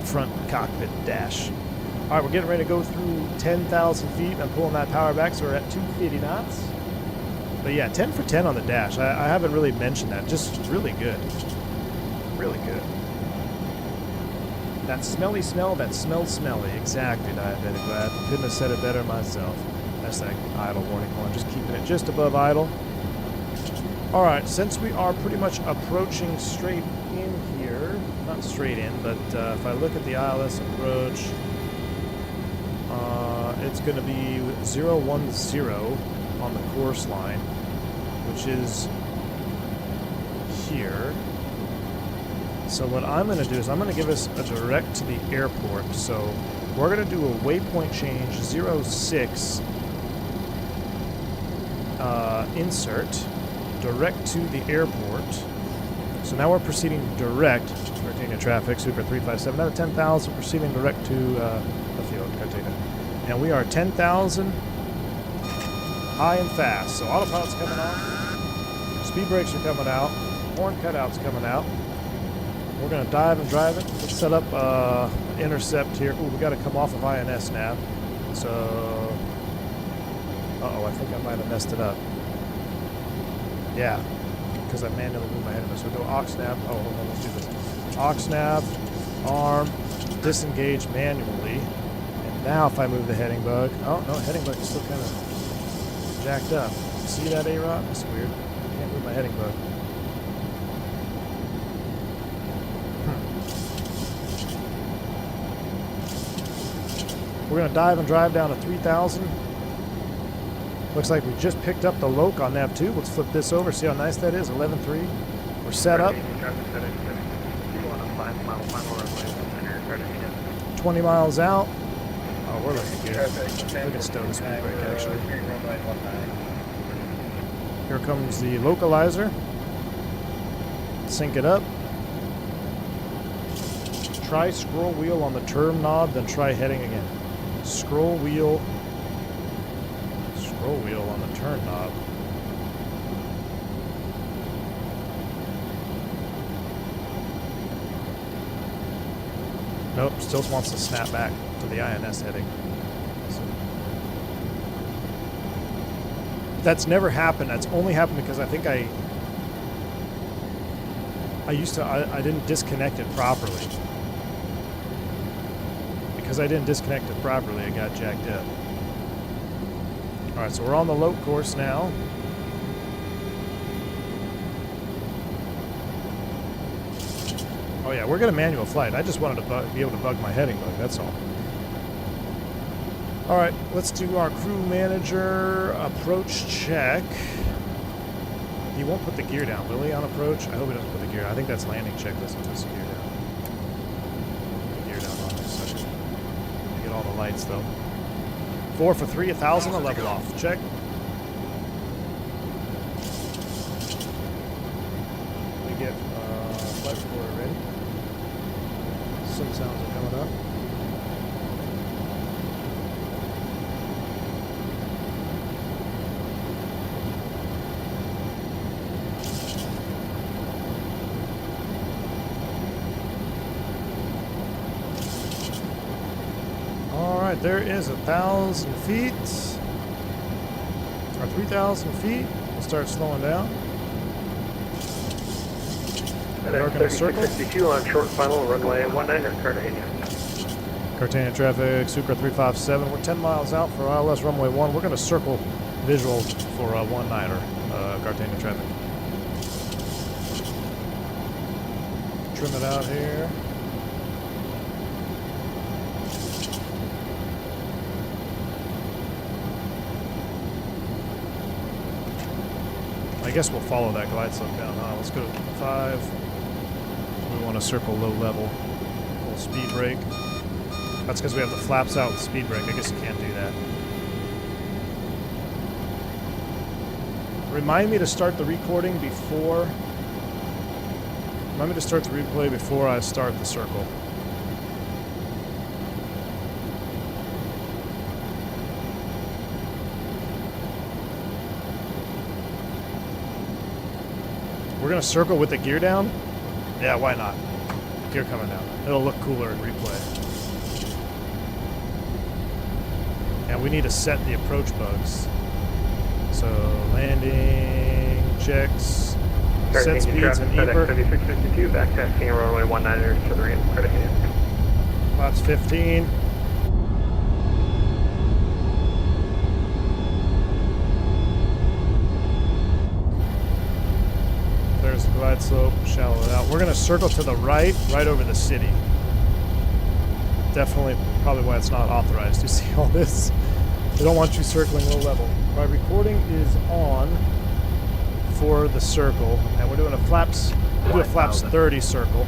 front cockpit dash. All right, we're getting ready to go through 10,000 feet. I'm pulling that power back, so we're at 250 knots. But yeah, 10 for 10 on the dash. I haven't really mentioned that. Just really good. Really good. That smelly smell that smells smelly. Exactly, Diabetic Lad. Couldn't have said it better myself. That's that idle warning horn. Just keeping it just above idle. All right, since we are pretty much approaching straight in here, not straight in, but if I look at the ILS approach, it's going to be 010 on the course line, which is here. So what I'm going to do is I'm going to give us a direct to the airport. So we're going to do a waypoint change 06 insert direct to the airport. So now we're proceeding direct. Cartagena traffic, Super 357 out of 10,000, proceeding direct to the field, Cartagena. And we are 10,000 high and fast. So autopilot's coming on, speed brakes are coming out, horn cutouts coming out. We're going to dive and drive it. Let's set up intercept here. Ooh, we got to come off of INS nav. So, uh-oh, I think I might have messed it up. Yeah, because I manually moved my head in this. So we'll go aux nav. Oh, hold on, let's do this. Aux nav, arm, disengage manually. And now if I move the heading bug, oh no, heading bug is still kind of jacked up. See that, A-Rod? That's weird. I can't move my heading bug. We're going to dive and drive down to 3,000. Looks like we just picked up the Loke on nav 2. Let's flip this over, see how nice that is. 11.3. We're set up. 20 miles out. Oh, we're looking good. We can stow the speed brake, actually. Here comes the localizer. Sync it up. Try scroll wheel on the turn knob, then try heading again. Scroll wheel on the turn knob. Nope, still wants to snap back to the INS heading. So that's never happened. That's only happened because I think I didn't disconnect it properly. Because I didn't disconnect it properly, it got jacked up. Alright, so we're on the low course now. Oh yeah, we're going to manual flight. I just wanted to be able to bug my heading bug, that's all. Alright, let's do our crew manager approach check. He won't put the gear down, will he, on approach? I hope he doesn't put the gear down. I think that's landing checklist and puts the gear down. Put the gear down on this second. Get all the lights though. 4 for 3, 1,000, a level off. Check. We get flight recorder ready. Some sounds are coming up. Alright, there is 1,000 feet. Or 3,000 feet. We'll start slowing down. FedEx 3662 on short final runway 19 or Cartagena. Cartagena traffic, Sucre 357. We're 10 miles out for ILS runway 1. We're going to circle visual for 19er Cartagena traffic. Trim it out here. I guess we'll follow that glide slope down. Let's go to 5. We want to circle low level. Little speed brake. That's because we have the flaps out with speed brake. I guess you can't do that. Remind me to start the recording before. Remind me to start the replay before I start the circle. We're going to circle with the gear down? Yeah, why not? Gear coming down. It'll look cooler in replay. And we need to set the approach bugs. So, landing, checks, set speeds, and FedEx EPR. 3662, back taxiing runway 19er to the right of Cartagena. Flaps 15. There's the glide slope, shallow it out. We're going to circle to the right over the city. Definitely, probably why it's not authorized. You see all this? They don't want you circling low level. My recording is on for the circle, and we're doing a flaps 30 circle.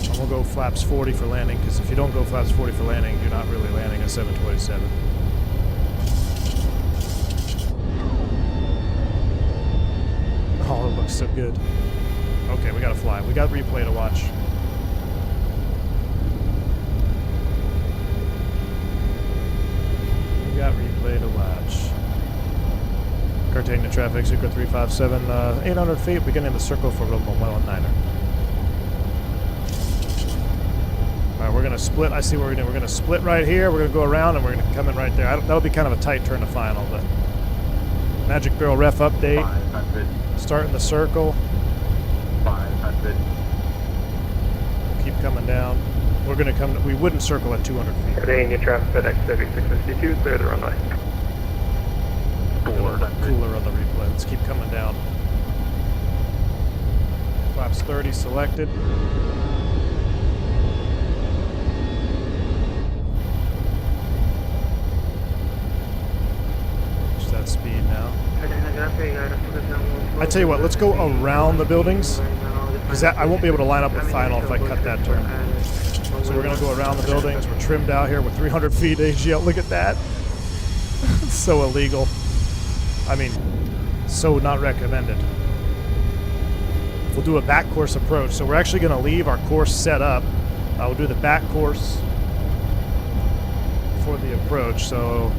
And we'll go flaps 40 for landing, because if you don't go flaps 40 for landing, you're not really landing a 727. Oh, it looks so good. Okay, we gotta fly. We got replay to watch. We got replay to watch. Cartagena traffic, Sucre 357, 800 feet, beginning the circle for runway 19er. Alright, we're gonna split. I see what we're doing. We're gonna split right here, we're gonna go around, and we're gonna come in right there. That'll be kind of a tight turn to final, but Magic Barrel ref update. 500. Starting the circle. 500. We'll keep coming down. We're going to come. We wouldn't circle at 200 feet. Cartagena traffic FedEx 3662, clear the runway. Cooler on the replay. Let's keep coming down. Flaps 30 selected. Watch that speed now. I tell you what, let's go around the buildings, because I won't be able to line up with final if I cut that turn. So we're going to go around the buildings. We're trimmed out here with 300 feet AGL. Look at that. It's so illegal. I mean, so not recommended. we'll do a back course approach. So we're actually going to leave our course set up. We'll do the back course for the approach. So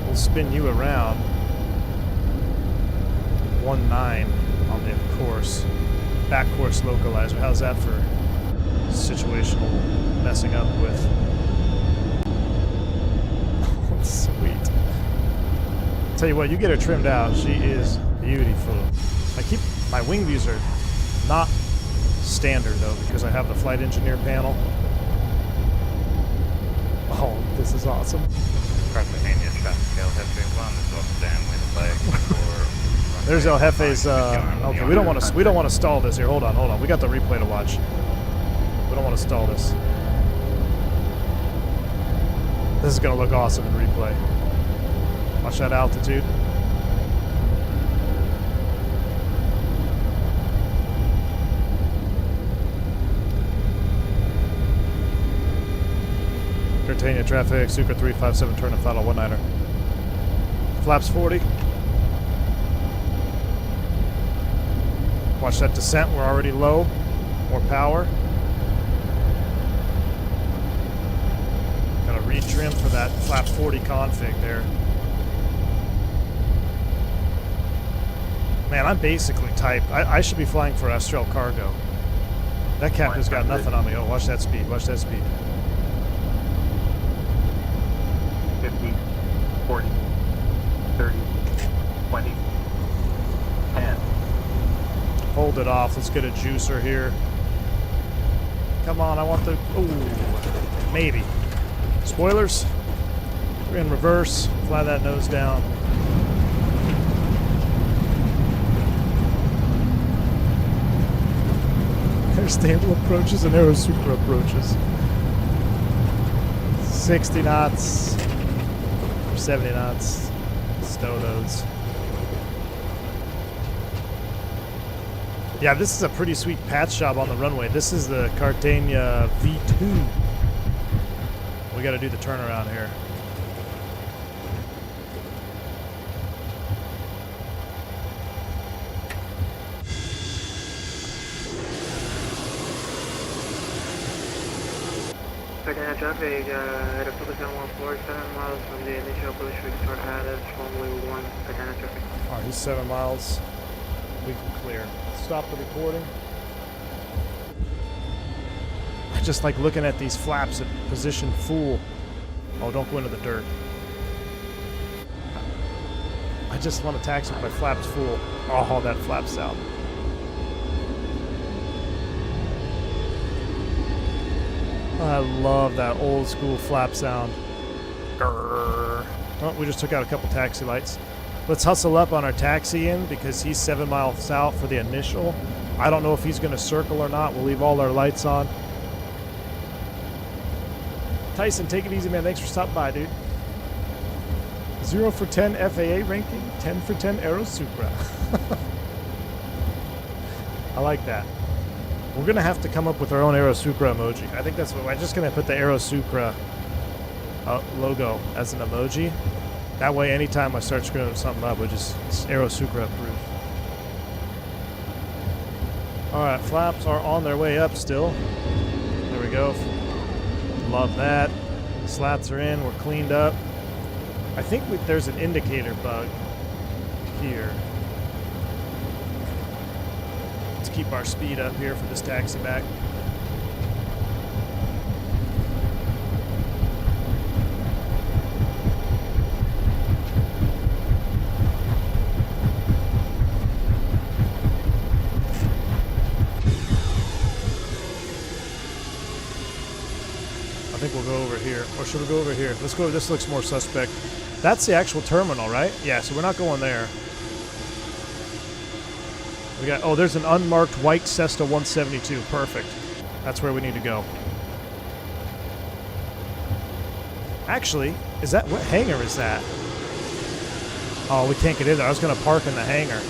we'll spin you around 19 on the course. Back course localizer. How's that for situational messing up with? Sweet. Tell you what, you get her trimmed out. She is beautiful. My wing views are not standard though because I have the flight engineer panel. Oh, this is awesome. Cartagena traffic LFA1 is off down with flag for. There's El Jefe's. Okay, we don't want to stall this here. Hold on. We got the replay to watch. We don't want to stall this. This is gonna look awesome in replay. Watch that altitude. Cartagena traffic, Sucre 357, turn to throttle 19er. Flaps 40. Watch that descent, we're already low. More power. Gotta retrim for that flap 40 config there. Man, I'm basically typed. I should be flying for Astral Cargo. That captain's got nothing on me. Oh, watch that speed, watch that speed. 50, 40, 30, 20, 10. Hold it off. Let's get a juicer here. Come on, I want the... Ooh, maybe. Spoilers. We're in reverse. Fly that nose down. There's stable approaches and Aerosucre approaches. 60 knots. 70 knots. Stow those. Yeah, this is a pretty sweet patch job on the runway. This is the Cartagena V2. We got to do the turnaround here. Cartagena traffic, Aerosucre 714, 7 miles from the initial approach Victor Alice, runway 1, Cartagena traffic. Alright, he's 7 miles. We can clear. Stop the recording. I just like looking at these flaps at position full. Oh, don't go into the dirt. I just want to taxi with my flaps full. Oh, that flap sound. I love that old school flap sound. Grrr. Oh, we just took out a couple taxi lights. Let's hustle up on our taxi in because he's 7 miles out for the initial. I don't know if he's going to circle or not. We'll leave all our lights on. Tyson, take it easy, man. Thanks for stopping by, dude. 0 for 10 FAA ranking, 10 for 10 Aerosucre. I like that. We're going to have to come up with our own Aerosucre emoji. I think that's what I'm just going to put the Aerosucre logo as an emoji. That way, anytime I start screwing something up, we just Aerosucre approved. Alright, flaps are on their way up still. There we go. Love that. Slats are in. We're cleaned up. I think there's an indicator bug here. Let's keep our speed up here for this taxi back. I think we'll go over here. Or should we go over here? Let's go. This looks more suspect. That's the actual terminal, right? Yeah, so we're not going there. We got, oh, there's an unmarked white Cessna 172. Perfect. That's where we need to go. Actually, is that, what hangar is that? Oh, we can't get in there. I was going to park in the hangar.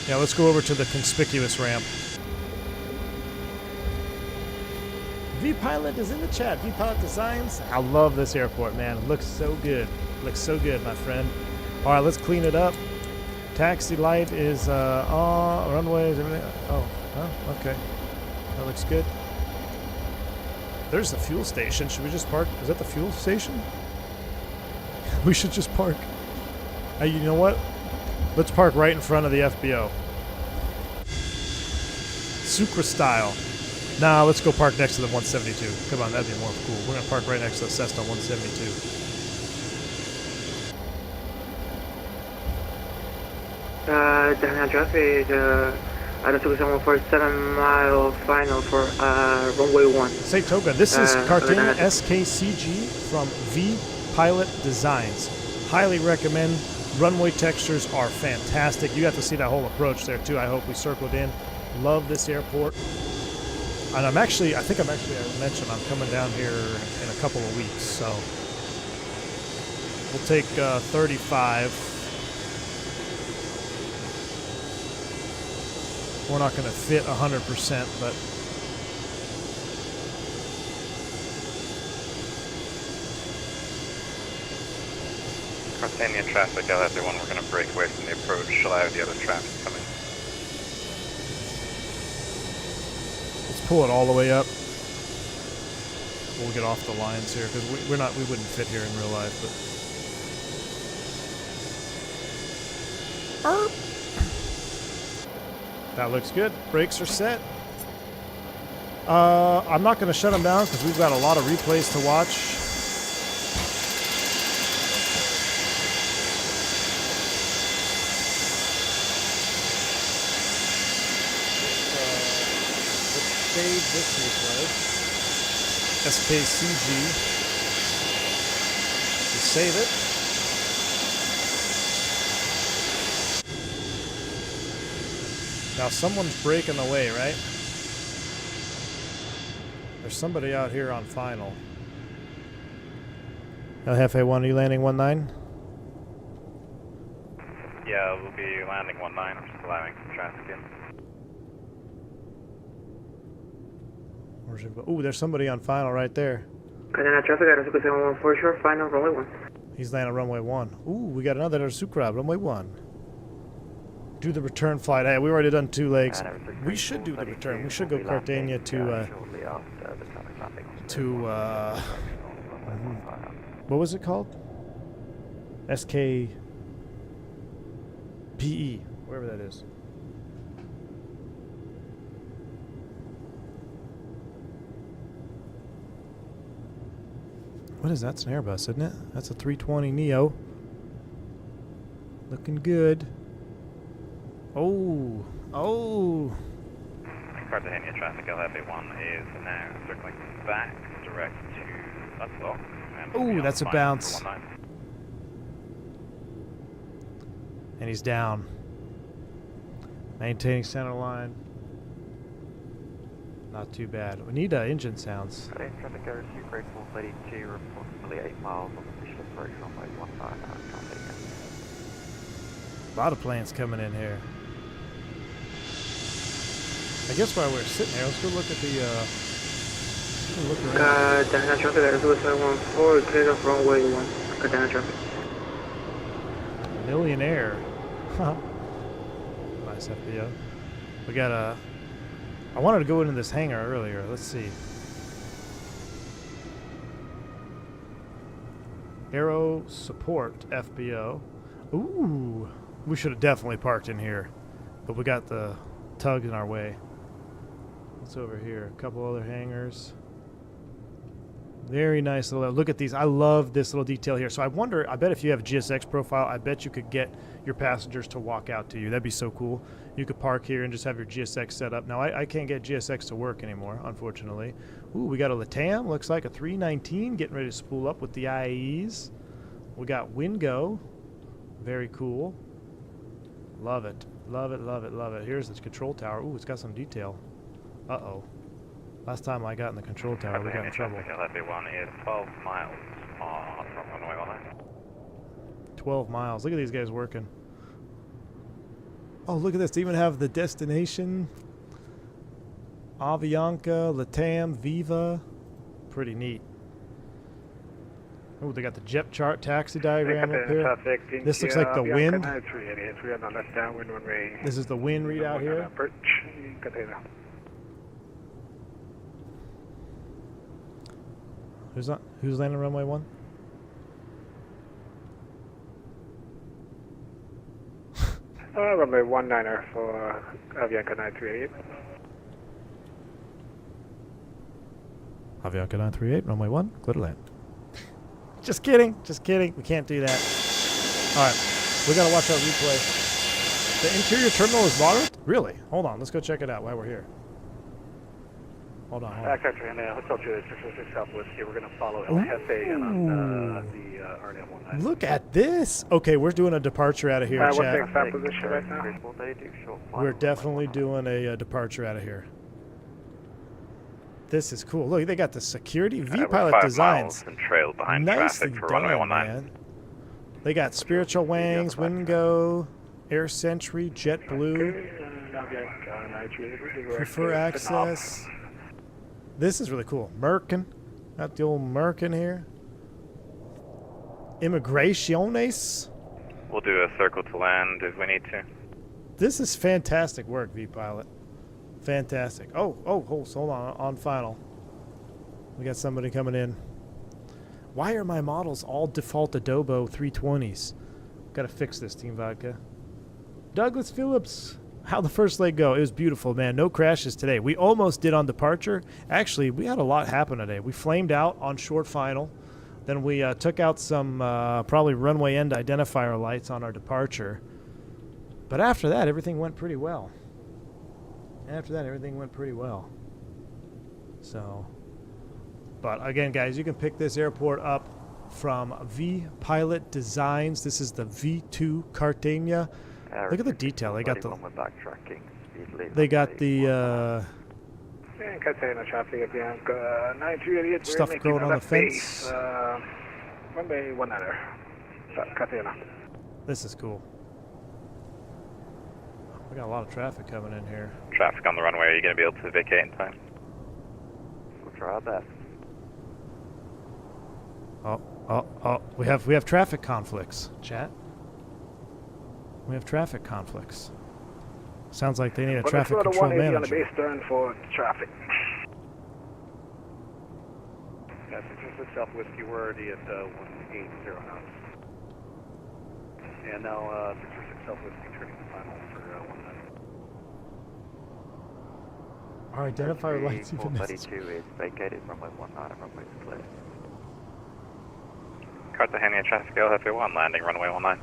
Yeah, let's go over to the conspicuous ramp. V-Pilot is in the chat. V-Pilot Designs. I love this airport, man. It looks so good. Looks so good, my friend. All right, let's clean it up. Taxi light is on runways. Oh, okay. That looks good. There's the fuel station. Should we just park? Is that the fuel station? We should just park. Hey, you know what? Let's park right in front of the FBO. Sucre style. Nah, let's go park next to the 172. Come on, that'd be more cool. We're gonna park right next to the Cessna 172. Cartagena traffic, Aerosucre 747-mile final for runway 1. Say Toga, this is Cartagena SKCG from V Pilot Designs. Highly recommend. Runway textures are fantastic. You got to see that whole approach there too. I hope we circled in. Love this airport. And I mentioned I'm coming down here in a couple of weeks, so we'll take 35. We're not going to fit 100%, but Cartagena traffic, LF1, we're going to break away from the approach, allow the other traffic to come in. let's pull it all the way up. We'll get off the lines here because we wouldn't fit here in real life, but. That looks good. Brakes are set. I'm not going to shut them down because we've got a lot of replays to watch. Let's save this replay. SKCG. Just save it. Now someone's breaking away, right? There's somebody out here on final. LFA1, are you landing 19? Yeah, we'll be landing 19. I'm just allowing some traffic in. Where's it? Ooh, there's somebody on final right there. Cartagena traffic, Aerosucre 714 short, final runway 1. He's landing runway 1. Ooh, we got another Aerosucre, runway 1. Do the return flight. Hey, we already done 2 legs. We should do the return. We should go Cartagena to what was it called? SKPE, wherever that is. What is that? It's an Airbus, isn't it? That's a 320 Neo. Looking good. Oh. Cartagena traffic, LFA1 is now circling back direct to Throttletek. Oh, that's a bounce. And he's down. Maintaining center line. Not too bad. We need engine sounds. Traffic Aerosucre 432, approximately 8 miles on the official approach runway 19 out of Cartagena. A lot of planes coming in here. I guess while we're sitting here, let's go look at the look around. Cartagena traffic, Aerosucre 714, clear off runway 1. Cartagena traffic. Millionaire. Nice FBO. We got a. I wanted to go into this hangar earlier. Let's see. Aero support FBO. Ooh, we should have definitely parked in here, but we got the tug in our way. What's over here? A couple other hangars. Very nice little. Look at these. I love this little detail here. So I wonder. I bet if you have a GSX profile, I bet you could get your passengers to walk out to you. That'd be so cool. You could park here and just have your GSX set up. Now I can't get GSX to work anymore, unfortunately. Ooh, we got a LATAM. Looks like a 319 getting ready to spool up with the IAEs. We got Wingo. Very cool. Love it. Love it. Love it. Love it. Here's the control tower. Ooh, it's got some detail. Uh-oh. Last time I got in the control tower, we got in trouble. LFA1 is 12 miles from runway 19. 12 miles. Look at these guys working. Oh, look at this. They even have the destination. Avianca, LATAM, Viva. Pretty neat. Oh, they got the jet chart taxi diagram up here. This looks like the wind. This is the wind readout here. Who's landing runway 1? Runway 19er for Avianca 938. Avianca 938, runway 1, clear to land. Just kidding, just kidding. We can't do that. All right, we gotta watch our replay. The interior terminal is moderate? Really? Hold on, let's go check it out while we're here. Hold on. Cartagena, Hotel Juliet, 606 Southwest here. We're going to follow El Jefe on the RNM19. Look at this. Okay, we're doing a departure out of here, what's the Chad. exact position right now? We're definitely doing a departure out of here. This is cool. Look, they got the security V-Pilot designs. And trail behind Nicely traffic for done, runway 19. man. They got spiritual wings, Wingo, Air Sentry, JetBlue. Prefer access. This is really cool. Merkin. Got the old Merkin here. Immigraciones. We'll do a circle to land if we need to. This is fantastic work, V-Pilot. Fantastic. Oh, hold on final. We got somebody coming in. Why are my models all default Adobo 320s? Gotta fix this, Team Vodka. Douglas Phillips. How'd the first leg go? It was beautiful, man. No crashes today. We almost did on departure. Actually, we had a lot happen today. We flamed out on short final. Then we took out some probably runway end identifier lights on our departure. But after that, everything went pretty well. So, but again, guys, you can pick this airport up from V-Pilot Designs. This is the V2 Cartagena. Look at the detail. They got the stuff going on the fence. This is cool. We got a lot of traffic coming in here. Traffic on the runway. Are you going to be able to vacate in time? We'll try our best. Oh! We have traffic conflicts, chat. We have traffic conflicts. Sounds like they need a traffic control manager. On the base turn for traffic. Yeah, 606 Southwest, you were already at 180 knots. And now 606 Southwest, you turning the final for 19. Our identifier lights even necessary. 432 is vacated, runway 19 and runway clear. Cartagena traffic El Jefe 1, landing runway 19.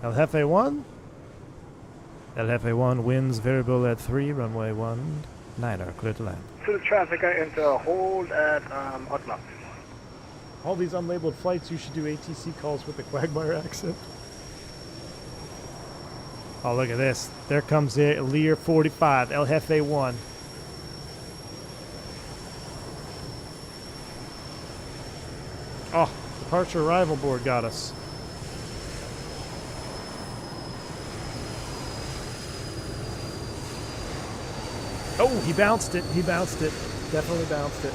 El Jefe 1. El Jefe 1 winds variable at 3, runway 19er, clear to land. To the traffic, I enter a hold at Utlock. All these unlabeled flights, you should do ATC calls with the Quagmire accent. Oh, look at this. There comes the Lear 45, El Jefe 1. Oh, departure arrival board got us. Oh, he bounced it. Definitely bounced it.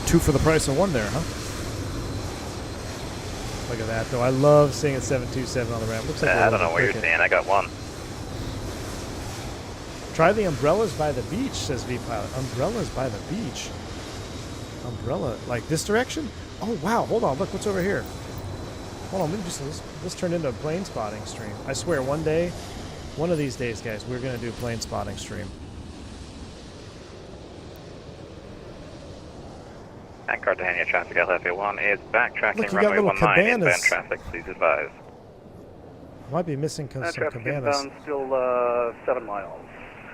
2 for the price of 1 there, huh? Look at that, though. I love seeing a 727 on the ramp. Looks like I don't know what you're seeing. I got 1. Try the umbrellas by the beach, says V-Pilot. Umbrellas by the beach. Umbrella, like this direction? Oh, wow. Hold on. Look what's over here. Hold on. Let me just, this turned into a plane spotting stream. I swear, one of these days, guys, we're going to do a plane spotting stream. And Cartagena traffic El Jefe 1 is backtracking Look, you got runway little 19 inbound cabanas. traffic. Please advise. Might be missing some Traffic cabanas. inbound, still 7 miles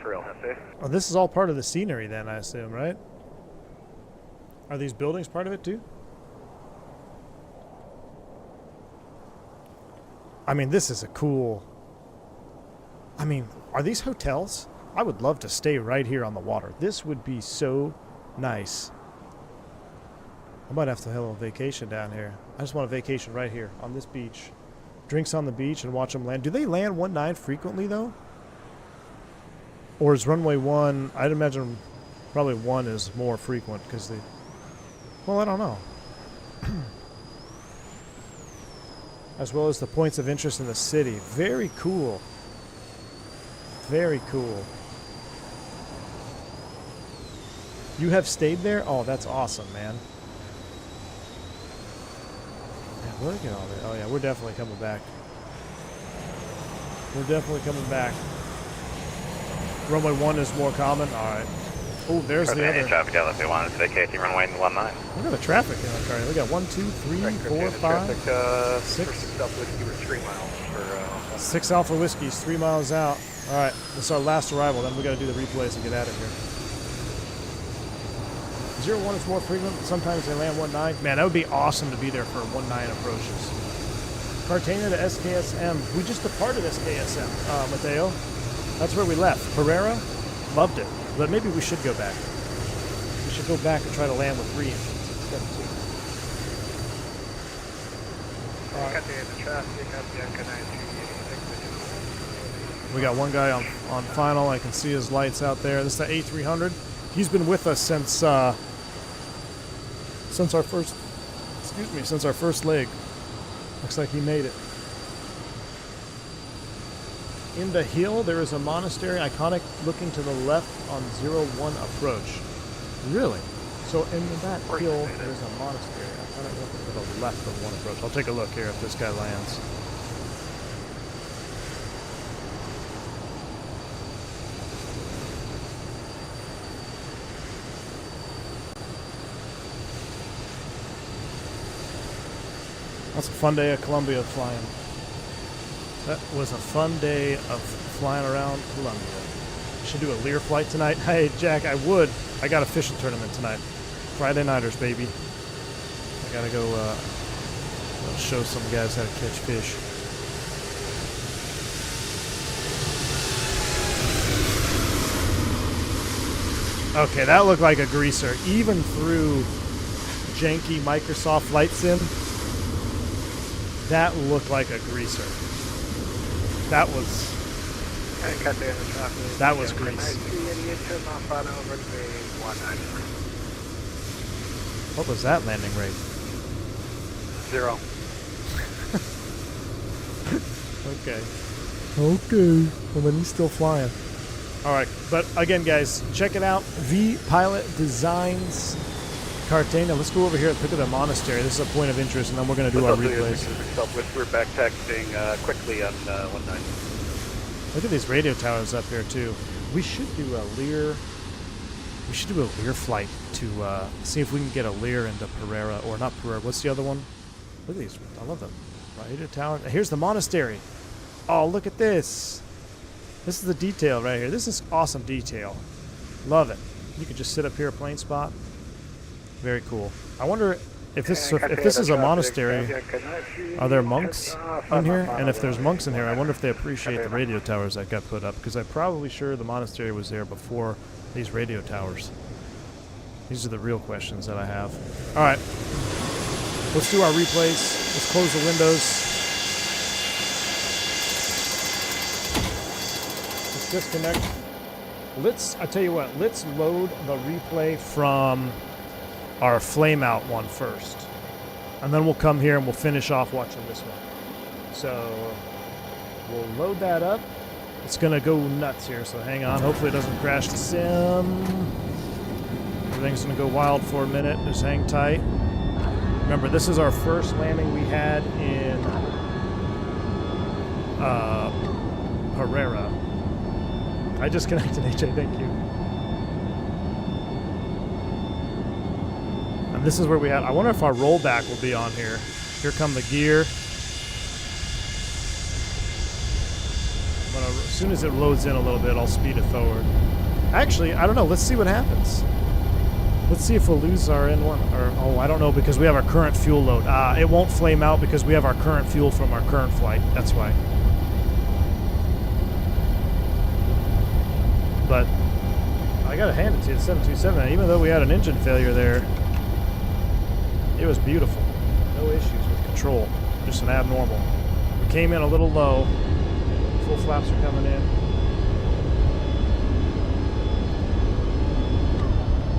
for El Jefe. Oh, this is all part of the scenery then, I assume, right? Are these buildings part of it too? I mean, this is a cool... I mean, are these hotels? I would love to stay right here on the water. This would be so nice. I might have to have a little vacation down here. I just want a vacation right here on this beach. Drinks on the beach and watch them land. Do they land 19 frequently, though? Or is runway 1... I'd imagine probably 1 is more frequent because they... Well, I don't know. As well as the points of interest in the city. Very cool. Very cool. You have stayed there? Oh, that's awesome, man. Man, look at all that. Oh, yeah, we're definitely coming back. We're definitely coming back. Runway 1 is more common. All right. Oh, there's the other. Traffic LFA 1 is vacating runway 19. Look at the traffic in our car. We got 1, 2, 3, 4, 5, 6. 6 Alpha Whiskey, we're 3 miles for 6 Alpha Whiskeys, 3 miles out. All right, this is our last arrival. Then we got to do the replays and get out of here. 01 is more frequent, but sometimes they land 19. Man, that would be awesome to be there for 19 approaches. Cartagena to SKSM. We just departed SKSM, Mateo. That's where we left. Pereira, loved it. But maybe we should go back. We should go back and try to land with 3 engines instead of 2. We got one guy on final. I can see his lights out there. This is the A300. He's been with us since our first leg. Looks like he made it. In the hill, there is a monastery, iconic, looking to the left on 01 approach. Really? So in that hill, there's a monastery, iconic, looking to the left of 1 approach. I'll take a look here if this guy lands. That's a fun day of Columbia flying. That was a fun day of flying around Columbia. Should do a Lear flight tonight. Hey, Jack, I would. I got a fishing tournament tonight. Friday nighters, baby. I gotta go show some guys how to catch fish. Okay, that looked like a greaser. Even through janky Microsoft Flight Sim, that looked like a greaser. That was grease. What was that landing rate? 0. Okay. Well, then he's still flying. All right, but again, guys, check it out. V Pilot Designs Cartagena. Let's go over here and look at the monastery. This is a point of interest, and then we're going to do our replays. We're back taxiing quickly on 19. Look at these radio towers up here too. We should do a Lear. We should do a Lear flight to see if we can get a Lear into Pereira, or not Pereira. What's the other one? Look at these. I love them. Radio tower. Here's the monastery. Oh, look at this. This is the detail right here. This is awesome detail. Love it. You can just sit up here, a plane spot. Very cool. I wonder if this is a monastery. Are there monks in here? And if there's monks in here, I wonder if they appreciate the radio towers that got put up, because I'm probably sure the monastery was there before these radio towers. These are the real questions that I have. All right. Let's do our replays. Let's close the windows. Let's disconnect. I tell you what, let's load the replay from our flame out one first. And then we'll come here and we'll finish off watching this one. So we'll load that up. It's going to go nuts here, so hang on. Hopefully it doesn't crash the sim. Everything's going to go wild for a minute. Just hang tight. Remember, this is our first landing we had in Pereira. I just connected, AJ, thank you. And this is where we had, I wonder if our rollback will be on here. Here come the gear. As soon as it loads in a little bit, I'll speed it forward. Actually, I don't know. Let's see what happens. Let's see if we'll lose our N1. Or, oh, I don't know, because we have our current fuel load. It won't flame out because we have our current fuel from our current flight. That's why. But I got to hand it to you, 727. Even though we had an engine failure there, it was beautiful. No issues with control. Just an abnormal. We came in a little low. Full flaps are coming in.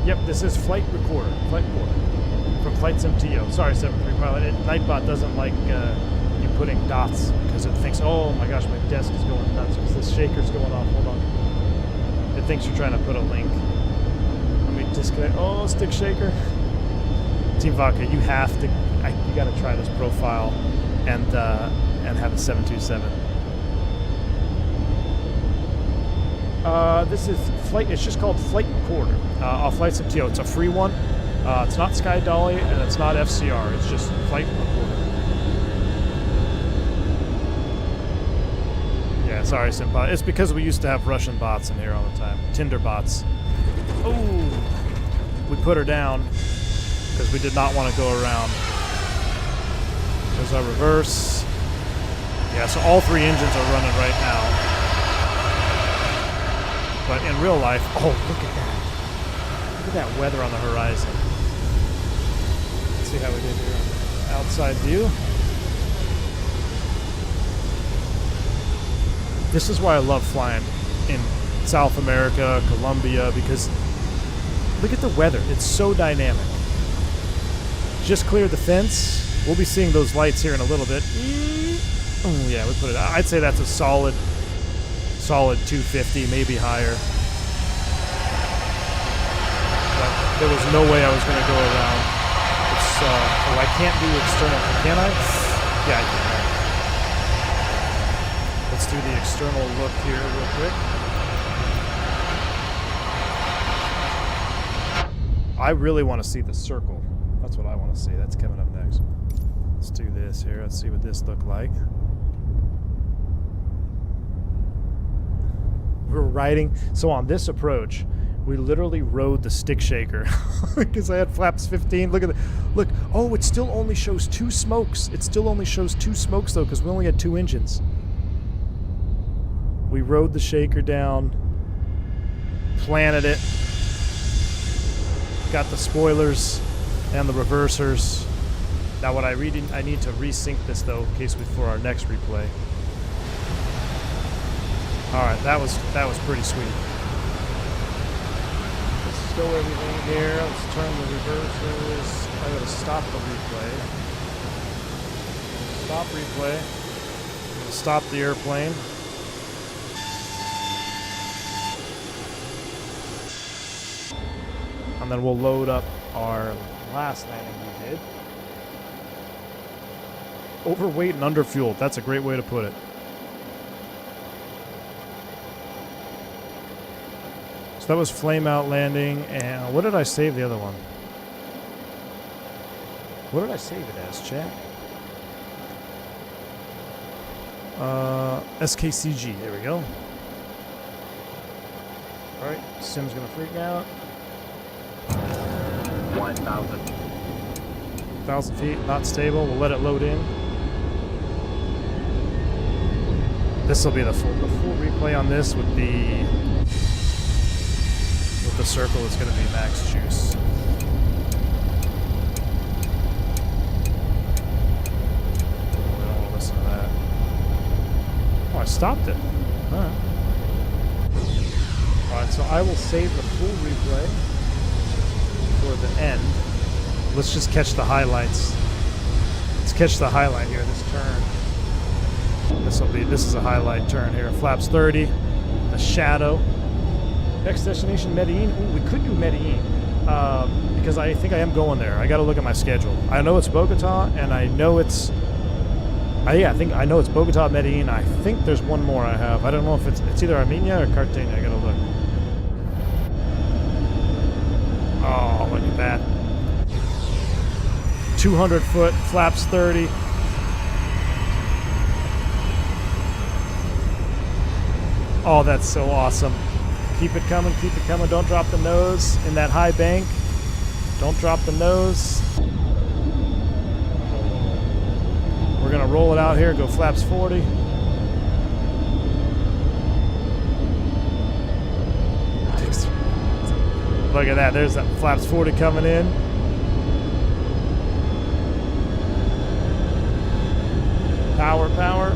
Yep, this is flight recorder. from Flight Sim TO. Sorry, 73 pilot. Nightbot doesn't like you putting dots because it thinks, oh my gosh, my desk is going nuts because this shaker's going off. Hold on. It thinks you're trying to put a link. Let me disconnect. Oh, stick shaker. Team Vodka, you have to. You got to try this profile and have a 727. This is flight. It's just called Flight Recorder off Flight Sim TO. It's a free one. It's not Sky Dolly and it's not FCR. It's just Flight Recorder. Yeah, sorry, Simpa. It's because we used to have Russian bots in here all the time. Tinder bots. Oh, we put her down because we did not want to go around. There's our reverse. Yeah, so all 3 engines are running right now. But in real life, oh, look at that. Look at that weather on the horizon. Let's see how we did here on the outside view. This is why I love flying in South America, Colombia, because look at the weather. It's so dynamic. Just cleared the fence. We'll be seeing those lights here in a little bit. Oh, yeah, we put it. I'd say that's a solid 250, maybe higher. But there was no way I was going to go around. It's, oh, I can't do external. Can I? Yeah, I can. Let's do the external look here real quick. I really want to see the circle. That's what I want to see. That's coming up next. Let's do this here. Let's see what this looked like. We're riding. So on this approach, we literally rode the stick shaker because I had flaps 15. Look at the look. Oh, it still only shows 2 smokes. It still only shows 2 smokes though because we only had 2 engines. We rode the shaker down, planted it, got the spoilers and the reversers. Now what I need to resync this though in case for our next replay. All right, that was pretty sweet. Let's stow everything here. Let's turn the reversers. I gotta stop the replay. Stop replay. Stop the airplane. And then we'll load up our last landing we did. Overweight and underfueled. That's a great way to put it. So that was flame out landing. And what did I save the other one? What did I save it as, chat? SKCG. There we go. All right. Sim's going to freak out. 1,000. 1,000 feet, not stable. We'll let it load in. This will be the full replay on this with the circle is going to be max juice. We don't want to listen to that. Oh, I stopped it. All right. All right, so I will save the full replay for the end. Let's just catch the highlights. Let's catch the highlight here, this turn. This is a highlight turn here. Flaps 30, the shadow. Next destination, Medellin. Ooh, we could do Medellin because I think I am going there. I got to look at my schedule. I know it's Bogota, and I know it's. I know it's Bogota, Medellin. I think there's one more I have. I don't know if it's either Armenia or Cartagena. I got to look. Oh, look at that. 200 foot, flaps 30. Oh, that's so awesome. Keep it coming, keep it coming. Don't drop the nose in that high bank. Don't drop the nose. We're going to roll it out here, go flaps 40. Look at that, there's that flaps 40 coming in. Power, power.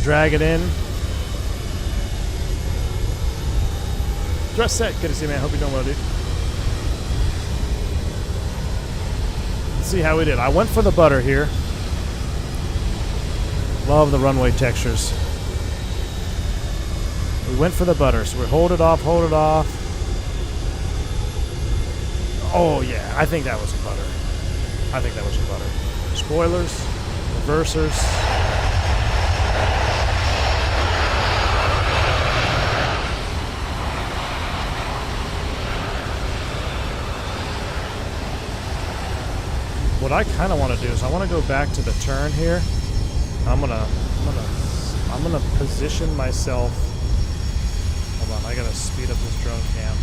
Drag it in. Thrust set. Good to see you, man. Hope you're doing well, dude. Let's see how we did. I went for the butter here. Love the runway textures. We went for the butter, so we hold it off, hold it off. Oh, yeah. I think that was a butter. I think that was a butter. Spoilers, reversers. What I kind of want to do is I want to go back to the turn here. I'm gonna position myself. Hold on, I gotta speed up this drone cam.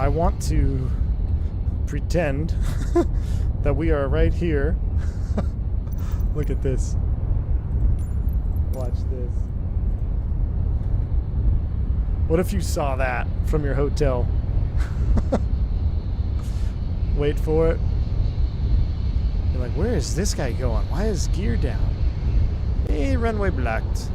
I want to pretend that we are right here. Look at this. Watch this. What if you saw that from your hotel? Wait for it. You're like, where is this guy going? Why is gear down? Hey, runway blocked.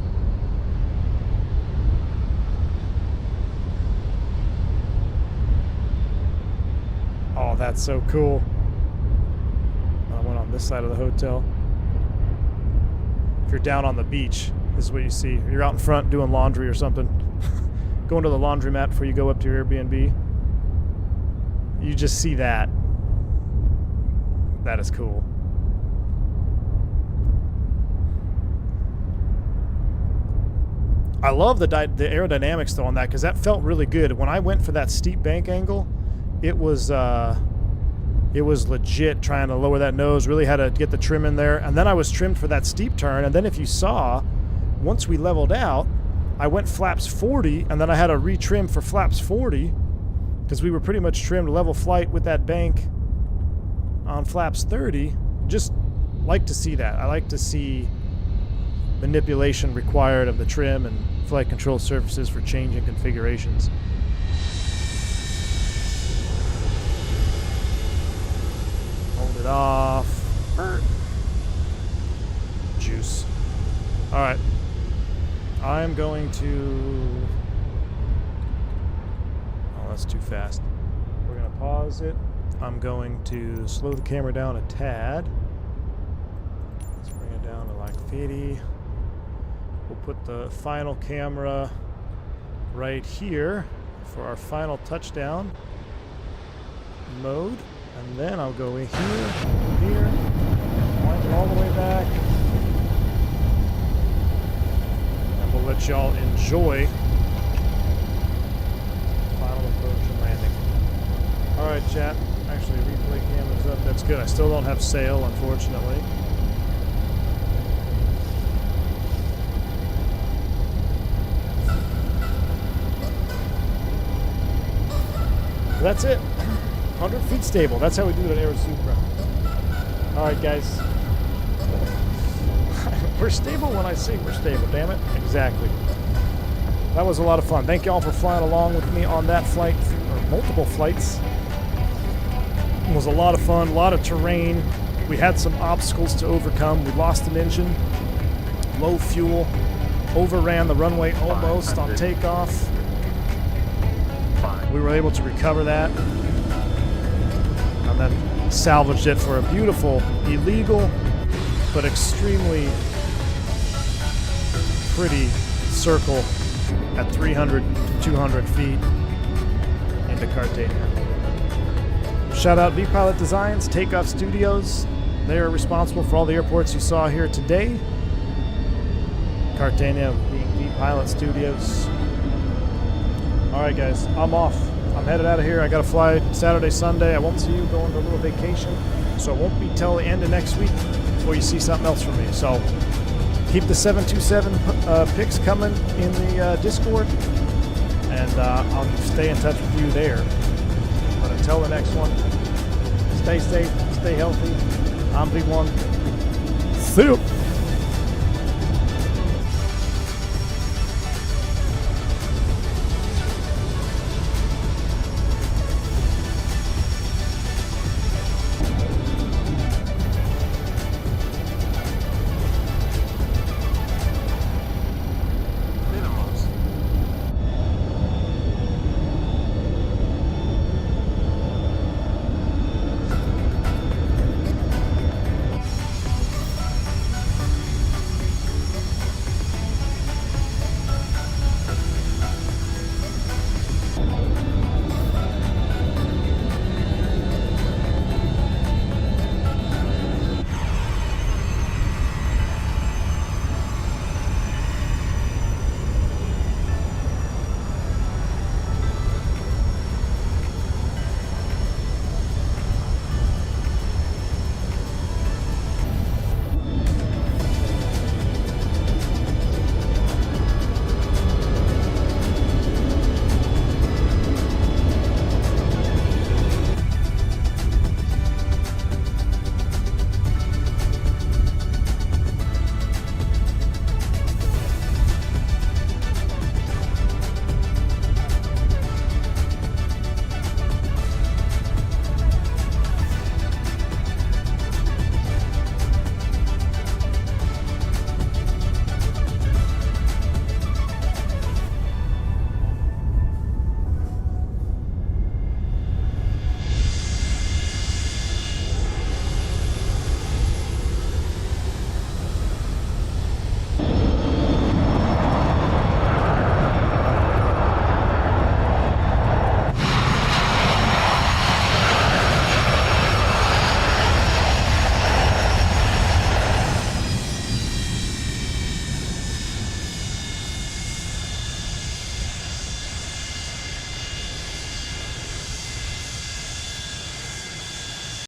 Oh, that's so cool. I went on this side of the hotel. If you're down on the beach, this is what you see. You're out in front doing laundry or something. Going to the laundromat before you go up to your Airbnb. You just see that. That is cool. I love the aerodynamics though on that, because that felt really good. When I went for that steep bank angle, it was legit trying to lower that nose. Really had to get the trim in there, and then I was trimmed for that steep turn. And then if you saw, once we leveled out, I went flaps 40, and then I had to retrim for flaps 40 because we were pretty much trimmed level flight with that bank on flaps 30. Just like to see that. I like to see manipulation required of the trim and flight control surfaces for changing configurations. Hold it off. Juice. Alright. I'm going to... Oh, that's too fast. We're going to pause it. I'm going to slow the camera down a tad. Let's bring it down to like 50. We'll put the final camera right here for our final touchdown mode. And then I'll go in here, wind it all the way back. And we'll let y'all enjoy the final approach and landing. Alright, chat. Actually, replay camera's up. That's good. I still don't have sail, unfortunately. That's it. 100 feet stable. That's how we do it at Aerosucre. Alright, guys. We're stable when I say we're stable, damn it. Exactly. That was a lot of fun. Thank you all for flying along with me on that flight, or multiple flights. It was a lot of fun, a lot of terrain. We had some obstacles to overcome. We lost an engine, low fuel, overran the runway almost on takeoff. We were able to recover that and then salvaged it for a beautiful, illegal, but extremely pretty circle at 300 to 200 feet into Cartagena. Shout out V-Pilot Designs, Takeoff Studios. They are responsible for all the airports you saw here today. Cartagena being V-Pilot Studios. Alright guys, I'm off. I'm headed out of here. I gotta fly Saturday, Sunday. I won't see you going to a little vacation, so it won't be till the end of next week before you see something else from me. So keep the 727 pics coming in the Discord, and I'll stay in touch with you there. But until the next one, stay safe, stay healthy. I'm V1. See you.